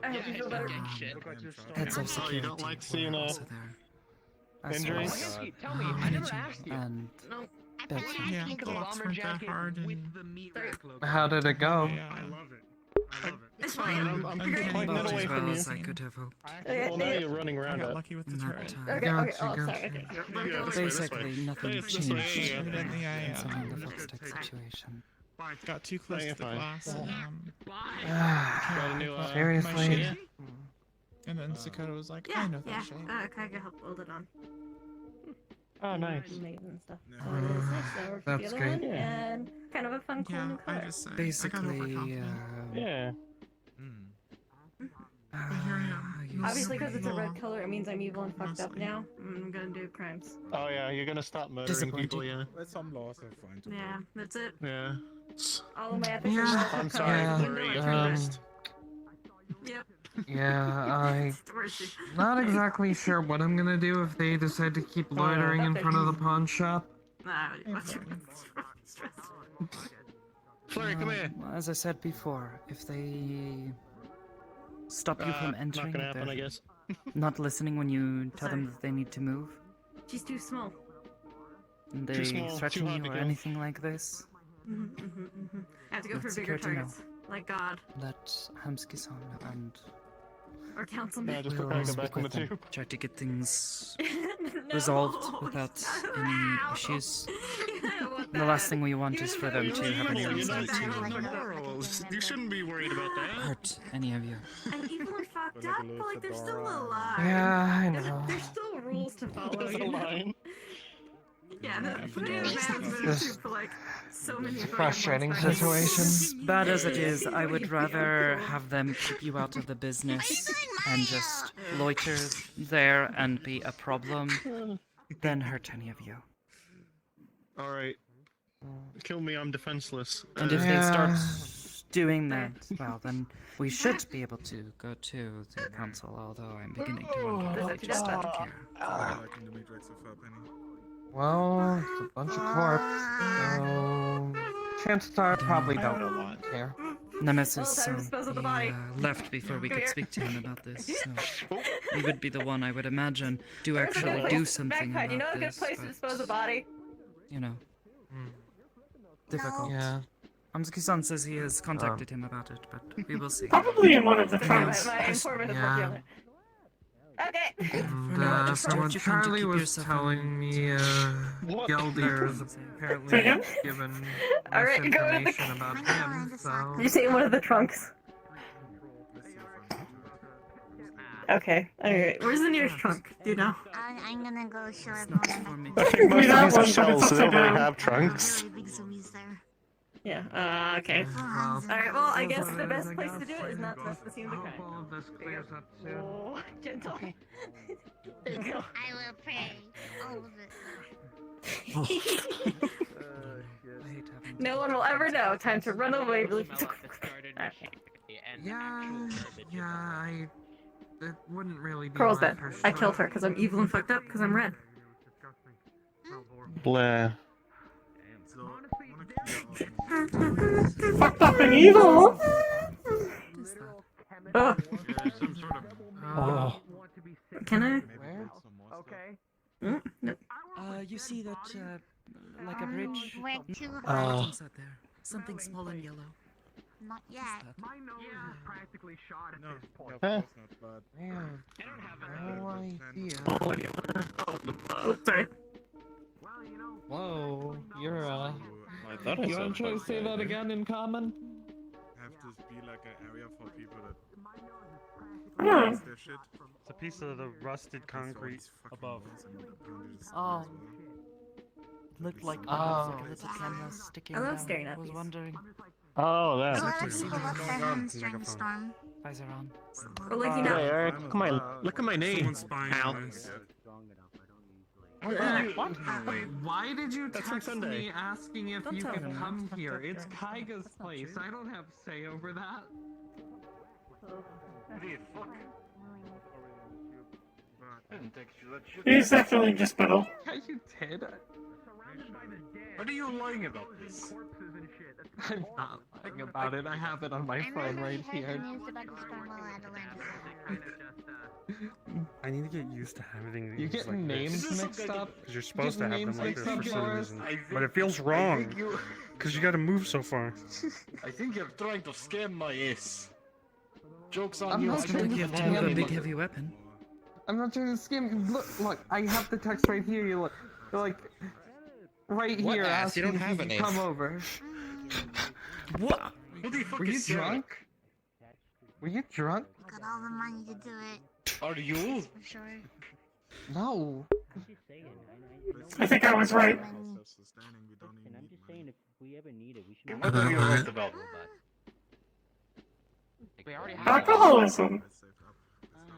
I hope you feel better. Heads of Oh, security. you don't like seeing a also there. As injury? well as, Tell me, I never asked you. and I think of a bomber jacket with the meat rack logo. How did it go? I love it. It's fine. I'm about pointing it away as well from you. as I could have hoped. Well, now you're running around it. Lucky with the Not, turret. Okay, Gotcha, okay, oh, sorry, gotcha. okay. Yeah, this way, this way. Basically, nothing It's this way, changed yeah. concerning the footstick situation. Got too close No, to the you're fine. glass. And, Got a new, Seriously? machine. and then Sakota was like, Yeah, I know that yeah. shape. Kaiga helped weld it on. Oh, nice. Amazing and stuff. No. So it is nice. Now we're That's together great. and kind of a fun, cool new color. Basically, Yeah. Obviously, because it's a red color, it means I'm evil and fucked up now. I'm gonna do crimes. Oh, yeah, you're gonna stop murdering people, yeah. There's some laws are fine to Yeah, that's it. Yeah. All of my ethics Yeah. are I'm come sorry, Yeah, Marie. Yep. Yeah, not exactly sure what I'm gonna do if they decide to keep loitering in front of the pawn shop. Nah, Flurry, come here. As I said before, if they stop you from Not entering, gonna if happen, I they're guess. not listening when you tell them that they need to move, She's too small. and Too they small, threaten too hard you to or kill. anything like this, I have to go Let for bigger security know. targets, like God let Hamsky-san and or Councilman. Yeah, just put we'll Kaiga speak back in the with them. tube. Try to get things No, resolved without any issues. The last thing we want is for them to have any reason to You shouldn't be worried about that. hurt any of you. I'm evil and fucked up, but like there's still a line. Yeah, I know. There's still rules to follow. There's a you know? line. Yeah, the man's been This for like so many fucking frustrating months, but- situation. As bad as it is, I would rather have them keep you out of the business and just loiter there and be a problem than hurt any of you. Alright. Kill me, I'm defenseless. And if they start doing that, well, then we should be able to go to the council, although I'm beginning to wonder if they just don't care. Liking the matrix of Penny. Well, it's a bunch of corpse, so chances are I probably don't care. Nemesis Well, time to dispose of the body. left before we Come could here. speak to him about this, so he would be the one I would imagine to Where's a good actually place- do something Magpie, do you know about a good this, place to but, dispose a body? you know, difficult. Yeah. Amsuki-san says he has contacted him about it, but we will see. Probably in one of the Yeah. trunks. My informant is Yeah. working on it. Okay. And so when Charlie was telling me, Geldir is apparently given Alright, go with the- misinformation about him, so... You say in one of the trunks. Okay. Alright. Where's the nearest trunk? Do you know? I'm gonna go show everyone. I think most that of these one, are but shells, it's so they upside already down. have trunks. Big zombies there. Yeah. Okay. Alright. Well, I guess the best place to do it is not to mess with the scene of the crime. All of this clears up soon. Oh, gentle. There you go. I will pray. All of it. No one will ever know. Time to run away really It wouldn't really be Cora's my dead. first I choice. killed her because I'm evil and fucked up because I'm red. Blair. Fucked up and evil. Oh. Oh. Can I? Where? Okay. No. You see that, like a bridge? Where to Inside there. Something small and yellow. Not yet. My nose is practically shot at this point. Huh? Man, no idea. Sorry. Whoa, you're I thought I You saw wanna try to Magpie say that there. again in common? Have this be like an area for people that Hmm. fix their shit. It's a piece of the rusted concrete above. Oh. Looked like Oh. a little camera sticking I love down. staring at I was these. wondering. Oh, that. Let us pull up their hands during the storm. Visor on. Or like, you Hey, know. Eric, look at my name. Someone's spying Ow. on us. Why did you That's from text Sunday. me asking if Don't you tell could him. come Fuck here? that It's guy. Kaiga's That's not place. true. I don't have say over that. He's definitely just middle. Yeah, you did. What are you lying about this? I'm not lying about it. I have it on my phone right here. News about the storm while Adelantis. I need to get used to having these. You getting like names this. mixed up? Because you're supposed to have them names like this mixed for up, some Yoris? reason. But it feels wrong. Because you gotta move so far. I think you're trying to scam my ass. Joke's on I'm you. not I trying don't to give scam a you. big Heavy weapon. I'm not trying to skim. Look, I have the text right here. You look, you're like, right What here. ass? You asking don't if have could an come ace. over. What? Who the fuck Were you is Sarah? drunk? Were you drunk? Got all the money to do it. Are you? For sure. No. I think I was right. I'm just saying, if we ever need it, we should. What are you right about? We already have Alcoholism.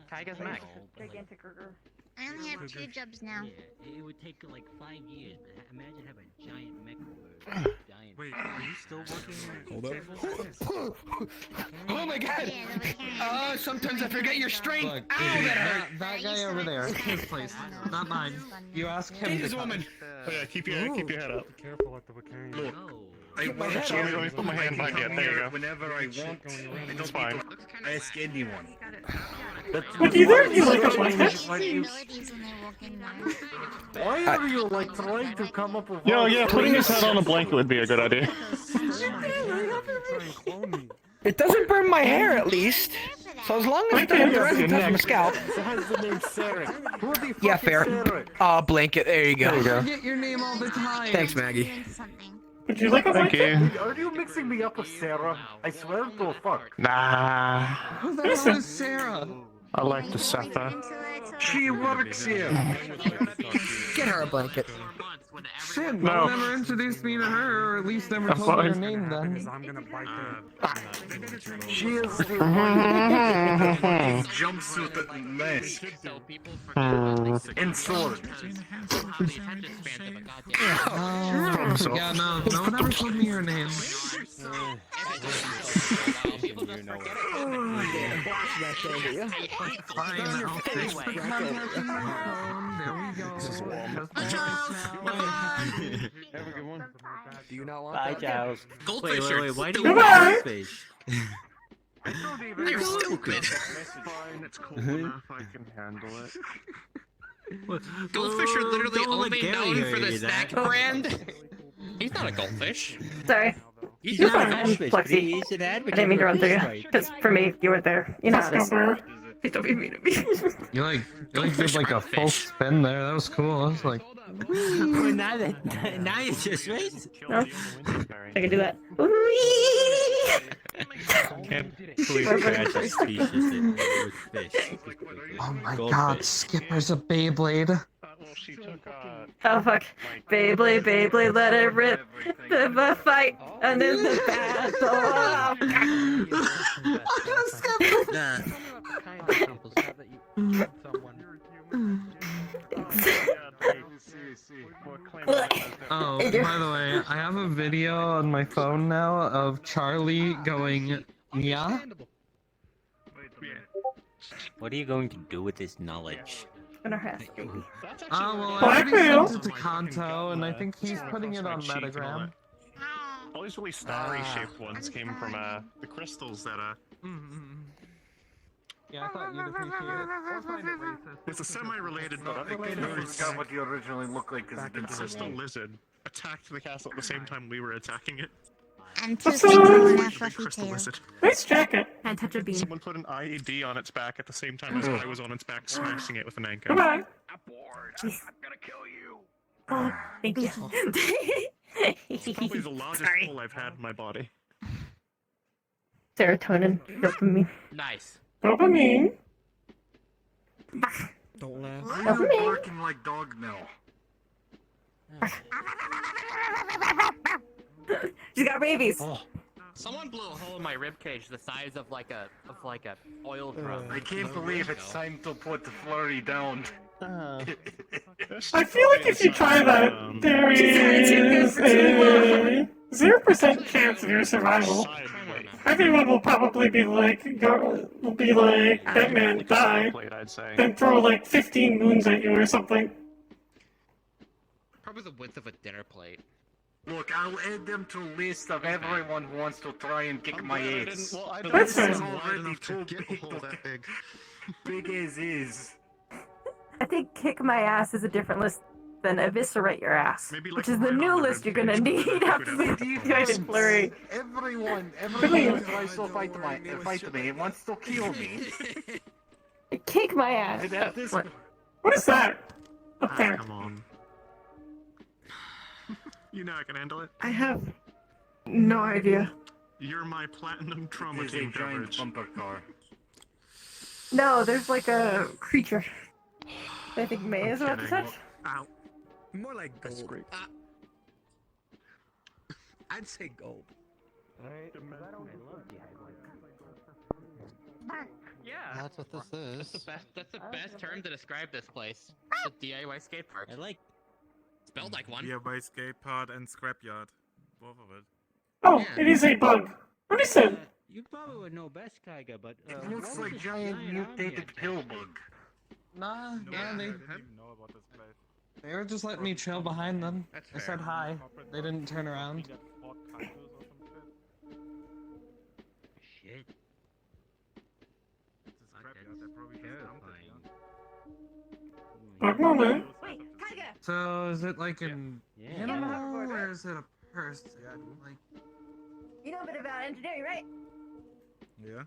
Kaiga's Mac. Gigantic burger. I only have 2 jobs now. It would take like 5 years. Imagine having a giant mech. Wait, are you still working? Hold up. Oh my god! Yeah, the Sometimes I forget your strength! Look, Ow, dude, that hurt! that guy over there, his place, not mine. You ask him. Take to this come. woman! Oh, yeah, keep your head up. Be careful at the Wicarian. Look, I Keep my work head here. up. Let me put my hand behind you. There you go. Whenever I want. I It's don't fine. need to ask anyone. Like either of you like a blanket? abilities when they walk in there. Why are you like trying to come up with? Yeah, putting his head on a blanket would be a good idea. It doesn't burn my hair, at least. So as long as it doesn't directly touch my scalp. It has the name Sarah. Who the fuck Yeah, is fair. Sarah? Blanket. There you go. There you go. Forget your name all the time. Thanks, Maggie. Would you like a Thank blanket? you. Are you mixing me up with Sarah? I swear to fuck. Nah. Who the hell is Sarah? I like the Setha. She works here. Get her a blanket. Shit, No. no. Never introduced me to her, or at least never I'm told me her fine. name then. Because I'm gonna bite her. She is the one jumpsuit mess. And sword. Oh, yeah, no one ever told me her name. Fine, I'll fix the contact in my phone. There we go. Have a good one. Do you not want Bye, that? Giles. Goldfish Wait, are why do stupid. you have goldfish? They're stupid. It's fine. It's cold enough. I can handle it. Goldfish are literally Don't let only Gary known hear for the you snack that. brand. He's not a goldfish. Sorry. He's You're not a fine, goldfish. Flexi. He's an I advocate didn't mean to for run through fish you. rights. Because for me, you were there. You know how it is. Stop. Please don't be mean to me. You did like a full spin there. That was cool. I was like, Well, now you just raised. No? I can do that. Can't believe Crash is species with fish. oh my Goldfish. god, Skipper's a Beyblade. Oh fuck. Beyblade, Beyblade, let it rip. The fight, and then the battle. you. By the way, I have a video on my phone now of Charlie going, yeah? What are you going to do with this knowledge? Gonna harass baby. Well, I already Blackmail. sent it to Kanto, and I think he's putting it on Metagram. All these really starry shaped ones came from the crystals that Yeah, I thought you'd appreciate it. Or find it racist. It's a semi-related, but I forgot what you originally looked like because the crystal lizard attacked the castle at the same time we were attacking it. And What's two up? people in a Big fluffy crystal tail. lizard. Nice jacket. Can't touch a bean. Someone put an IED on its back at the same time as I was on its back, smashing it with an anchor. Goodbye. Oh, thank you. It's probably the largest hole I've had in my body. Serotonin, dopamine. Nice. Dopamine. Don't laugh. Why are you barking like dog now? She's got rabies. Someone blew a hole in my ribcage the size of like a oil drum. I can't believe it's time to put the flurry down. I feel like if you try that, there is a 0% chance of your survival. Everyone will probably be like, Batman, die, then throw like 15 moons at you or something. Probably the width of a dinner plate. Look, I'll add them to a list of everyone who wants to try and kick my ass. That's fair. It's already too big to big as is. I think kick my ass is a different list than eviscerate your ass, which is the new list you're gonna need after the deep-guided flurry. Everyone tries to fight me and wants to kill me. Kick my ass. And at this What is that? Up there. Come on. You know I can handle it. I have no idea. You're my platinum trauma It's a team giant coverage. bumper car. No, there's like a creature. I think May is about to touch. Ow. More like gold. That's great. I'd say gold. Yeah. That's what this is. That's the best term to describe this place. The DIY skate park. I like. Spelled like one. DIY skate park and scrapyard. Both of it. Oh, it is a bug. Listen. You probably would know best, Tiger, but It looks like giant mutated pill bug. Nah, No, I they didn't even know about this place. were just letting me chill behind them. That's I fair. said hi. They didn't turn around. We got Fort Titus or some shit. shit. It's a scrapyard. They probably just dumped it, yeah. Bug moment. Wait, Tiger! So is it like an Yeah. animal or is it a person? Like, You know a bit about engineering, right? Yeah.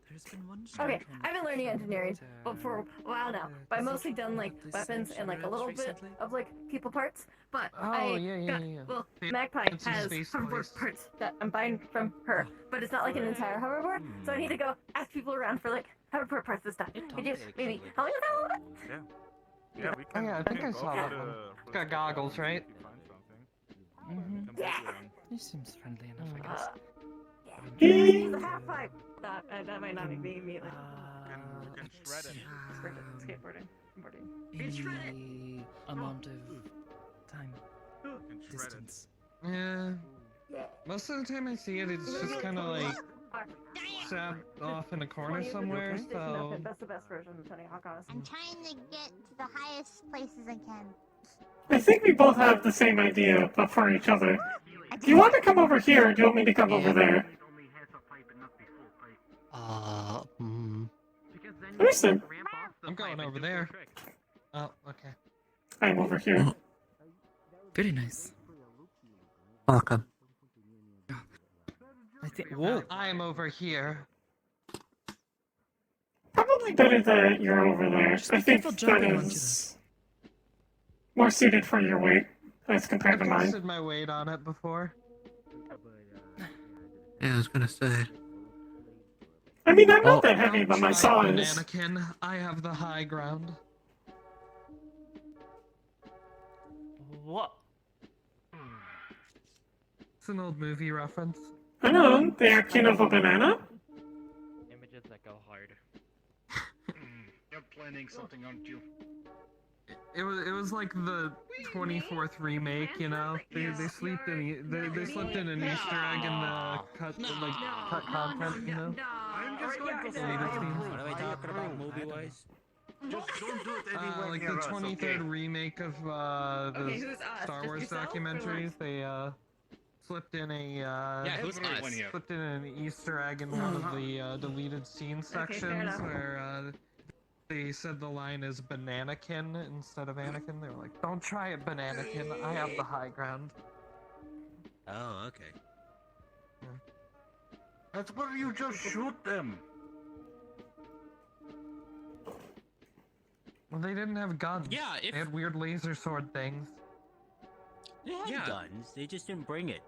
There's been one Okay, I've been learning engineering for a while now, but I've mostly done like weapons and like a little bit of like people parts. But well, Magpie It's a has space hoverboard place. parts that I'm buying from her, but it's not like an entire hoverboard, so I need to go ask people around for like hoverboard parts and stuff. Could you maybe help me with that a little bit? Yeah. Yeah, we oh can. yeah, I we think can I go saw for that the- one. for It's the got goggles, scrapyard right? if you find something. Mm-hmm. Can put you on. He seems friendly enough, I guess. Use the half pipe. That might not be me either. You can shred it. Skateboarding. Any amount of time. You can shred it. Distance. Yeah. Most of the time I see it, it's just kind of like sat off in a corner somewhere. So That's the best version of Tony Hawk, honestly. I'm trying to get to the highest places I can. I think we both have the same idea, but for each other. Do you want to come over here, or do you want me to come over there? Listen. I'm going over there. Oh, okay. I'm over here. Very nice. Welcome. I think. Whoa! I'm over here. Probably better that you're over there. I think careful that jumping onto is more suited for your weight as compared to I've mine. tested my weight on it before. Yeah, I was gonna say. I mean, I'm Oh. not that heavy, but my saw is. Mannequin, I have the high ground. What? It's an old movie reference. I know, they are kin of a banana. Images that go hard. You're planning something, aren't you? It was like the 24th remake, you know. They slipped in an Easter egg in the cut content, you know. I'm just going to What are we talking about movie-wise? Just don't do it anywhere like near the us, 23rd okay? remake of Okay, the who's us? Star Just Wars yourself or documentaries. They slipped in a who's us? slipped in an Easter egg in one of the deleted scene sections enough. where they said the line is Bananakin instead of Anakin. They were like, "Don't try it, Bananakin. I have the high ground." Oh, okay. That's where you just shoot them. Well, they didn't have guns. Yeah, They had weird laser sword things. They had guns, they just didn't bring it.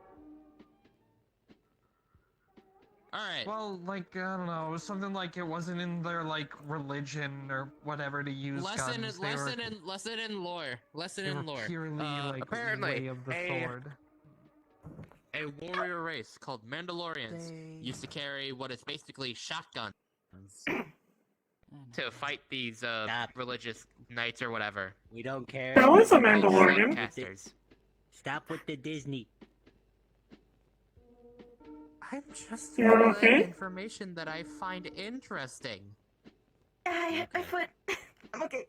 Alright. Well, like, I don't know, it was something like it wasn't in their, like, religion or whatever to use Lesson guns. in lore. Lesson They in were lore. purely, like, Apparently, way of the sword. a warrior race called Mandalorians used to carry what is basically shotguns to fight these religious knights or whatever. We don't care. That was a Mandalorian. Casters. Stop with the Disney. I'm just You okay? information that I find interesting. I hit my foot. I'm okay.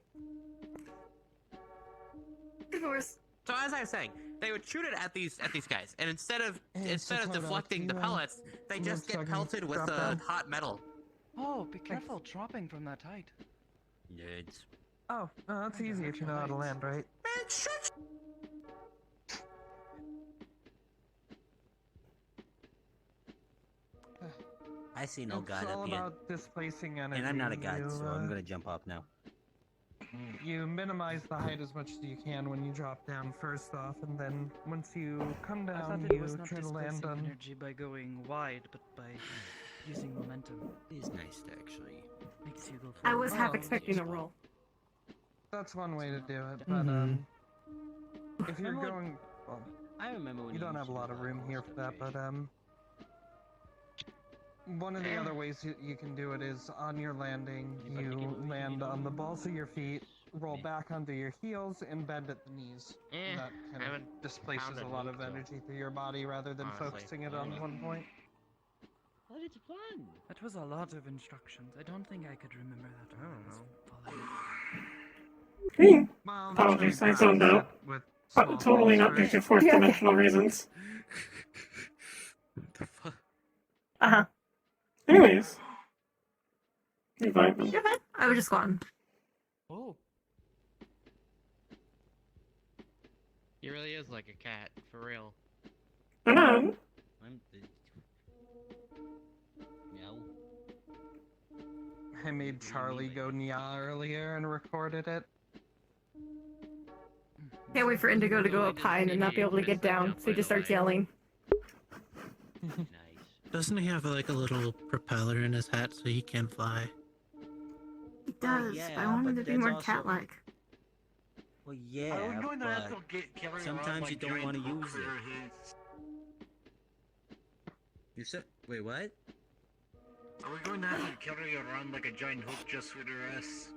Divorce. So as I was saying, they would shoot it at these guys, and instead of deflecting the pellets, they just get pelted with hot metal. Oh, be careful dropping from that height. Nerds. Oh, no, that's easy if you know how to land, right? I see no It's god all up here. about displacing energy. And I'm not a god, You, so I'm gonna jump off now. You minimize the height as much as you can when you drop down first off, and then once you come I thought down, it you was not try to land displacing on... energy by going wide, but by using momentum. It is nice to actually. Makes you go I was half Oh, expecting a roll. That's one way to do it, but Mhm. if you're Remember going... Well, I remember when you don't have a lot of room here for that, but one of the other ways you can do it is on your landing, you land on the balls of your feet, roll back onto your heels, and bend at the knees. That kind of displaces a lot of energy through your body rather than focusing it on one point. But it's fun. That was a lot of instructions. I don't think I could remember that. I don't know. Well, Apologies, I zoned out. But totally not due to fourth dimensional reasons. Uh-huh. Anyways. You vibing. You're fine. I was just gone. Oh. He really is like a cat, for real. And Meow. I made Charlie go nya earlier and recorded it. Can't wait for Indigo to go up high and then not be able to get down, so he just starts yelling. Doesn't he have like a little propeller in his hat so he can fly? He does, but I want him to be more cat-like. Well, yeah, but sometimes you don't want to use it. You said, wait, what? Are we going to have to carry around like a giant hook just for the rest?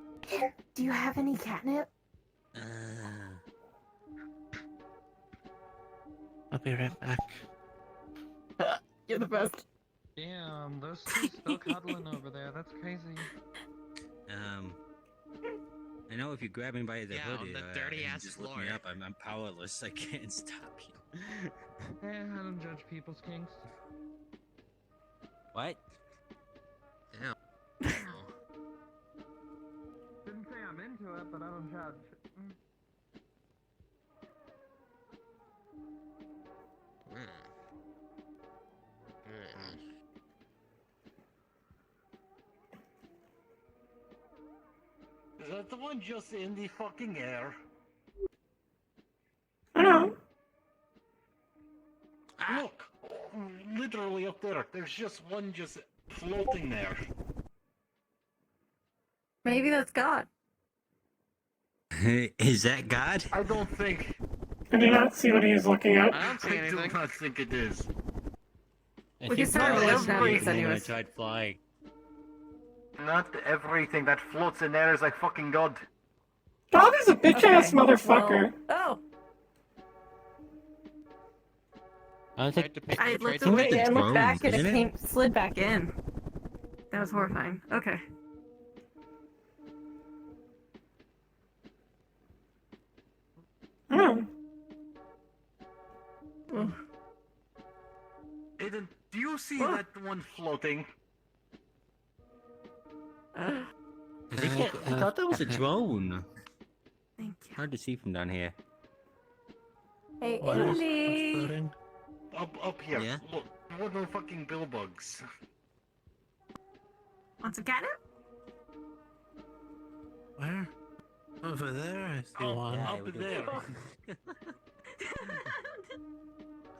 Do you have any catnip? I'll be right back. You're the best. Damn, those two still cuddling over there. That's crazy. I know if you grab me by the Yeah, hoodie, on the dirty and ass just lift floor. me up, I'm powerless. I can't stop you. I don't judge people's kinks. What? Damn. Didn't say I'm into it, but I don't judge. Is that the one just in the fucking air? Hello. Look! Literally up there. There's just one just floating there. Maybe that's God. Is that God? I don't think. Can you not see what he's looking at? I don't see I anything. do not think it is. We can start with those navigants When I anyways. tried flying. Not everything that floats in there is like fucking God. God is a bitch-ass motherfucker. Oh. I think I tried looked to away make the and looked drones, back and isn't it slid back in. That was horrifying. Okay. Oh. Aiden, do you see that one floating? I thought that was a drone. Thank you. Hard to see from down here. Hey, What is- Indy. Up here. Yeah? Look, what are fucking billbugs? Want some catnip? Where? Over there, I see one. Up there.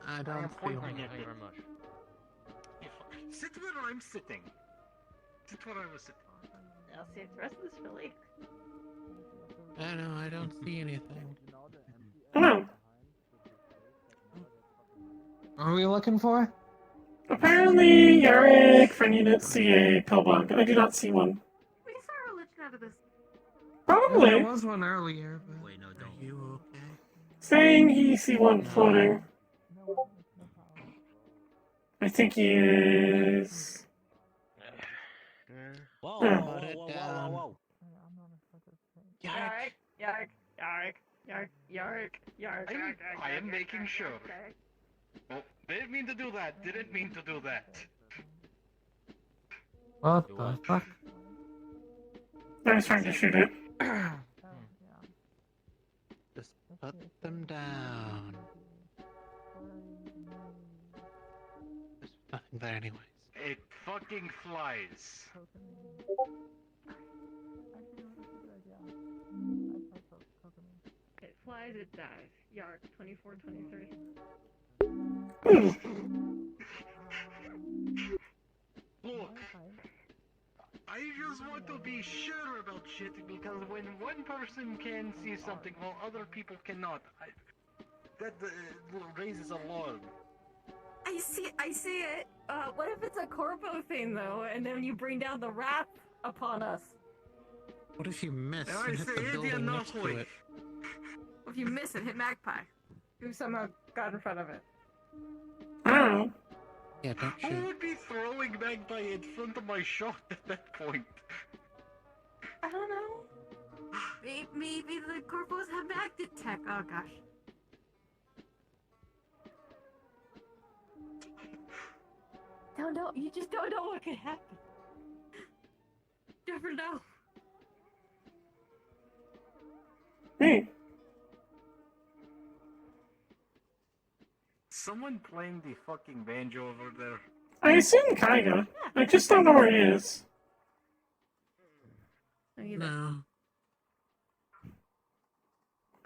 I don't see one. Sit where I'm sitting. Sit where I was sitting. I'll see if the rest of this Philly. I know, I don't see anything. Hello. What are we looking for? Apparently, Eric from Unit see a pillbug. I do not see one. We saw religion out of this. Probably. There was one earlier, but... Wait, no, don't. Are you okay? Saying he see one floating. I think he is. Whoa, Yeah. whoa, whoa, whoa, whoa, whoa. Yark, yark, yark, yark, yark, yark, yark. I am making sure. Oh, didn't mean to do that. Didn't mean to do that. What the fuck? I was trying to shoot it. Just put them down. There's nothing there anyways. It fucking flies. It flies, it dies. Yark, 24, 23. Look, I just want to be sure about shit because when one person can see something while other people cannot, that raises alarm. I see it. What if it's a corpo thing though, and then you bring down the wrath upon us? What if you miss I and hit say the Indian building next to Northway. it? If you miss it, hit Magpie, who somehow got in front of it. Oh. Yeah, don't Who shoot. would be throwing Magpie in front of my shot at that point? I don't know. Maybe the corpos have active tech. Oh gosh. Don't know. You just don't know what could happen. Never know. Hey. Someone playing the fucking banjo over there. I assume kinda. I just don't know where he is. No.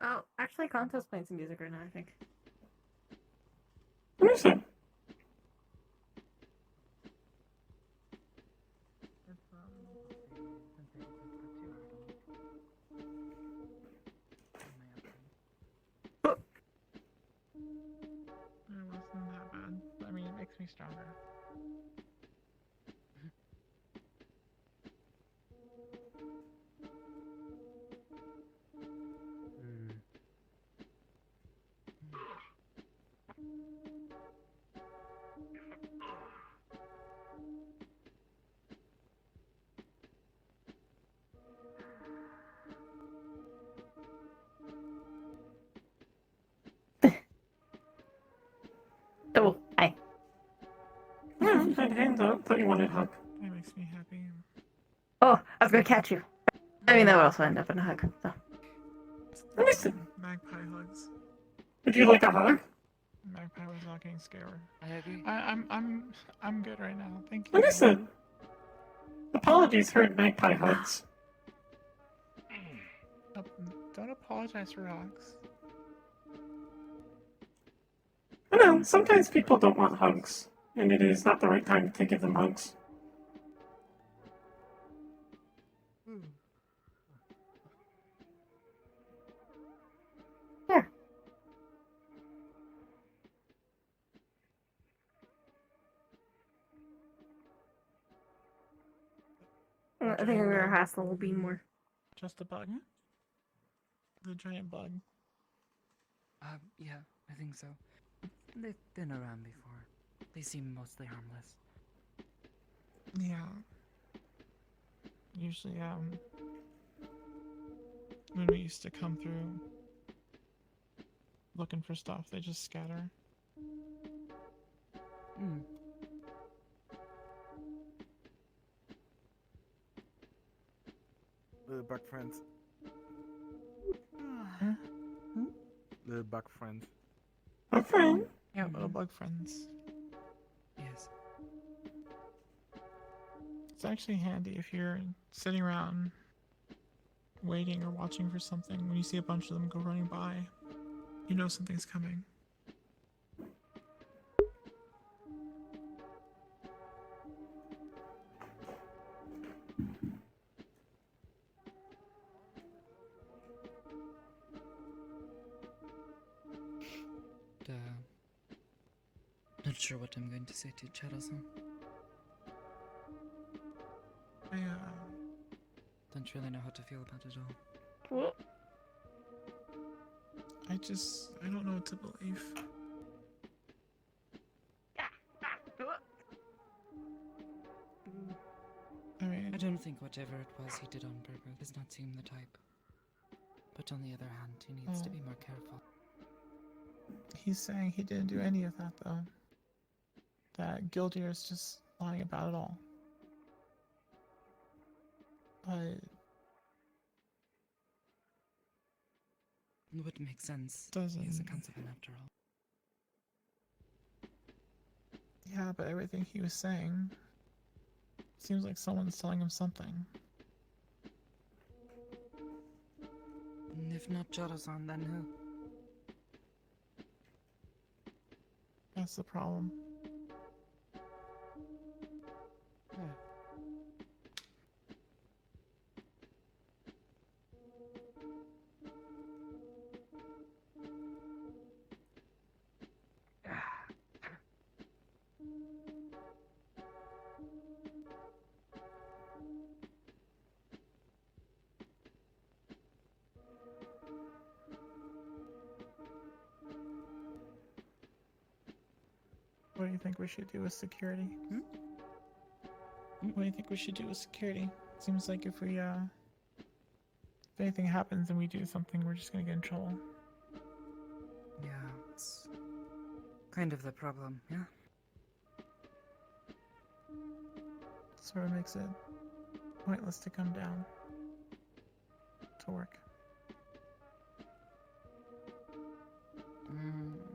Oh, actually, Kanto's playing some music right now, I think. What is it? It wasn't that bad. I mean, it makes me stronger. Oh, hi. Oh, I hand up. Thought you wanted a hug. That makes me happy. Oh, I was gonna catch you. I mean, that would also end up in a hug. So. Listen. Magpie hugs. Would you like a hug? Magpie was not getting scared. I'm good right now. Thank you. What is it? Apologies for Magpie hugs. Don't apologize for hugs. I know, sometimes people don't want hugs, and it is not the right time to give them hugs. There. I think I'm gonna hassle will be more. Just a button? The giant bug. Yeah, I think so. They've been around before. They seem mostly harmless. Yeah. Usually, when we used to come through looking for stuff, they just scatter. Hmm. Little bug friends. Little bug friends. Bug friend? Yeah, little bug friends. Yes. It's actually handy if you're sitting around waiting or watching for something. When you see a bunch of them go running by, you know something's coming. Not sure what I'm going to say to Charasan. I don't really know how to feel about it all. I don't know what to believe. I don't think whatever it was he did on purpose does not seem the type. But on the other hand, he needs to be more careful. He's saying he didn't do any of that, though. That Gildir is just lying about it all. But it would make sense. Doesn't. He is a constable after all. Yeah, but everything he was saying seems like someone's telling him something. If not Charasan, then who? That's the problem. What do you think we should do with security? What do you think we should do with security? Seems like if we, if anything happens and we do something, we're just gonna get in trouble. Yeah, it's kind of the problem, yeah? Sort of makes it pointless to come down to work.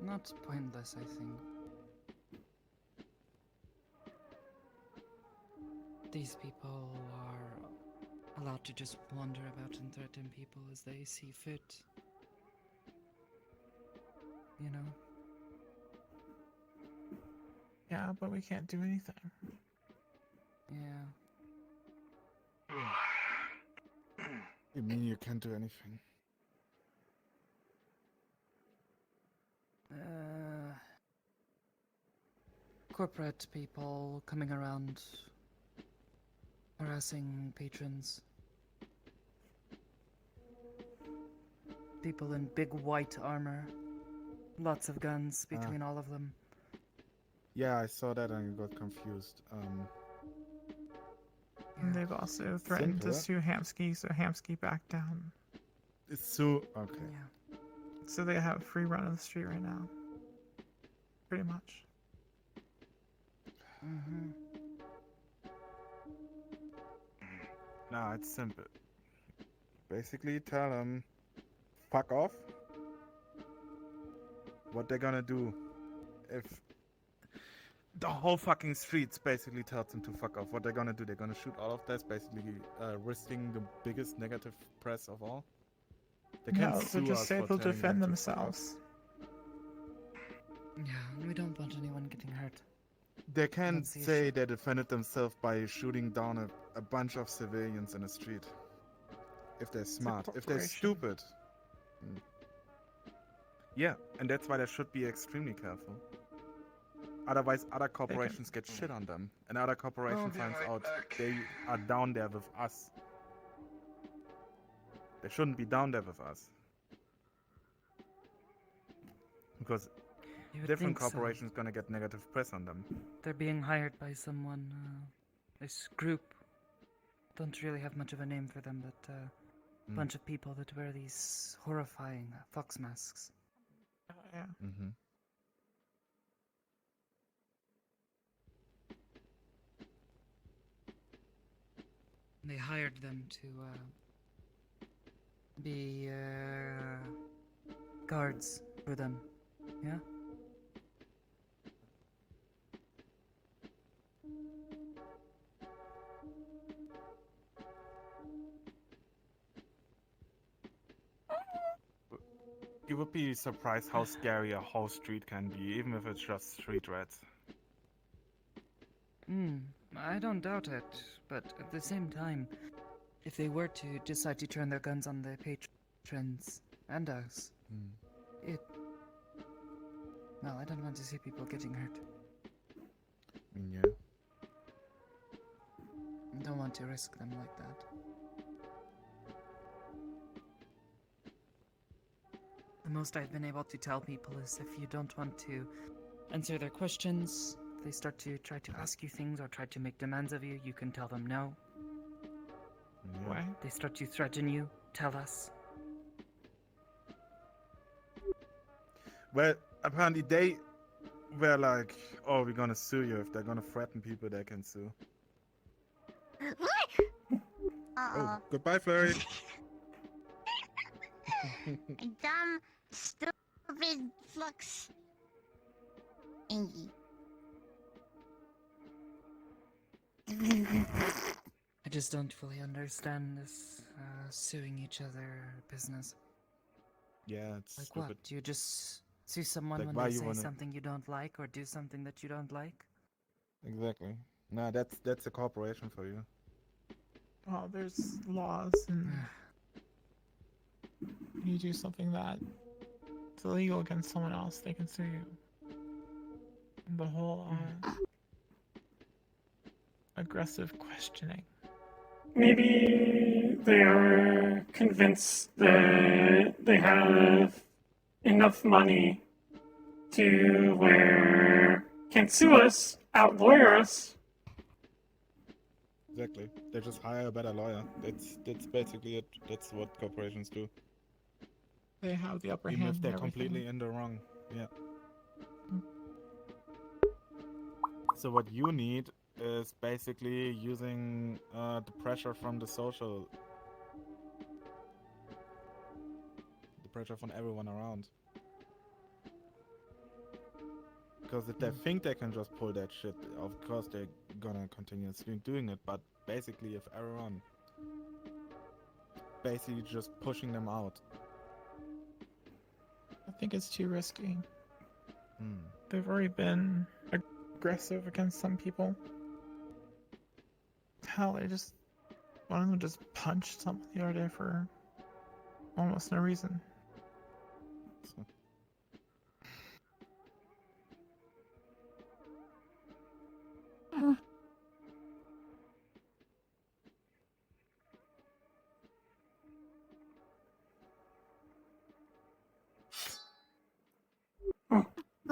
Not pointless, I think. These people are allowed to just wander about and threaten people as they see fit. You know? Yeah, but we can't do anything. Yeah. You mean you can't do anything? Corporate people coming around harassing patrons. People in big white armor. Lots of guns between all of them. Yeah, I saw that and got confused. And they've also threatened to sue Hamsky, so Hamsky backed down. It's so okay. Yeah. So they have free run of the street right now. Pretty much. Nah, it's simple. Basically, tell them, fuck off. What they're gonna do if the whole fucking streets basically tells them to fuck off. What they're gonna do, they're gonna shoot all of this, basically risking the biggest negative press of all. They can't so sue just us say for they'll telling defend them to fuck off. themselves. Yeah, we don't want anyone getting hurt. They can That's the say issue. they defended themselves by shooting down a bunch of civilians in the street. If they're smart. If they're corporation. stupid. Yeah, and that's why they should be extremely careful. Otherwise, other corporations get shit on them. And other corporation finds out they are down there with us. They shouldn't be down there with us. Because You would different think so. corporations gonna get negative press on them. They're being hired by someone, this group. Don't really have much of a name for them, but a bunch of people that wear these horrifying fox masks. Yeah. Mm-hmm. They hired them to be guards for them. Yeah? You would be surprised how scary a whole street can be, even if it's just street rats. I don't doubt it, but at the same time, if they were to decide to turn their guns on the patrons and us, well, I don't want to see people getting hurt. Yeah. I don't want to risk them like that. The most I've been able to tell people is if you don't want to answer their questions, if they start to try to ask you things or try to make demands of you, you can tell them no. Why? They start to threaten you, tell us. Well, apparently they were like, oh, we're gonna sue you. If they're gonna threaten people, they can sue. Oh, goodbye, Flurry. Dumb, stupid flux. Angie. I just don't fully understand this suing each other business. Yeah, it's like stupid. what? Do you just sue someone Like, when why they you say wanna- something you don't like or do something that you don't like? Exactly. Nah, that's a corporation for you. Well, there's laws, and when you do something that is illegal against someone else, they can sue you. And the whole aggressive questioning. Maybe they are convinced that they have enough money to where can sue us, out-lawyer us. Exactly. They just hire a better lawyer. That's basically it. That's what corporations do. They have the upper Even hand. if they're in everything. completely in the wrong. Yeah. So what you need is basically using the pressure from the pressure from everyone around. Because if they think they can just pull that shit, of course they're gonna continuously doing it. But basically, if everyone basically just pushing them out. I think it's too risky. They've already been aggressive against some people. Hell, one of them just punched someone the other day for almost no reason.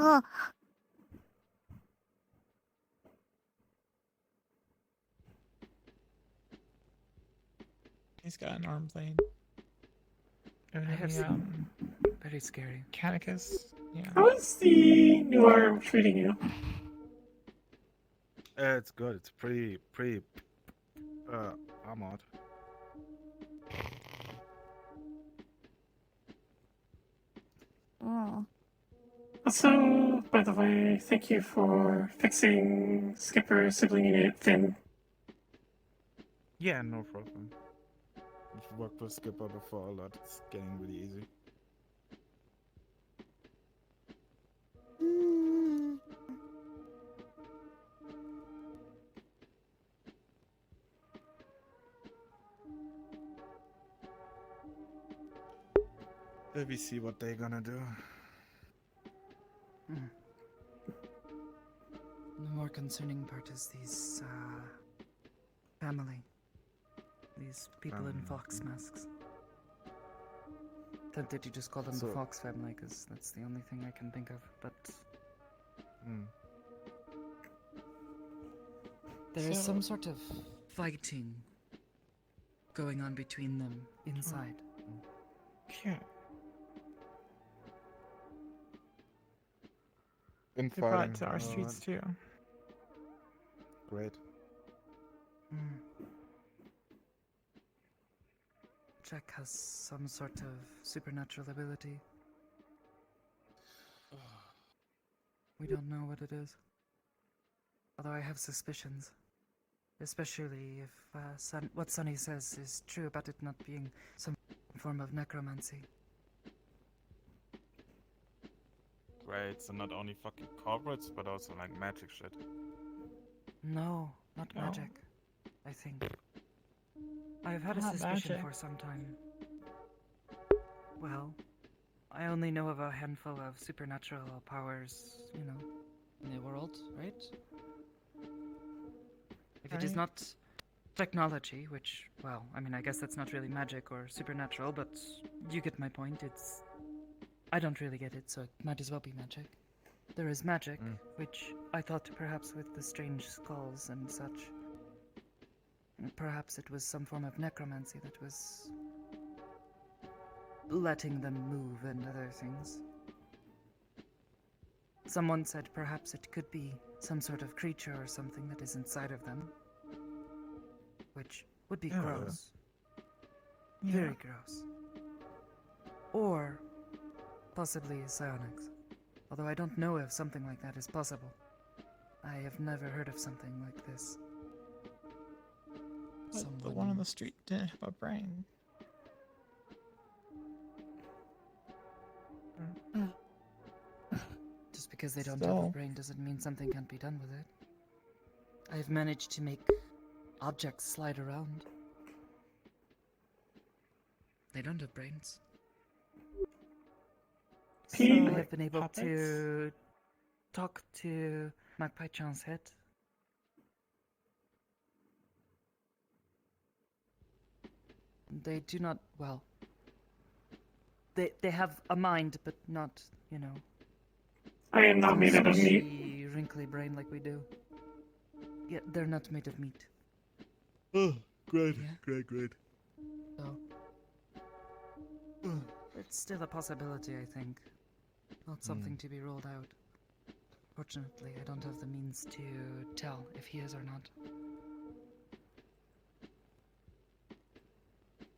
Oh. He's got an arm blade. I have seen. Very scary. Canicus. Yeah. How is the new arm treating you? It's good. It's pretty armored. Oh. Also, by the way, thank you for fixing Skipper sibling unit Finn. Yeah, no problem. I've worked with Skipper before a lot. It's getting really easy. Let me see what they're gonna do. The more concerning part is these family. These people in fox masks. tempted to just call them So- the Fox family, because that's the only thing I can think of, but Hmm. there is So- some sort of fighting going on between them inside. Yeah. They brought Infighting. it to our streets too. Great. Jack has some sort of supernatural ability. We don't know what it is. Although I have suspicions. Especially if what Sunny says is true about it not being some form of necromancy. Great. So not only fucking corporates, but also like magic shit. No, not No. magic. I think. I've had a Not suspicion magic. for some time. Well, I only know of a handful of supernatural powers, you know, in the world, right? If it is Right. not technology, which, well, I mean, I guess that's not really magic or supernatural, but you get my point. I don't really get it, so it might as well be magic. There is magic, which I thought perhaps with the strange skulls and such. Perhaps it was some form of necromancy that was letting them move and other things. Someone said perhaps it could be some sort of creature or something that is inside of them. Which would be Yeah. gross. Yeah. Very gross. Or possibly psionics. Although I don't know if something like that is possible. I have never heard of something like this. But the one on the street didn't have a brain. Just because they don't have a Still. brain doesn't mean something can't be done with it. I've managed to make objects slide around. They don't have brains. So, I have been able puppets? to talk to Magpie Chan's head. They do not, well, they have a mind, but not, you know, I am not made out of meat. squishy, wrinkly brain like we do. Yeah, they're not made of meat. Oh, great, Yeah. great. So it's still a possibility, I think. Not something to be ruled out. Fortunately, I don't have the means to tell if he is or not.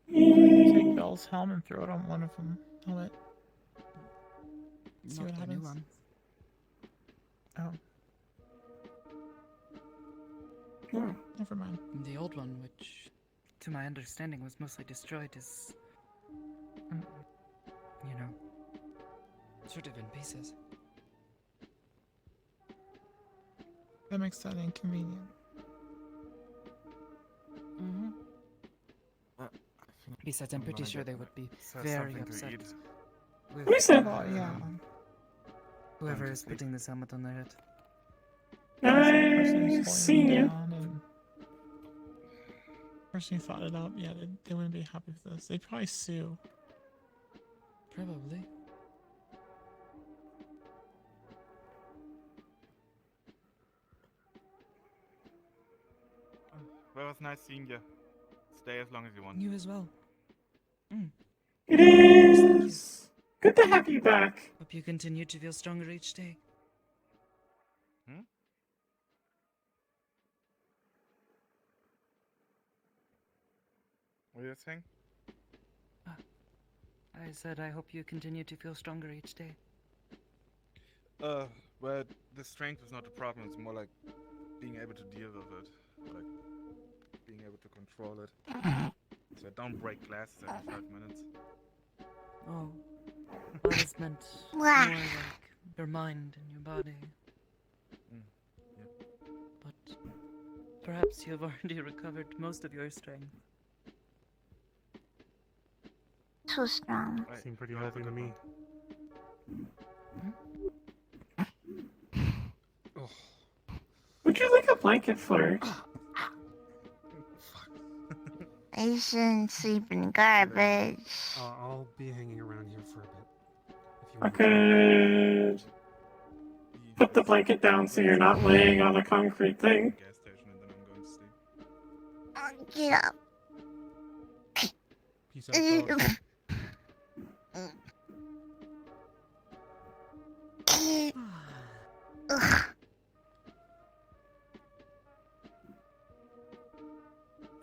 Take Bell's helm and throw it on one of them. Helmet. See Not what the new happens. one. Oh. Oh, never mind. The old one, which, to my understanding, was mostly destroyed, is, you know, sort of in pieces. That makes that inconvenient. Mm-hmm. Besides, I'm I'm pretty gonna sure get they would be myself very something to upset eat. with Who said- Well, yeah. whoever Going to is sleep. putting this helmet on their head. I've seen you. Person who thought it up, yeah, they wouldn't be happy with this. They'd probably sue. Probably. Well, it was nice seeing you. Stay as long as you want. You as well. It is good to have you back. Hope you continue to feel stronger each day. What are you saying? I said I hope you continue to feel stronger each day. Well, the strength is not the problem. It's more like being able to deal with it, like being able to control it. So I don't break glasses every 5 minutes. Oh, well, it's meant more like your mind and your body. But perhaps you have already recovered most of your strength. So strong. Seem pretty healthy to me. Would you like a blanket, Fleur? I shouldn't sleep in garbage. I'll be hanging around I could put the blanket down so you're not laying on a concrete thing. Get up. Peace out, folks.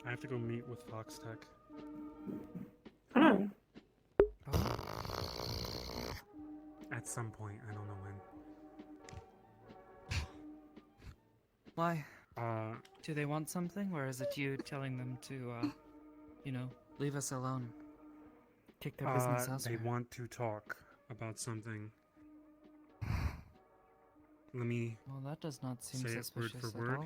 I have to go meet with Fox Tech. Oh. At some point, I don't know when. Why? Uh, Do they want something, or is it you telling them to, you know, leave us alone? Take their business they elsewhere. want to talk about something. Let me. Well, that does not seem say it word suspicious for at word.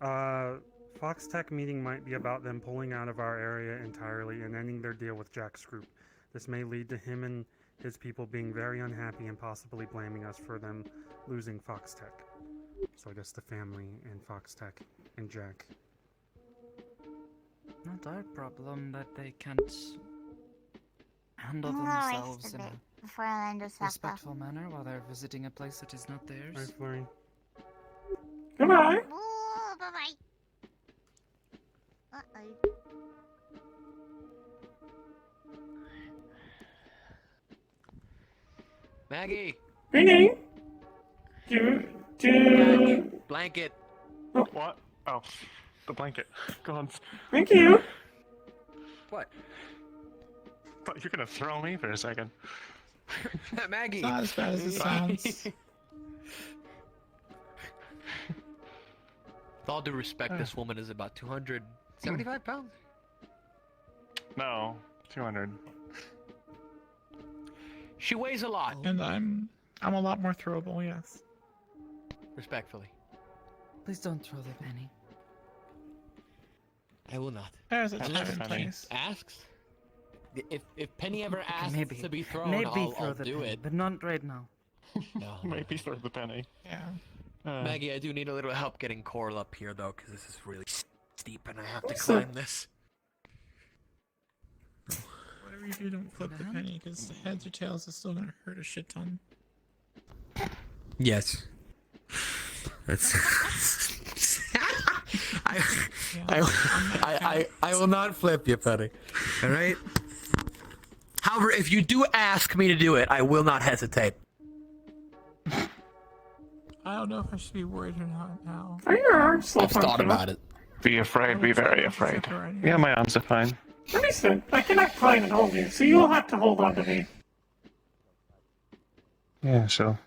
all. Fox Tech meeting might be about them pulling out of our area entirely and ending their deal with Jack's group. This may lead to him and his people being very unhappy and possibly blaming us for them losing Fox Tech. So I guess the family and Fox Tech and Jack. Not our problem that they can't handle themselves in a before I land us back off. respectful manner while they're visiting a place that is not theirs. Hi, Flurry. Goodbye. Ooh, bye-bye. Uh-oh. Maggie! Ringing. Blanket. What? Oh, the blanket. Go on. Thank you. What? Thought you're gonna throw me for a second. Maggie! It's not as bad as it sounds. With all due respect, this woman is about 275 pounds. No, 200. She weighs a lot. And I'm a lot more throwable, yes. Respectfully. Please don't throw the penny. I will not. There's a Unless time and Penny place. asks. If Penny ever asks maybe. to be thrown, Maybe I'll throw the do penny, it. but not right now. No. Maybe throw the penny. Yeah. Maggie, I do need a little help getting Coral up here, though, because this is really steep and I have to Listen. climb this. Whatever you do, don't flip the penny, because the heads or tails is still gonna hurt a shit ton. Yes. That's. I will not flip you, Penny. All right. However, if you do ask me to do it, I will not hesitate. I don't know if I should be worried or not now. Are your arms still I've thought functional? about it. Be afraid, be very afraid. Yeah, my arms are fine. Understood. I cannot climb and hold you, so you will have to hold on to me. Yeah, sure.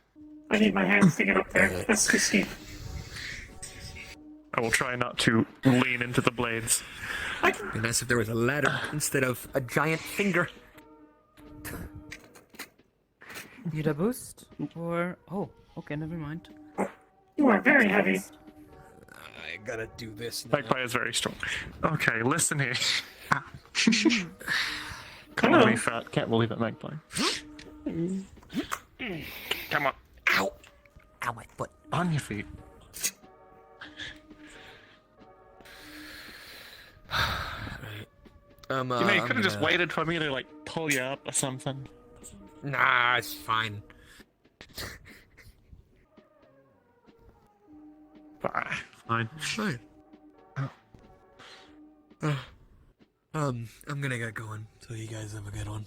I need my hands to get up there. That's too steep. I will try not to lean into the blades. It'd be nice if there was a ladder instead of a giant finger. Need a boost? Or... Oh, okay, never mind. You are very heavy. I gotta do this now. Magpie is very strong. Okay, listen here. Come Call me on. fat. Can't believe it, Magpie. Come on. Ow! Ow, my foot. On your feet. You know, you could have just waited for me to, like, pull you up or something. Nah, it's fine. Fine. Fine. I'm gonna get going, so you guys have a good one.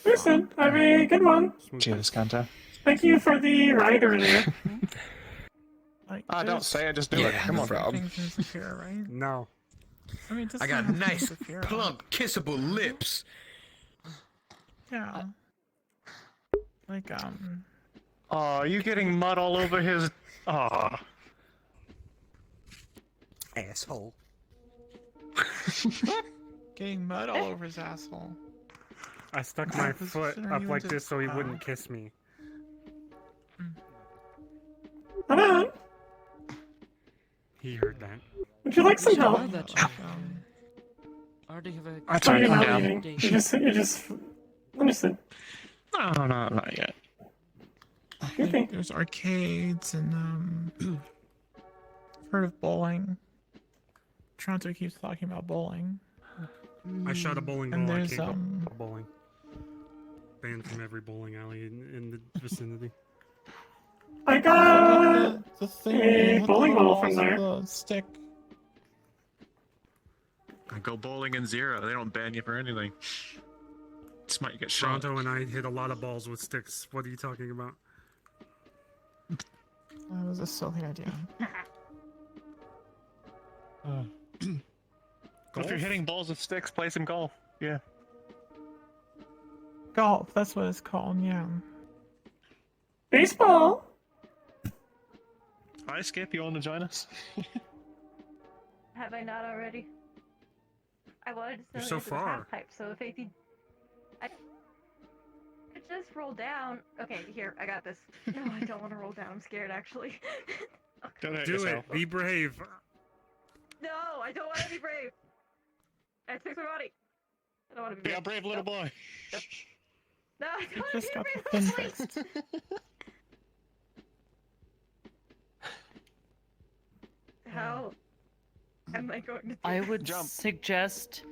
Listen, have a good one. Cheers, Cantor. Thank you for the ride earlier. Don't say it, just do it. Come on, Rob. Things insecure, right? No. I mean, it doesn't I got have to nice, insecure. plump, kissable lips. Yeah. Like, Oh, are you getting mud all over his... Oh. Asshole. getting mud all over his asshole. I stuck my What foot position are up you like in this so he to- wouldn't kiss me. Come on. He heard that. Would you like some help? Already have a... That's Oh, alright, you're I'm not down. leaving. You just... Understood. No, not yet. Like, there's arcades and heard of bowling. Toronto keeps talking about bowling. I shot a bowling And ball. I there's can't bowling. Banned from every bowling alley in the vicinity. I got the thing a bowling ball from there. The stick. I go bowling in Zero. They don't ban you for anything. Smart, you get shot. Toronto and I hit a lot of balls with sticks. What are you talking about? That was a silly idea. If you're hitting balls with sticks, play some golf. Yeah. Golf, that's what it's called, yeah. Baseball. Hi, Skip. You want to join us? Have I not already? I wanted to You're send so it to the far. half pipe, so if AD... I could just roll down. Okay, here, I got this. No, I don't want to roll down. I'm scared, actually. Don't hurt Do yourself. it. Be brave. No, I don't want to be brave. I have to fix my body. I don't want to be Be brave. a brave little boy. No, I don't want Just to got be the a thing brave little fixed. How am I going to do I that? would suggest.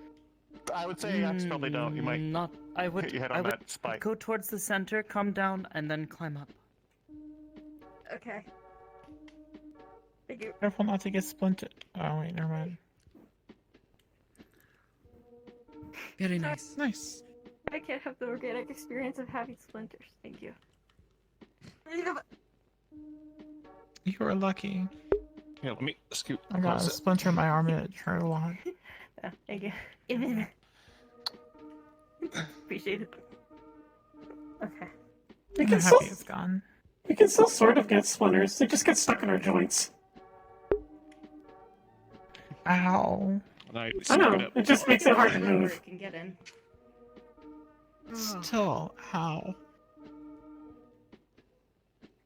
I would say actually probably don't. You might not. I would. hit your head I on would that spike. go towards the center, come down, and then climb up. Okay. Thank you. Careful not to get splintered. Oh, wait, never mind. Very nice. Nice. I can't have the organic experience of having splinters. Thank you. You were lucky. Here, let me scoot. I got a splinter in my arm and it hurt a lot. Yeah, thank you. Appreciate it. Okay. We I'm can happy still, it's gone. we can still sort of get splinters. They just get stuck in our joints. Ow. Right, I know. It just makes it hard to move. Can get in. Still, ow.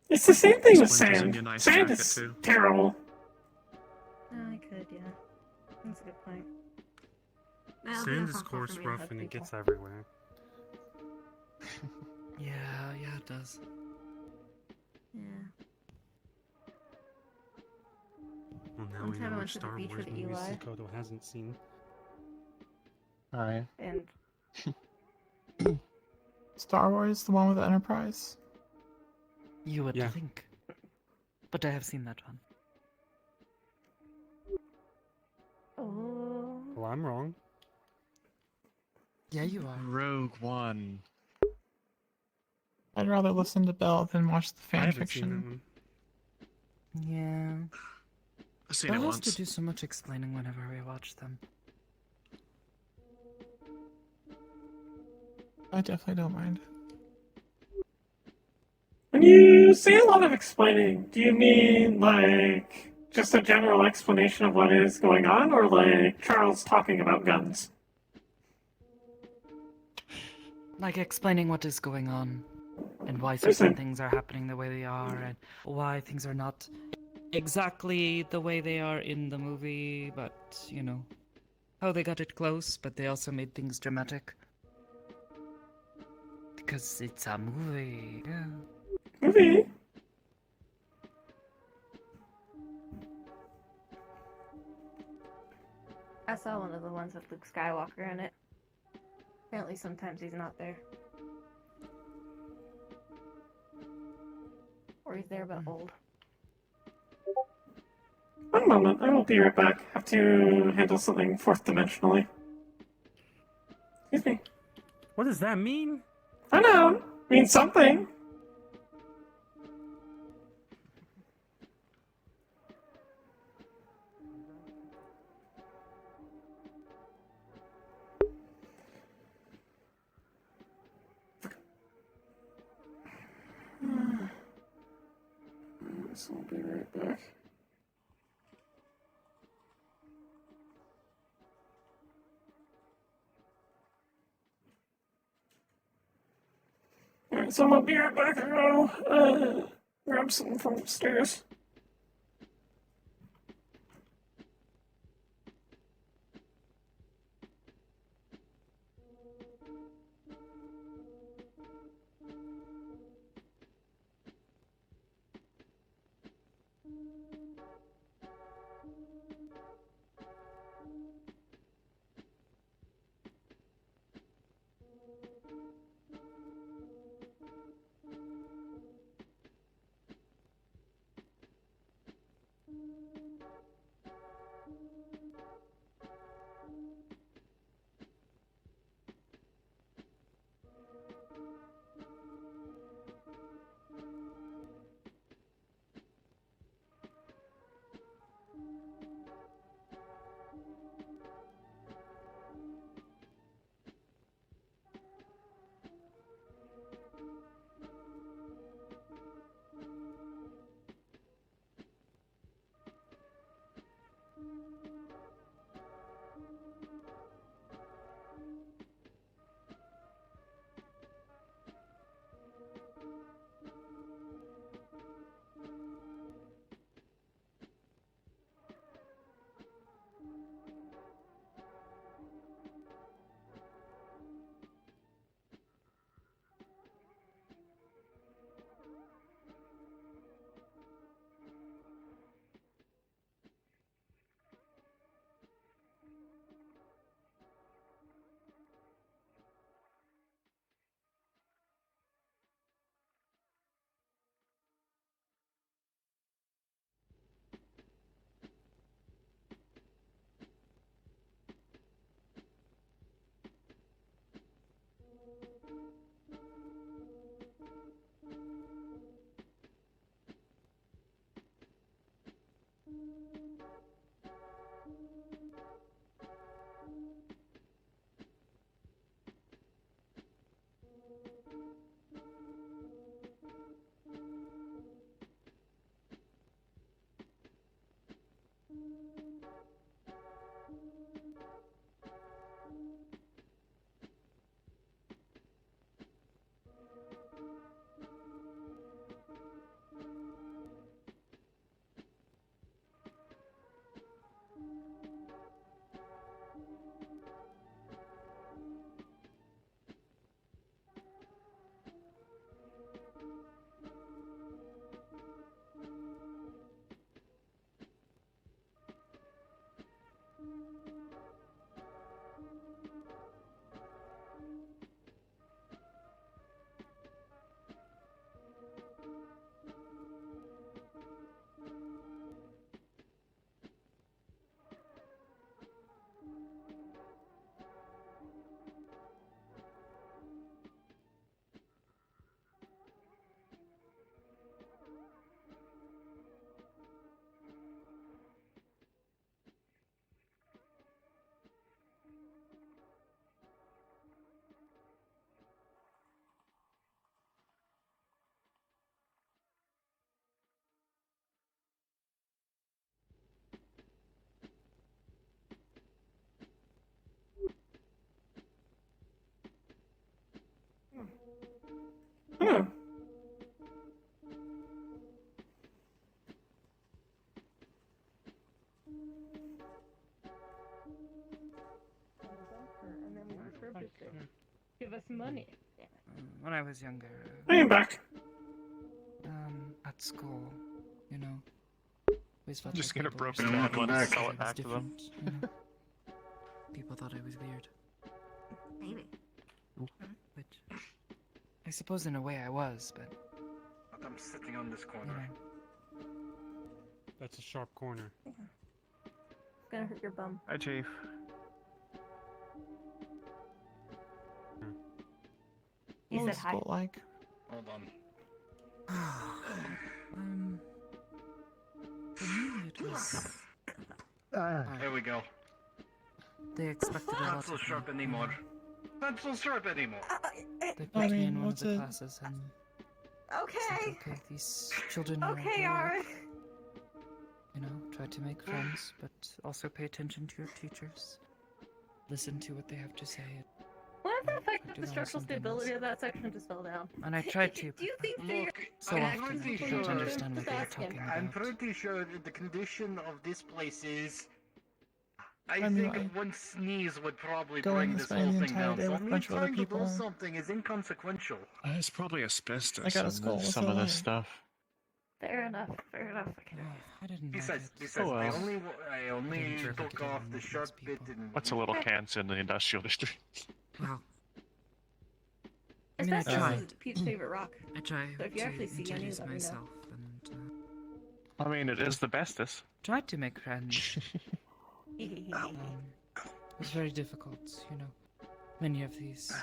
It's the same thing with Splinters in sand. your nice Sand jacket, is too. terrible. I could, yeah. That's a good point. Sand is coarse, rough, and it gets everywhere. Yeah, it does. Yeah. Well, now One we time I know went which to the Star beach Wars with movies Eli. Kodo hasn't seen. Alright. And Star Wars, the one with the Enterprise? You would Yeah. think, but I have seen that one. oh, Well, I'm wrong. Yeah, you are. Rogue One. I'd rather listen to Belle than watch the I fan haven't seen that fiction. one. Yeah. I've seen Belle it has once. to do so much explaining whenever we watch them. I definitely don't mind. When you say a lot of explaining, do you mean like just a general explanation of what is going on, or like Charles talking about guns? Like explaining what is going on, and why Listen. certain things are happening the way they are, and why things are not exactly the way they are in the movie, but, you know, how they got it close, but they also made things dramatic. Because it's a movie, yeah. Movie? I saw one of the ones with Luke Skywalker in it. Apparently sometimes he's not there. Or he's there but old. One moment, I will be right back. Have to handle something fourth dimensionally. Excuse me. What does that mean? I know. Means something. So I'll be right back. Alright, so I'll be right back. I'll grab something from upstairs. for a birthday. Give us money. When I was younger. I am back. At school, you know. Always felt Just like get a people were broken saying tablet and that sell I it was back to them. different, you know. People thought I was weird. Maybe. Which, I suppose in a way I was, but, I'm sitting on this you corner. know. That's a sharp corner. It's gonna hurt your bum. Hi, Chief. He What said was hi. school like? Hold on. For me it was... There we go. They expected a Not lot so of me. sharp anymore. Not so sharp anymore. They put I me mean, in one of what's the a- classes and... Okay. said, okay, these children are Okay, grow up, Arik. you know, try to make friends, but also pay attention to your teachers. Listen to what they have to say. What if the effect do of the learn structural something stability else. of that section just fell down? And I tried to, Do you think that you're so an often actual I pretty didn't sure- understand what they were Just asking. talking I'm about. pretty sure that the condition of this place is. I I mean, think like, one sneeze would probably going bring and this spending whole the thing entire down. day So with a me bunch of other trying to do people. something is inconsequential. It's probably asbestos. I got a and skull, what's Some that of this like? stuff. Fair enough. Fair enough. Okay. I didn't Besides, like it. Oh, well. I only didn't feel like took it off even the with sharp those bit people. in. What's a little cancer in the industrial district? Well, I mean, I Asbestos tried. is Pete's favorite rock. I try So if you to actually see any, introduce let me know. myself and I mean, it is the bestest. tried to make friends. Okay. It was very difficult, you know. Many of these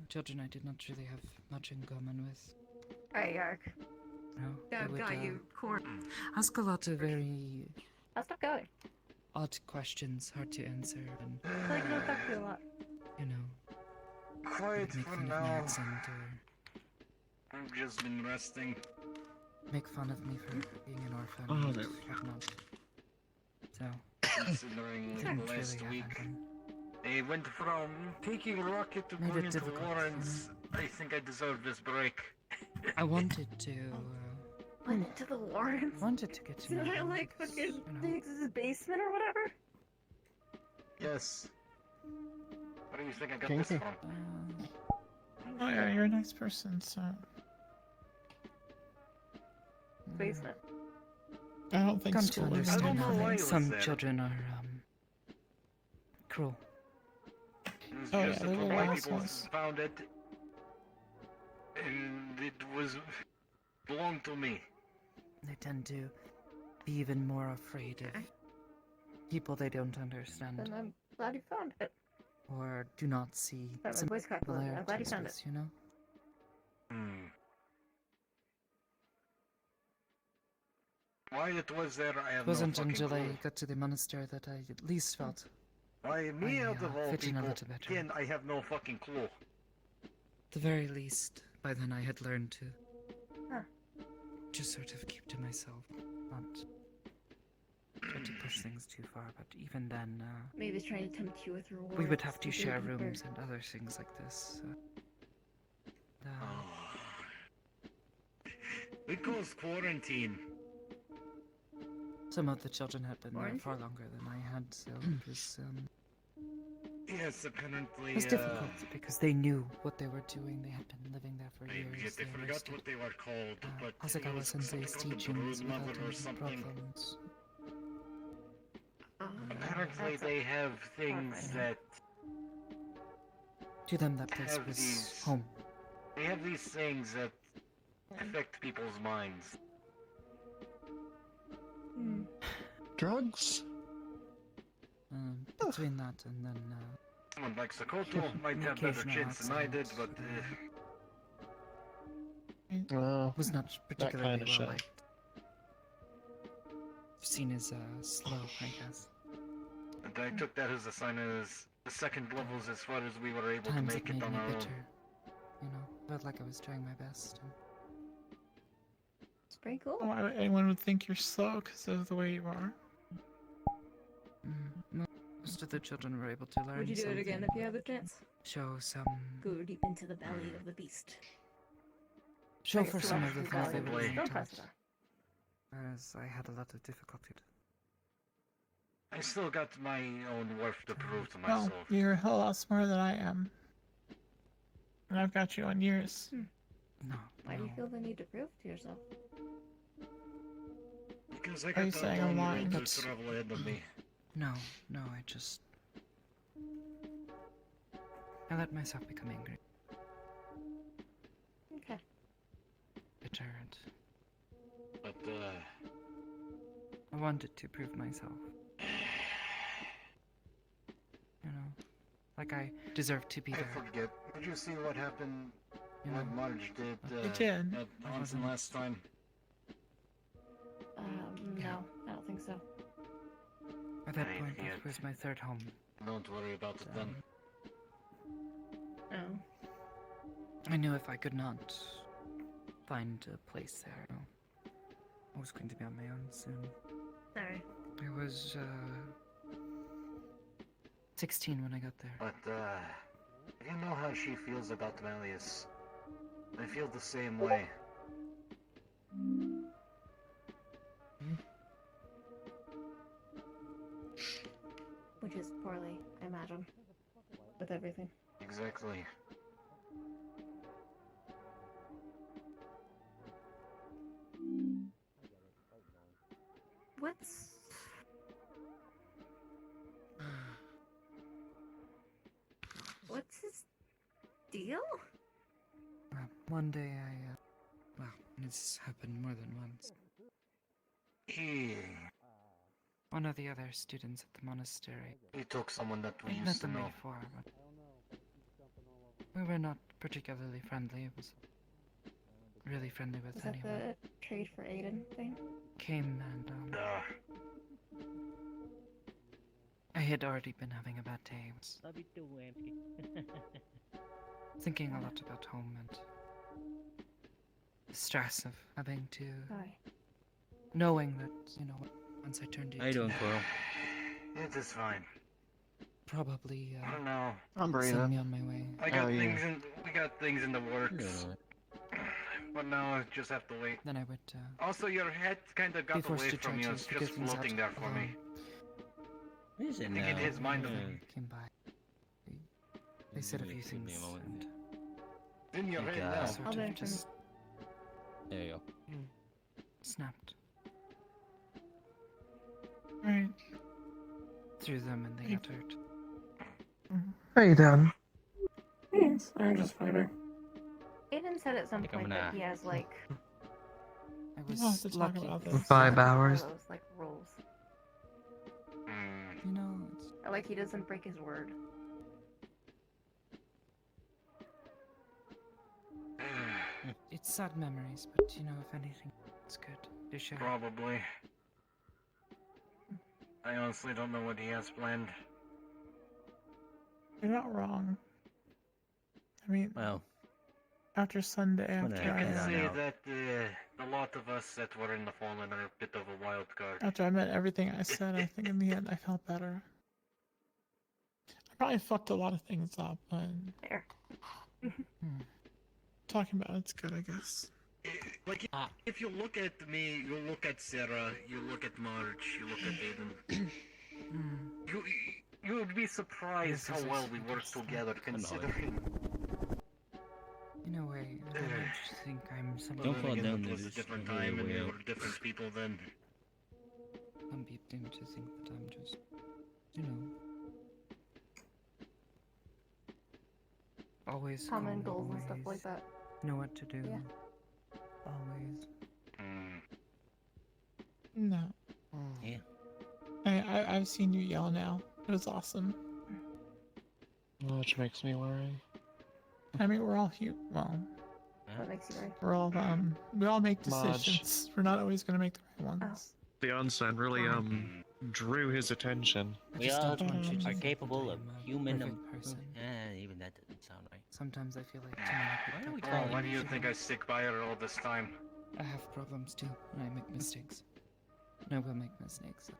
children I did not really have much in common with. Alright, Yark. No, they I've would, got you cornered. ask a lot of very I'll stop going. odd questions, hard to answer, and I feel like you don't talk to me a lot. you know, Quiet would make for fun of my now. accent or I've just been resting. make fun of me for being an orphan Oh, and there we go. whatnot. So, Considering didn't last really week, happen. I went from taking a rocket to Made going it into difficult, Warrens. I think I deserve this break. I wanted to Went into the Warrens. wanted to get to know Did I them like because, fucking you know, Diggs' basement or whatever? Yes. Where do you think I got Kinky. this from? Oh yeah, you're a nice person, so Basement. I don't think come to school is understand know why how it was some there. children are cruel. It was Oh, just yeah, that they're the white little people assholes. found it, and it was belonged to me. They tend to be even more afraid of people they don't understand And I'm glad you found it. or do not see Sorry, my voice cracked a little bit. I'm glad you found similarities it. with, you know? Why it was there, I have It wasn't no fucking until clue. I got to the monastery that I at least felt Why me I, out of all fit in a people? little better. Again, I have no fucking clue. the very least, by then I had learned to Huh. just sort of keep to myself, not try to push things too far, but even then, Maybe it's trying to tempt you with rewards. we would have to dig share deeper. rooms and other things like this. Because quarantine. Some of the children had been there Quarantine? far longer than I had, so it was, Yes, apparently. it was difficult because they knew what they were doing. They had been living there for years. I They forgot understood. what they were called, but Asakawa it was Sensei's something called the teachings Brood without Mother or any something. problems. Apparently, That's they have things that To them, that place have was these. home. They have these things that affect people's minds. Drugs? Between that and then, Someone like Sokoto might an have better occasional chance than I did, accident, but was not particularly kind of well shit. liked. Seen as slow, I guess. and I took that as a sign as the second levels as far as we were able Times to it make made it on me our own. bitter. You know, felt like I was trying my best. And It's pretty cool. why would anyone would think you're slow because of the way you are? most of the children were able to learn. Would you do it again something, if you had the chance? Show some. Go deep into the belly of the beast. Show I guess for you some want of the to things they value were it. being Don't taught. press it. Whereas I had a lot of difficulty. I still got my own worth to prove to Well, myself. you're a whole lot smarter than I am. And I've got you on years. No. Why do you feel the need to prove to yourself? Because I Are got you that saying I'm long lying? road to travel ahead of me. No, I just... I let myself become angry. Okay. Deterrent. But, I wanted to prove myself. You know, like I deserve to be there. I forget. Did you see what happened You when know, Marge did, I did. at Onsen last time? No, I don't think so. At that I point, can't. it was my third home. Don't worry about it then. Oh. I knew if I could not find a place there, I was going to be on my own soon. Sorry. I was, 16 when I got there. But, you know how she feels about Malleus. I feel the same way. Which is poorly, I imagine. With everything. Exactly. What's... What's his deal? One day well, it's happened more than once. One of the other students at the monastery. He took someone that we I'd met used to them know. before, but we were not particularly friendly. It was really friendly with Was that anyone. the trade for Aiden thing? Came and I had already been having a bad day. I was thinking a lot about home and the stress of having to knowing that, you know, once I turned 18. How you doing, Coral? It is fine. Probably I don't know. send me on my way. I got we got things in the works. But now I just have to wait. Then I would Also, your head kind of be got forced away to from try you. to It's figure just things floating out there for me. alone. What is it I think it his mind. Came by. They said a few things. In your head now. Sort of just There you go. snapped Right. through them and they got hurt. How you doing? Thanks. I'm just fighting. Aiden said at some Think I'm point that gonna- he has like I We'll have to was talk lucky. about this. 5 hours. those like rules. You know, Or like he doesn't break his word. it's sad memories, but you know, if anything, it's good to share. Probably. I honestly don't know what he has planned. You're not wrong. I mean, Well, after Sunday, when after I I can I, say that a lot of us that were in the Fallen are a bit of a wild card. after I meant everything I said, I think in the end I felt better. I probably fucked a lot of things up, but There. talking about it's good, I guess. Like, if you look at me, you look at Sarah, you look at Marge, you look at Aiden. You would be surprised how well we work together, considering. In a way, I don't want you to think I'm some Don't fall down It there. was a Just different make your time, and way we out. were different people then. Some people seem to think that I'm just, you know, always Common calm, goals and stuff always like that. know what to do. Yeah. Always. No. Yeah. I've seen you yell now. It was awesome. Which makes me worry. I mean, we're all well, What makes you worry? we're all we all make Marge. decisions. We're not always gonna make the right ones. The onsen really drew his attention. We just all don't want you to are think capable that of I'm a human. perfect person. Even that doesn't sound right. Sometimes I feel like too many people. Oh, why do you think I stick by her all this time? I have problems too, and I make mistakes. And I will make mistakes.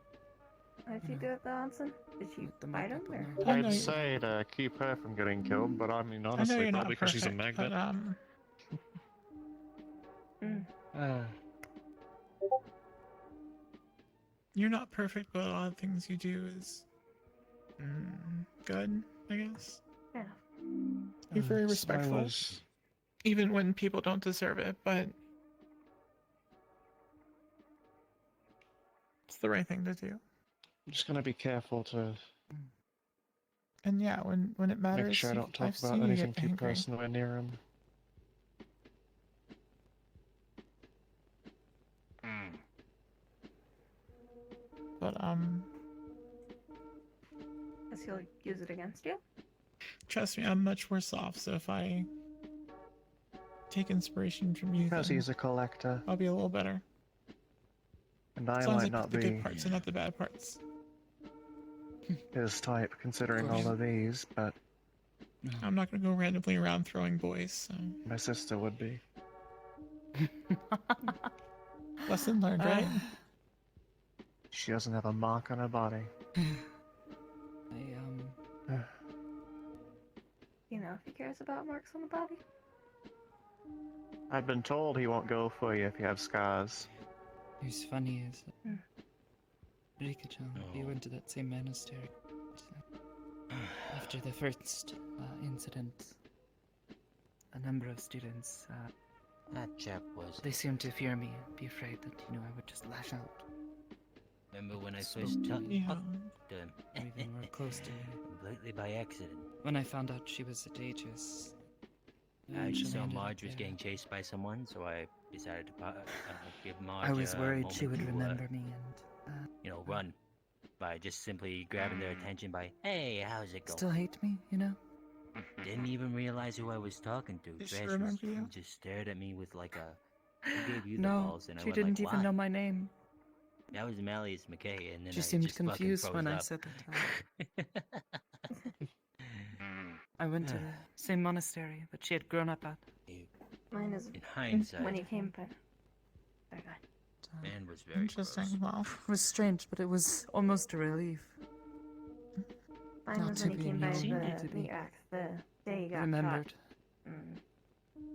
How'd you do at the onsen? Did you fight him or? I know I'd you- say to keep her from getting killed, but I mean, I know honestly, you're not probably because she's a perfect, magnet. but You're not perfect, but a lot of things you do is good, I guess. Yeah. You're very So I respectful, was- even when people don't deserve it, but it's the right thing to do. I'm just gonna be careful to And yeah, when it matters, make sure I don't talk I've about seen you anything get too angry. personal near him. But Guess he'll use it against you. trust me, I'm much worse off. So if I take inspiration from you, Because then he's a collector, I'll be a little better. and I As long as might I not pick the be good parts and not the bad parts. his type, considering all of these, but I'm not gonna go randomly around throwing boys. So. my sister would be. Lesson learned, right? She doesn't have a mark on her body. You know, if he cares about marks on the body. I've been told he won't go for you if you have scars. Who's funny is Rika-chan. We went to that same monastery. After the first incident, a number of students. That chap was. They seemed to fear me, be afraid that I would just lash out. Remember when I So, first talked yeah. to him? Or even were close to me. Completely by accident. When I found out she was a Aegis. I she just saw landed Marge was there. getting chased by someone, so I decided to give Marge. I was a worried moment she would to, remember me and run by just simply grabbing their attention by, "Hey, how's it going?" still hate me, Didn't even realize who I was talking to. Did she Trash remember you? just stared at me with like a. Who gave you the No, balls? And I she went didn't like, even "Why?" know my name. That was Malleus McKay, and then She I seemed just fucking confused when froze I up. said that. I went to the same monastery that she had grown up at. Mine is In hindsight, when he came, but very good. man was very Interesting. Wow. It was strange, but it was almost a relief. Mine Not was to when he be came by mean, to be the axe the day he got remembered. caught.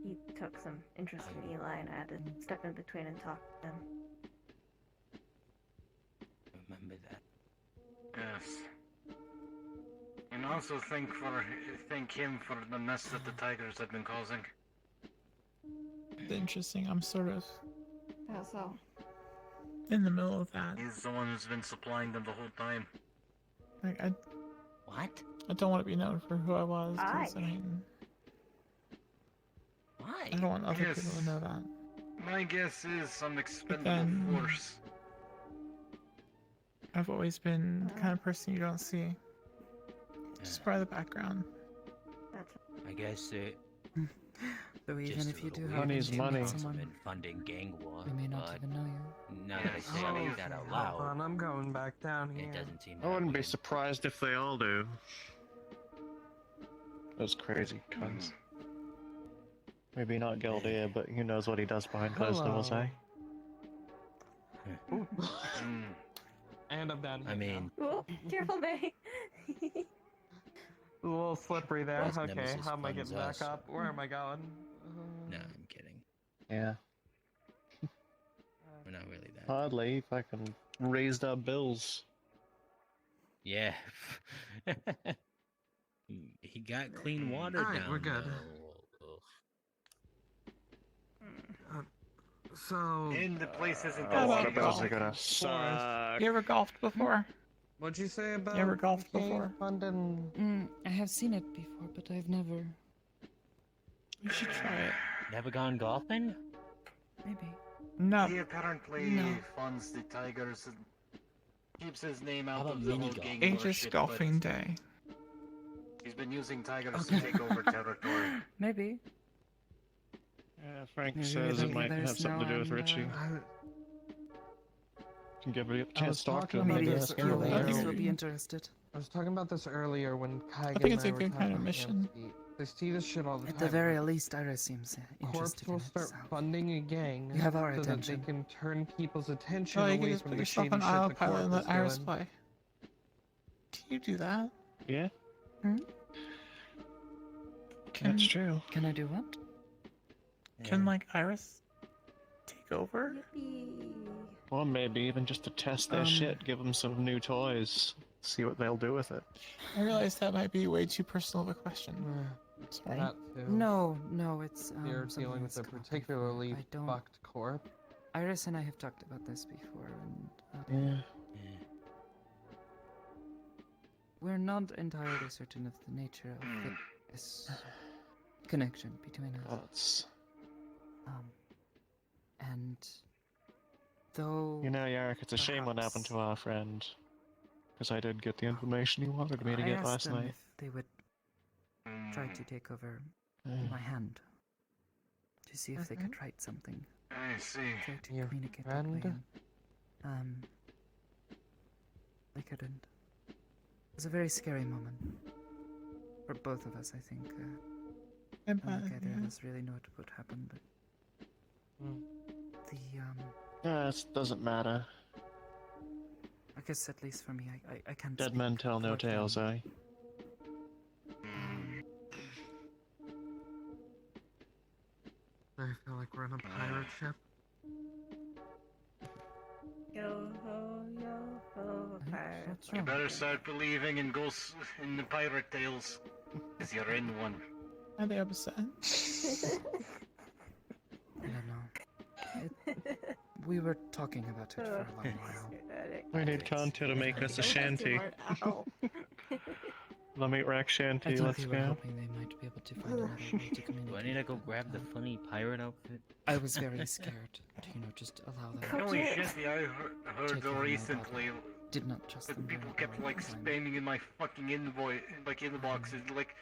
He took some interest in Eli, and I had to step in between and talk to them. Remember that. Yes. And also thank him for the mess that the tigers have been causing. Interesting. I'm sort of How so? in the middle of that. He's the one who's been supplying them the whole time. Like, I What? I don't want to be known for who I was. 'Cause, I mean, Why? I don't want other Yes. people to know that. My guess is some expendable then- force. I've always been the kind of person you don't see. Just part of the background. I guess it. Though even just if you a do little happen Money's to money. meet I've someone, been funding gang war, we may not but even know you. now that I say that out loud, Hold on, I'm going back down here. it doesn't seem. I wouldn't be surprised if they all do. Those crazy cunts. Maybe not Gildear, but who knows what he does behind closed doors, eh? And I'm down here. I mean, Oh, careful, May. A little slippery there. Plus Okay, Nemesis how am I funds getting back us. up? Where am I going? no, I'm kidding. Yeah. We're not really that. Hardly, if I can raise our bills. Yeah. He got clean water Alright, down. we're good. though. So. And the place isn't Oh, that water safe. bills are gonna suck. You ever golfed before? What'd you say about? You ever golfed cave before? Funding? I have seen it before, but I've never. You should try it. Never gone golfing? Maybe. No. He apparently No. funds the tigers and keeps his name How out about of the whole mini-golf? gang war Aegis shit, golfing day. but he's been using tigers to take over territory. Maybe. Yeah, Frank Maybe says it let might us have something to know do with and, Richie. Can give it a I was chance to talk to talking him. about Maybe this a few earlier. ladies will be interested. I was talking about this earlier when Kai think it's a good kind of mission. They see this shit all the At time. the very least, Ira seems Corpse interested in will it. start So. funding a gang You have our so attention. that they can turn people's attention Oh, you away can just from put the yourself shady on shit the autopilot and Corp let is Iris doing. play. Can you do that? Yeah, Can, that's true. Can I do what? Can like Iris take over? Yippee. Or maybe even just to test their shit, give them some new toys, see what they'll do with it. I realize that might be way too personal of a question. Sorry. That too. No, it's You're something dealing with that's a come up particularly before. I don't. fucked corp. Iris and I have talked about this before, and we're not entirely certain of the nature of this connection between us. And though You know, Yarrick, it's a shame what happened to our friend. Because I did get the information you wanted me to I get asked last them night. if they would try to take over my hand to see if they could write something. I see. Try to communicate that way. And, they couldn't. It was a very scary moment for both of us, I think. I don't think either of us really know what would happen, but It doesn't matter. I guess at least for me, I can't. Dead men tell no tales, eh? I feel like we're on a pirate ship. Yo ho, pirate. You better start believing in ghosts in the pirate tales, because you're in one. Are they upset? I don't know. We were talking about it for a long while. We need Conte to make us a shanty. Let me rack I shanty, think let's they were go. hoping they might be able to find another way to communicate. Do I need to go grab the funny pirate outfit? I was very scared to, just allow them. The only shit I heard Take them recently did not trust that them. people kept like spamming in my fucking inboxes like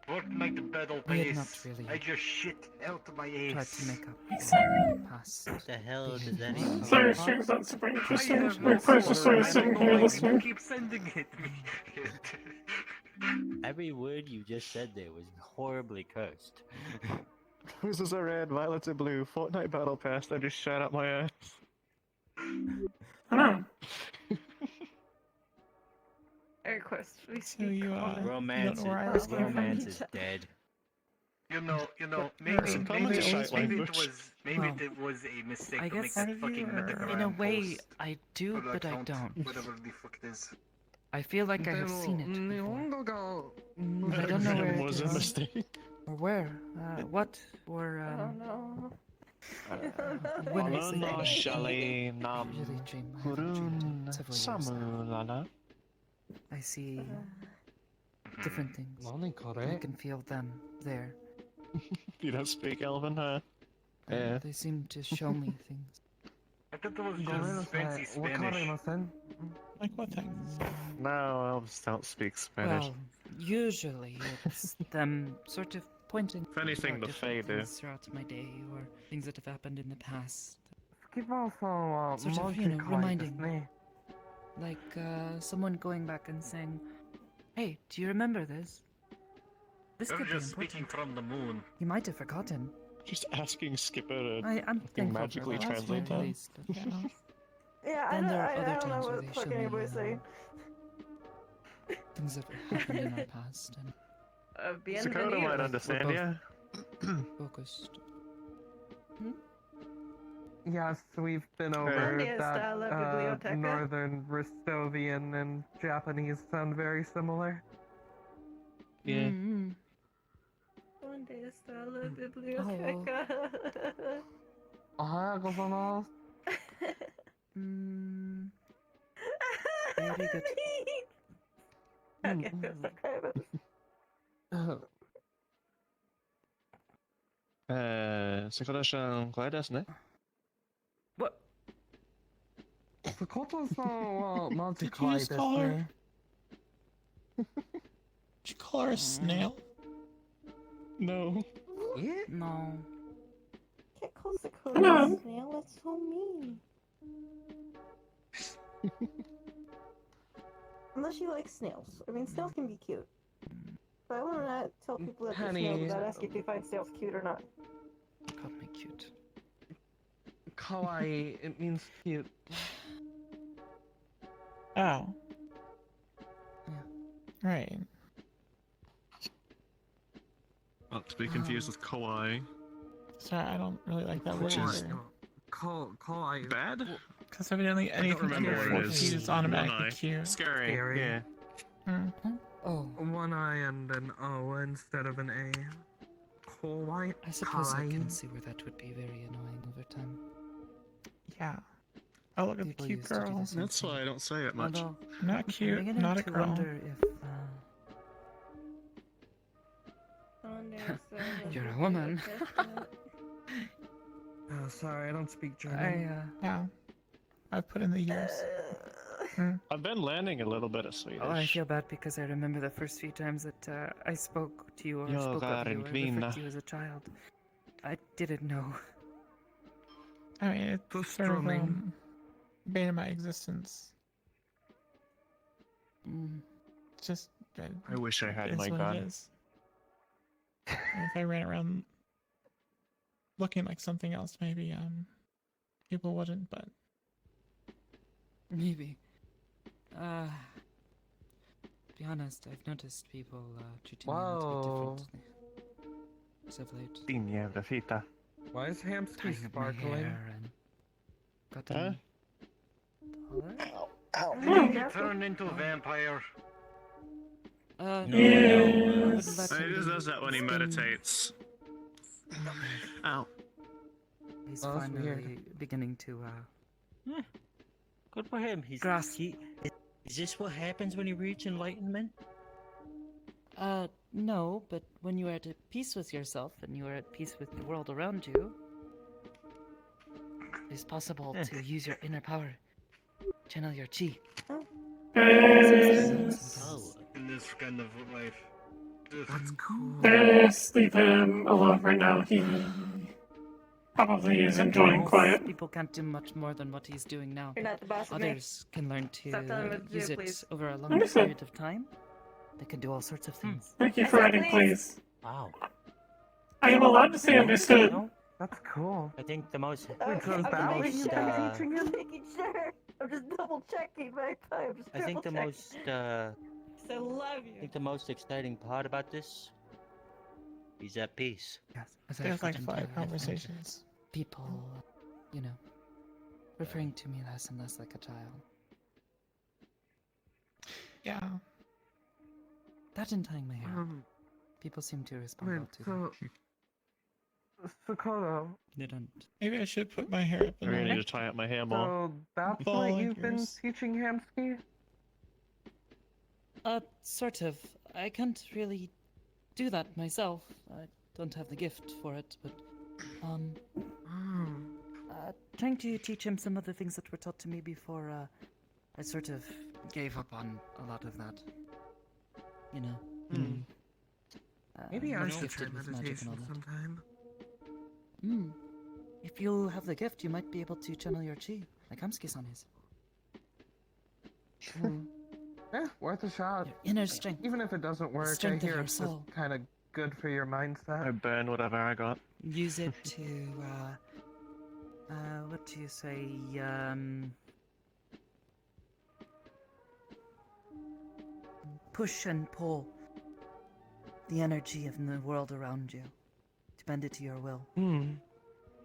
Fortnite the battle We had pace. not really I just shit out of my ass. tried to make up some past. What the hell does that mean? Sorry, stream's not super interesting. My place is sort of sitting here listening. Keep sending it me. Every word you just said there was horribly cursed. Roses are red, violets are blue, Fortnite Battle Pass, I just shot up my ass. Hello. Air quest, we So you, Romance, you don't know where I was coming from? romance is dead. You know, There's some comments of shite language. Maybe it was a mistake I to make guess that fucking metagram in a way, post I do, for the but I account, don't. Whatever the fuck it is. I feel like I have seen it before. But I don't know where it was is. a mistake. Or where. What? Or, Oh no. when I sleep. Shali nam Usually dream. I haven't dreamed in several years now. samulala. I see different things. I can feel them there. You don't speak Elven, huh? And they seem to show me things. I thought it was just fancy Spanish. Like what things? No, elves don't speak Spanish. Well, usually it's them sort of pointing If anything, out the different Fae do. things throughout my day or things that have happened in the past. Keep also Sort of, reminding me. Like someone going back and saying, "Hey, do you remember this? This I'm could be just important." speaking from the moon. You might have forgotten. Just asking Skipper to I'm thankful magically for that, translate at that. least. Yeah, I Then there are don't other know times where what they the show fuck me anybody's saying. things that happened in our past and Dakota might understand, both yeah. focused. Yes, we've been over Grande that. está la biblioteca. Northern Ristovian and Japanese sound very similar. Yeah. ¿Dónde está la biblioteca? Gozamos. Very good. Okay, Sakura-san, これですね。What? Sakoto-san wa Did majikai you just call desu her? ne. Did you call her a snail? No. No. Can't call Sakura a snail, that's so mean. Unless you like snails. I mean, snails can be cute. But I want to not tell people that they're Penny. snails without asking if they find snails cute or not. Called me cute. Kawaii, it means cute. Oh. Right. Not to be confused with kawaii. Sorry, I don't really like that word Which is either. Kawaii. bad? Because evidently anything remember under what it 4 is. feet is automatically One eye. Q. Scary. Yeah. Oh. One eye and an O instead of an A. Whole white I suppose I can pie. see where that would be very annoying over time. Yeah. Oh, look at the People cute used to do girl. the same That's why I don't say it much. Although, Not I'm cute, beginning not a to girl. wonder if you're a woman. Oh, sorry, I don't speak German. Yeah. I've put in the years. I've been landing a little bit of Swedish. Oh, I feel bad because I remember the first few times that I spoke to you or Jag spoke of är you en or referred kvinna. to you as a child. I didn't know. I mean, it's sort of bane of my existence. Just. I wish I had it is my what gun. It is. And if I ran around looking like something else, maybe people wouldn't. But Maybe. To be honest, I've noticed people treating me a little bit differently as of late. Din jävla fitta. Why is Hamsky Tying up my sparkling? hair and got Huh? You turned into a vampire. No. He just does that when he meditates. Ow. He's Oh, that's finally weird. beginning to Good for him. Is this what happens when you reach enlightenment? No, but when you are at peace with yourself and you are at peace with the world around you, it's possible to use your inner power, channel your chi. In this kind of life. That's cool. Leave him alone right now. He probably is enjoying quiet. People can't do much more than what he's doing now. You're not the boss of me. Others can learn to Stop telling me what to use do, it please. over a longer Understood. period of time. They can do all sorts of things. Thank you for adding, please. Wow. I am allowed to say understood. That's cool. I think the most. Wait, so is I'm that what making you sure. were I'm making sure. I'm just double checking my time. I think the most. I love you. I think the most exciting part about this. He's at peace. Yes, as there's I've like gotten 5 to have conversations. people, referring to me less and less like a child. Yeah. That and tying my hair. People seem to respond well to that. Sokoto. They don't. Maybe I should put my hair up. I really need to tie up my hair more. So that's Ball what like you've been yours. teaching Hamsky? Sort of. I can't really do that myself. I don't have the gift for it, but trying to teach him some of the things that were taught to me before I sort of gave up on a lot of that. You know. Maybe I much should try gifted with magic meditation and all that. sometime. If you have the gift, you might be able to channel your chi, like Hamsky-san is. Yeah, worth a shot. Your inner strength. Even if it doesn't work, I strength of hear your it's just soul. kind of good for your mindset. I burn whatever I got. Use it to, what do you say, push and pull the energy of the world around you, to bend it to your will.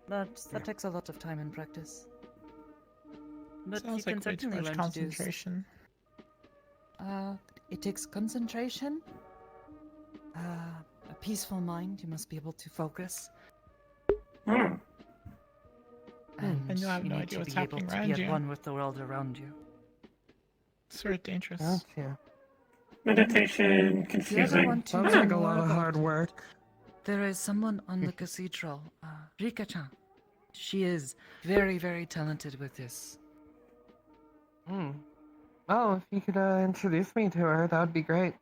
That takes a lot of time and practice. But you Sounds can like way too certainly much learn concentration. to do. It takes concentration. A peaceful mind. You must be able to focus. And you'll have you no need idea to what's be able happening to around be at you. one with the world around you. Sort of dangerous. Gotcha. Meditation, If you ever confusing. want to Sounds know like a more lot of about hard it, work. There is someone on the cathedral, Rika-chan. She is very, very talented with this. Oh, if you could introduce me to her, that would be great.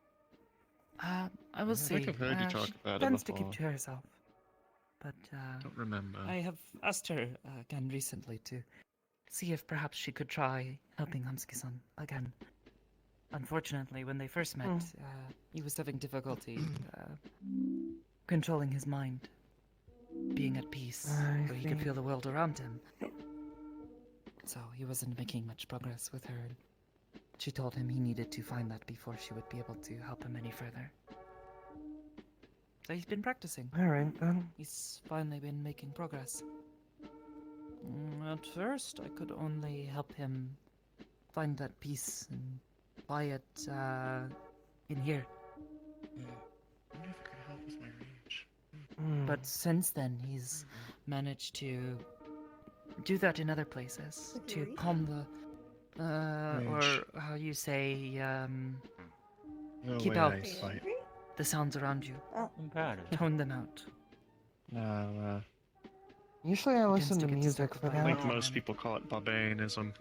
I will see. think I've heard you talk she about it tends to keep before. to herself. But Don't remember. I have asked her again recently to see if perhaps she could try helping Hamsky-san again. Unfortunately, when they first met, he was having difficulty controlling his mind, being at peace, where he could feel the world around him. So he wasn't making much progress with her. She told him he needed to find that before she would be able to help him any further. So he's been practicing. Alright then. He's finally been making progress. At first, I could only help him find that peace and quiet in here. I wonder if it could help with my rage. But since then, he's managed to do that in other places to calm the, or how you say, No keep way out I fight. the sounds around you. I'm proud of Tone them out. No, Usually I listen to get music for I that. think most people call it barbarianism.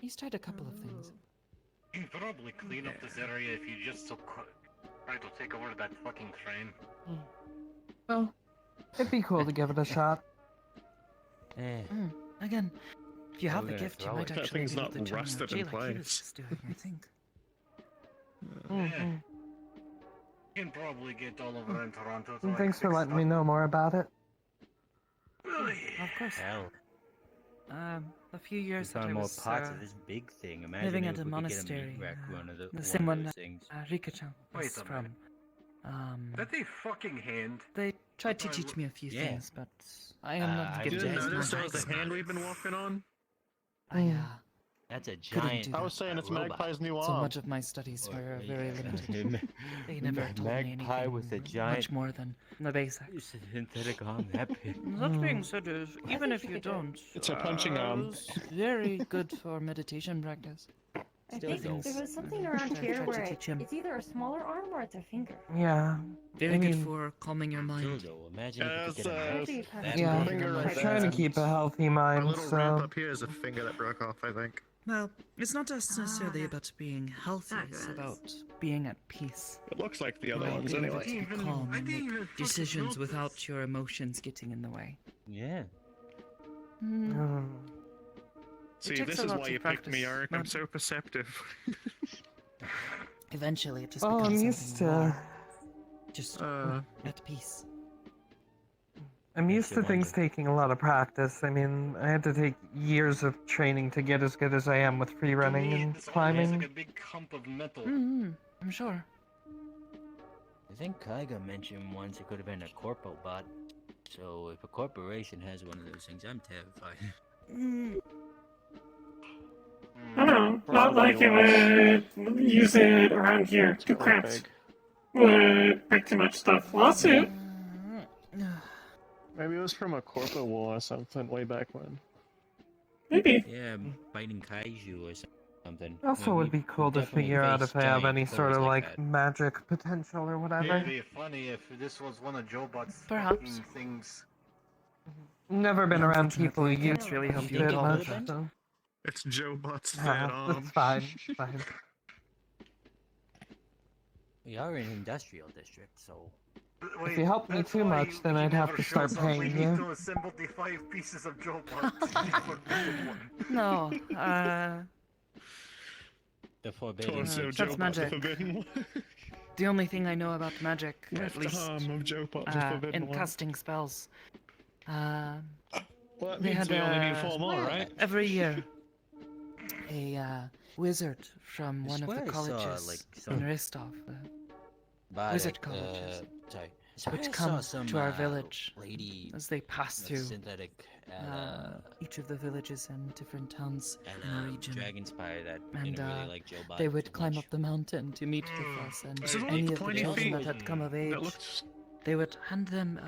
He's tried a couple of things. You can probably clean up this area if you just try to take over that fucking train. Well, it'd be cool to give it a shot. Again, if you have the gonna gift, you throw might it. That actually thing's be able not to turn rusted your in Jay like he was place. just doing, I think. Mhm. You can probably get all over in Toronto. To And like thanks for fix letting stuff. me know more about it. Of course. Hell, A few we years that I found more was parts of this big thing. Imagine living if at a we could get a monastery, meat rack one of the same one one of that those things. Rika-chan Wait was a from. minute. That a fucking hand? They tried to I teach me a few Yeah. things, but I am not I gifted Didn't as notice much that was as the hand we've been walking on? That's a couldn't giant. do I was saying it's robot. Magpie's new so arm. much of my studies Or, were yeah, very limited. They never told me Magpie anything with a much giant more than the basics. It's a synthetic arm that big. That being said, even if you don't, It's a punching arm. it's very good for meditation practice. I Still think things, there was something around I here tried to where teach him. it's either a smaller arm or it's a finger. Yeah. Very I good mean, for calming your mind. Dildo. Imagine if we could get a uh, mouse. Maybe That's yeah. big. Finger I'm right trying to there. keep a healthy My mind, little ramp so. up here is a finger that broke off, I think. Well, it's not just necessarily about being healthy, it's about being at peace. It looks like the other Being ones able anyway. to be calm and make decisions without your emotions getting in the way. Yeah. See, takes this a is lot why to you picked me, practice, Eric. I'm but- so perceptive. Eventually, it just Oh, becomes I'm used something to. more. Just at peace. I'm used you to things wonder. taking a lot of practice. I mean, I had to take years of training to get as good as I am with free running and This all climbing. looks like a big hump of metal. I'm sure. I think Kaiga mentioned once it could have been a corpo bot. So if a corporation has one of those things, I'm terrified. I don't know. Not like it would use it around here. Too cramped. Would break too much stuff. Lawsuit. Maybe it was from a corpo war or something way back when. Maybe. Yeah, fighting kaiju or something. It also would be cool to figure out if I have any sort of like magic potential or whatever. It'd be funny if this was one of Jobot's Perhaps. fucking things. Never been around people who Unfortunately, I use can't really help it you that at all much. with that. So. It's Joe Butt's third arm. That's fine. Fine. We are an industrial district, so. If you help me too much, then I'd have to start We paying need you. to assemble the 5 pieces of Jobot. No, The forbidden. Torso that's Joe Butt, the magic. forbidden one. The only thing I know about magic, at Left least arm of Joe Butt, the forbidden in one. casting spells, Well, that they means had we only need 4 more, right? every year a wizard from I one of swear the I saw, colleges like, in some Ristov, But, wizard colleges, sorry. I swear which I saw come some, to our village lady as they pass that's through synthetic each of the villages and different towns in and the region. Dragon Spire that And didn't really like Joe Bot they too would climb much. up the mountain to meet with us, and Is it any like of the pointy children feet? that had come of age, That looks... they would hand them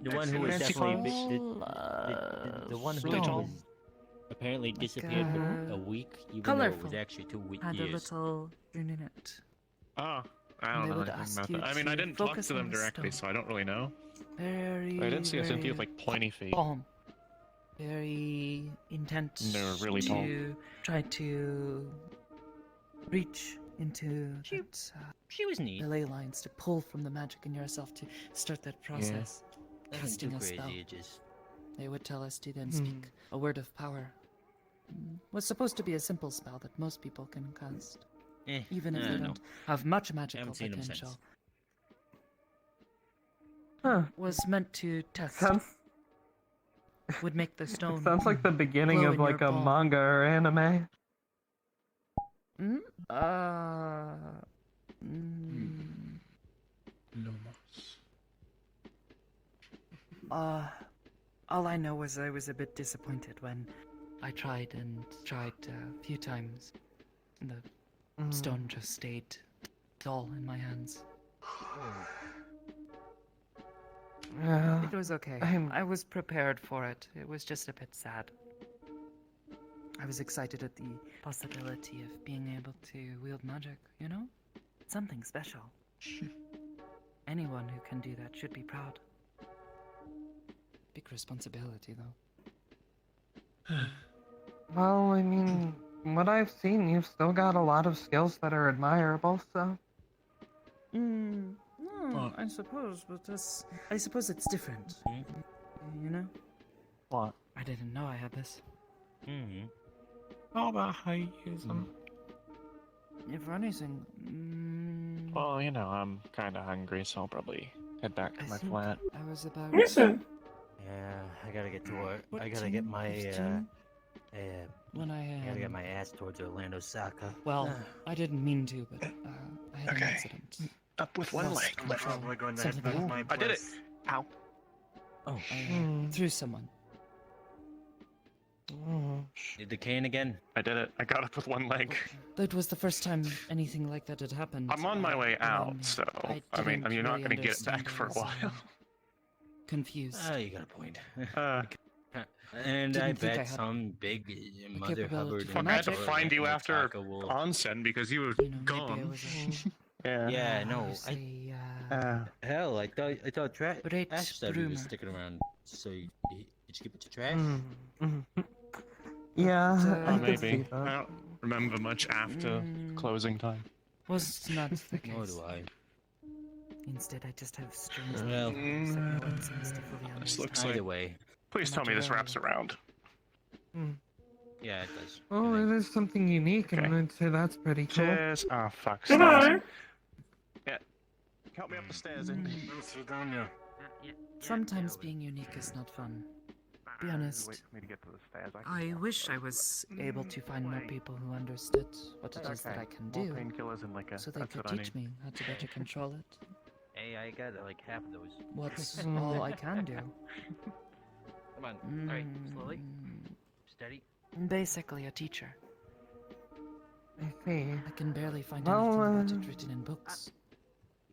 The one who was Fancy definitely clothes? the one who stone. was apparently disappeared for a week, even though it was Colorful. actually 2 had a years. little rune in it. Oh, I And don't they know would anything ask about you that. I mean, I to didn't talk focus to on them the directly, stone. so I don't really know. Very, I didn't see a Cynthia with, very like, pointy feet. calm. Very intent They were really tall. to try to reach into that, She was neat. the ley lines, to pull from the magic in yourself to start that process. Nothing Casting too a crazy, spell. it just They would tell us to then speak a word of power. Was supposed to be a simple spell that most people can cast, even if I they don't don't have much magical Haven't seen 'em since. potential. Huh. Was meant to test. Sounds, Would make the stone. sounds like the beginning glow of in your like a palm. manga or anime. All I know is I was a bit disappointed when I tried a few times. And the stone just stayed dull in my hands. Yeah. It was okay. I was prepared for it. It was just a bit sad. I was excited at the possibility of being able to wield magic, you know? Something special. Anyone who can do that should be proud. Big responsibility, though. Well, I mean, what I've seen, you've still got a lot of skills that are admirable, so... No, I suppose, but I suppose it's different. You know? What? I didn't know I had this. All about how you use them. If anything, Well, you know, I'm kind of hungry, so I'll probably head back to my flat. I was about... Listen! Yeah, I gotta get to work. I gotta get my, When I gotta get my ass towards Orlando, Saka. Well, I didn't mean to, but I had an accident. Up with one Lost leg. control. Probably going to head Something back to my happened. I did it! place. Ow. Oh, I threw someone. Did the cane again? I did it. I got up with one leg. That was the first time anything like that had happened. I'm on my way out, so I mean, didn't you're not really gonna get it understand back for a it was, while. Confused. Ah, you got a point. Didn't I think I bet had some big Mother capability Hubbard for and I had to magic. find you after Taka will- onsen because you were Maybe I gone. was Yeah. Yeah, no. Obviously, Hell, I thought Great Ash said he was rumor. sticking around. So did you keep it to trash? Yeah, Oh, I could see maybe. that. I don't remember much after closing time. was not the case. Nor do I. Instead, I just have strange Well, memories that no one seems to fully This understand. looks Either like. way, Please tell me this wraps around. yeah, it does. Well, it is something unique, and Okay. I'd say that's pretty cool. Cheers. Oh, fuck. Goodbye. Stairs. Yeah. Help me up the stairs, Indy. Sometimes being unique is not fun. Be honest. Wait for me to get to the stairs. I wish I was able to find more people who understood what it is that I can More do, painkillers and liquor. so they That's could what I teach need. me how to better control it. Hey, I got like half of those. What's all I can do? Come on. Alright, slowly. Steady. Basically a teacher. I see. I can barely find Well, anything about it written in books.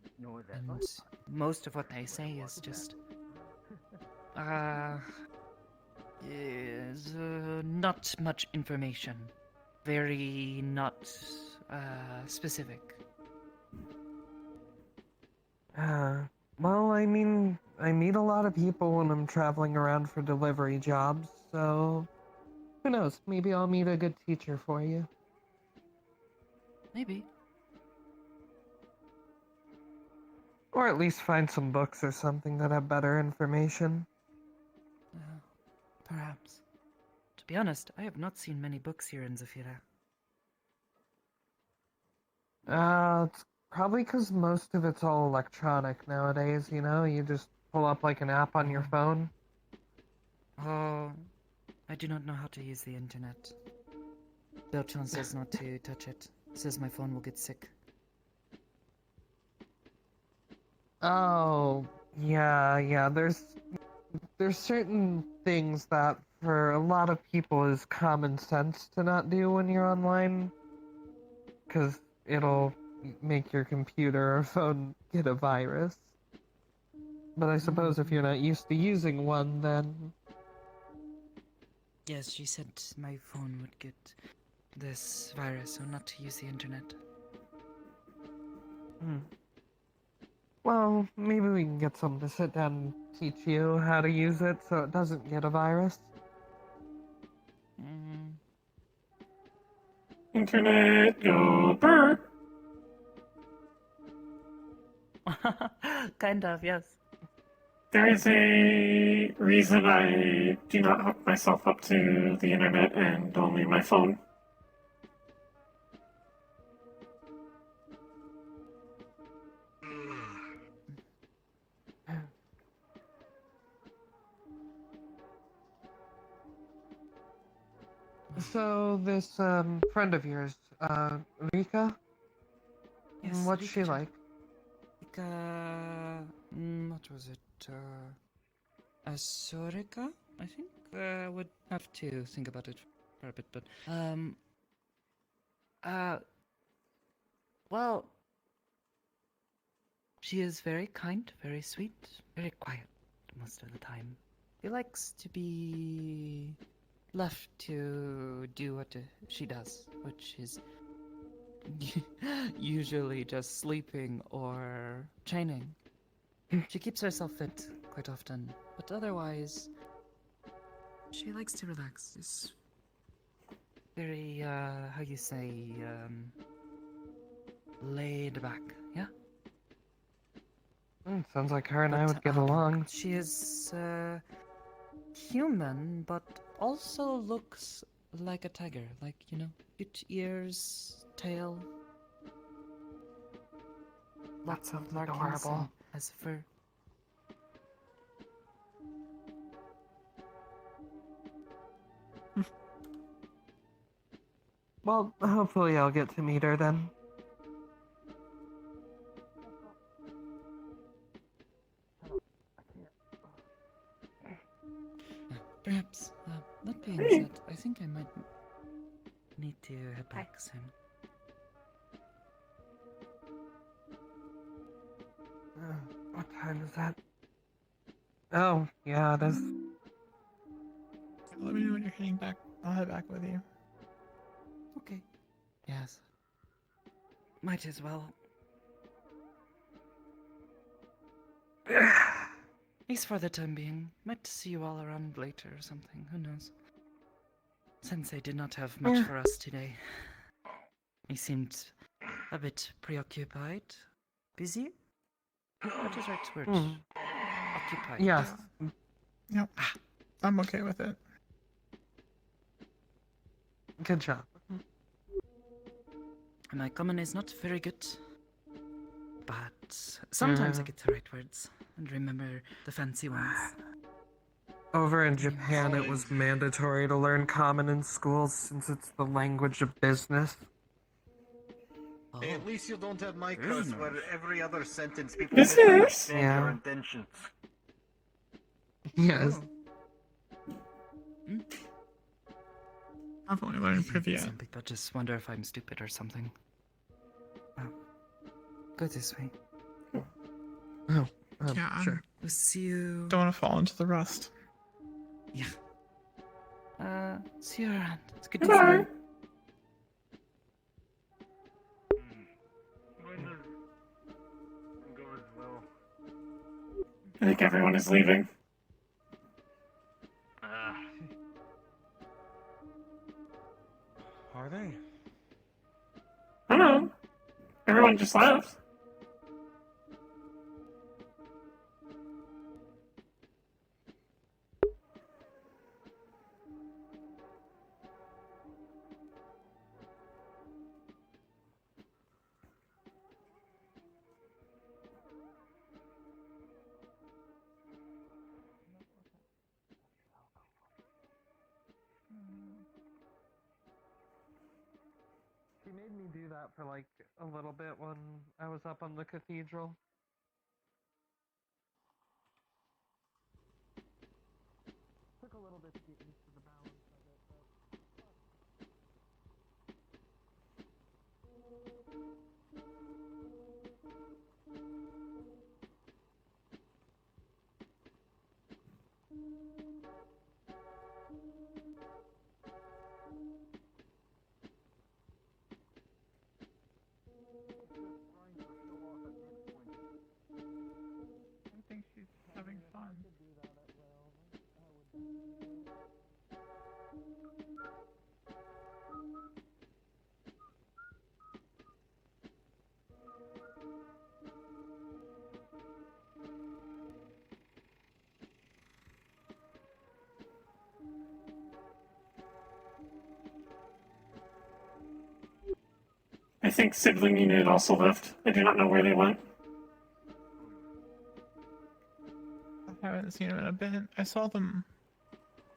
Ignore that. And most of what they say is just... is not much information. Very not specific. Well, I mean, I meet a lot of people when I'm traveling around for delivery jobs, so who knows? Maybe I'll meet a good teacher for you. Maybe. Or at least find some books or something that have better information. Perhaps. To be honest, I have not seen many books here in Zafira. It's probably because most of it's all electronic nowadays, you know? You just pull up like an app on your phone. Oh, I do not know how to use the internet. Beltran says not to touch it. Says my phone will get sick. Oh, yeah, there's certain things that for a lot of people is common sense to not do when you're online, because it'll make your computer or phone get a virus. But I suppose if you're not used to using one, then... Yes, she said my phone would get this virus, so not to use the internet. Well, maybe we can get someone to sit down and teach you how to use it so it doesn't get a virus. Internet, go burr. Kind of, yes. There is a reason I do not hook myself up to the internet and only my phone. So, this, friend of yours, Rika? Yes, What's Rika she Chan. like? What was it? Asurika? I think would have to think about it for a bit, but well, she is very kind, very sweet, very quiet most of the time. She likes to be left to do what she does, which is usually just sleeping or training. She keeps herself fit quite often, but otherwise, she likes to relax. It's very, how you say, laid back, yeah? Sounds like her and I But, would get along. She is, human, but also looks like a tiger. Like, you know, cute ears, tail. Lots of markings adorable. as fur. Well, hopefully I'll get to meet her then. Perhaps, that being said, I think I might need to head back soon. What time is that? Oh, yeah, it is. Let me know when you're heading back. I'll head back with you. Okay. Yes. Might as well. At least for the time being. Might see you all around later or something. Who knows? Sensei did not have much for us today. He seemed a bit preoccupied. Busy? What is right word? Occupied. Yes. Yep. I'm okay with it. Good job. My common is not very good, but sometimes I get the right words and remember the fancy ones. Over in Japan, it was mandatory to learn common in schools since it's the language of business. Hey, at least you don't have my curse where every other sentence people Business? misunderstand your Yeah. intentions. Yes. I've only learned Privia. Some people just wonder if I'm stupid or something. Go this way. Oh, Yeah, sure. We'll see you. Don't want to fall into the rust. Yeah. See you around. It's good to see Bye. you. I think everyone is leaving. Are they? I don't know. Everyone just left. She made me do that for like a little bit when I was up on the cathedral. Took a little bit to get used to the balance of it, but... I think she's having fun. I think Sibling Unit also left. I do not know where they went. I haven't seen them in a bit. I saw them,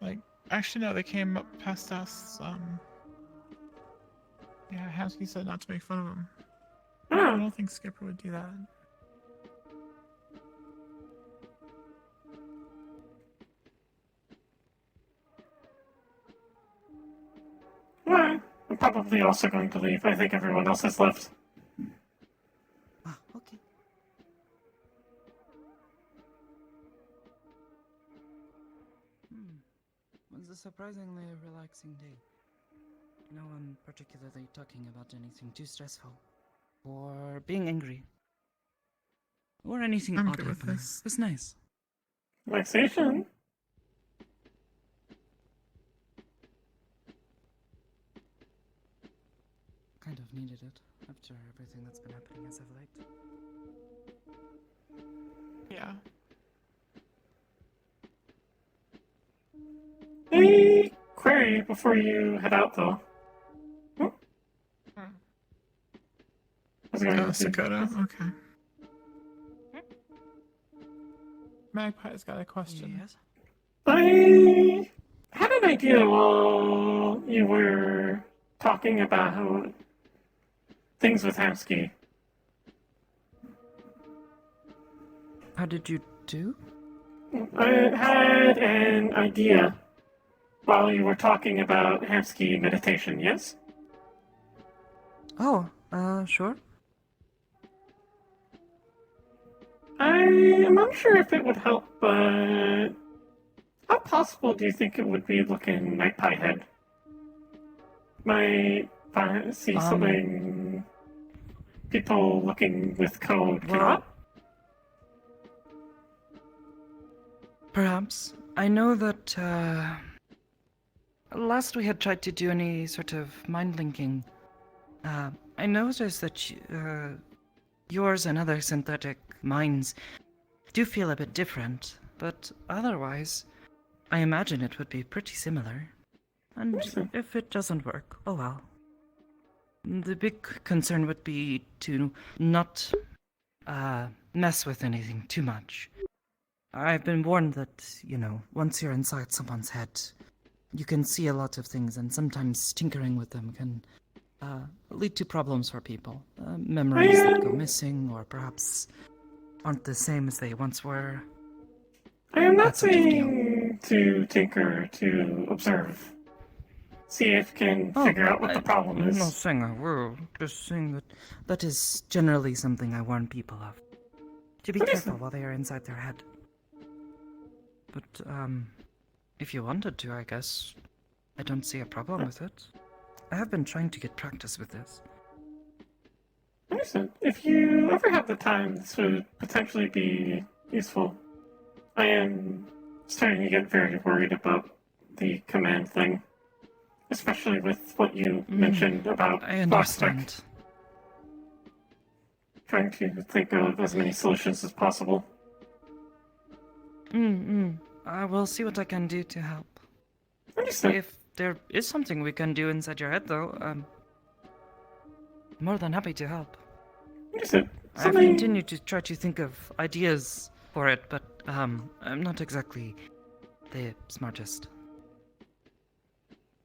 like, actually no, they came up past us. Yeah, Hansky said not to make fun of them. I don't think Skipper would do that. I'm probably also going to leave. I think everyone else has left. Ah, okay. It was a surprisingly relaxing day. No one particularly talking about anything too stressful. Or being angry. Or anything I'm odd good with happening. this. It was nice. Relaxation. Kind of needed it after everything that's been happening as of late. Yeah. A query before you head out, though. How's it going? Sakota, okay. Magpie's got a question. Yes? I had an idea while you were talking about things with Hamsky. How did you do? I had an idea while you were talking about Hamsky meditation, yes? Oh, sure. I am unsure if it would help, but how possible do you think it would be looking Magpie head? Might see something, people looking with code. Well, perhaps. I know that, last we had tried to do any sort of mind linking, I noticed that yours and other synthetic minds do feel a bit different, but otherwise, I imagine it would be pretty similar. And if it doesn't work, oh well. The big concern would be to not mess with anything too much. I've been warned that, you know, once you're inside someone's head, you can see a lot of things, and sometimes tinkering with them can lead to problems for people. Memories that go missing, or perhaps aren't the same as they once were. I am not saying to tinker, to observe. See if can figure out what the problem is. I'm not saying I will, just saying that that is generally something I warn people of. To be careful while they are inside their head. But, if you wanted to, I guess, I don't see a problem with it. I have been trying to get practice with this. Understood. If you ever have the time, this would potentially be useful. I am starting to get very worried about the command thing. Especially with what you mentioned about I understand. Trying to think of as many solutions as possible. I will see what I can do to help. Understood. If there is something we can do inside your head, though, more than happy to help. Understood. I've continued to try to think of ideas for it, but I'm not exactly the smartest.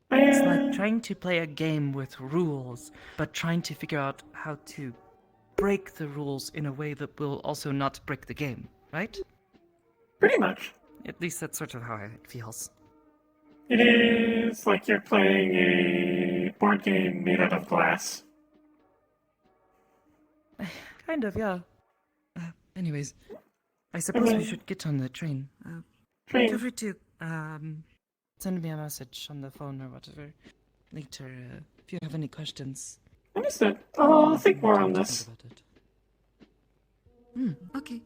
It's like trying to play a game with rules, but trying to figure out how to break the rules in a way that will also not break the game, right? Pretty much. At least that's sort of how it feels. It is like you're playing a board game made out of glass. Kind of, yeah. Anyways, I suppose we should get on the train. Train. Feel free to send me a message on the phone or whatever later if you have any questions. Understood. I'll think more on this. Okay.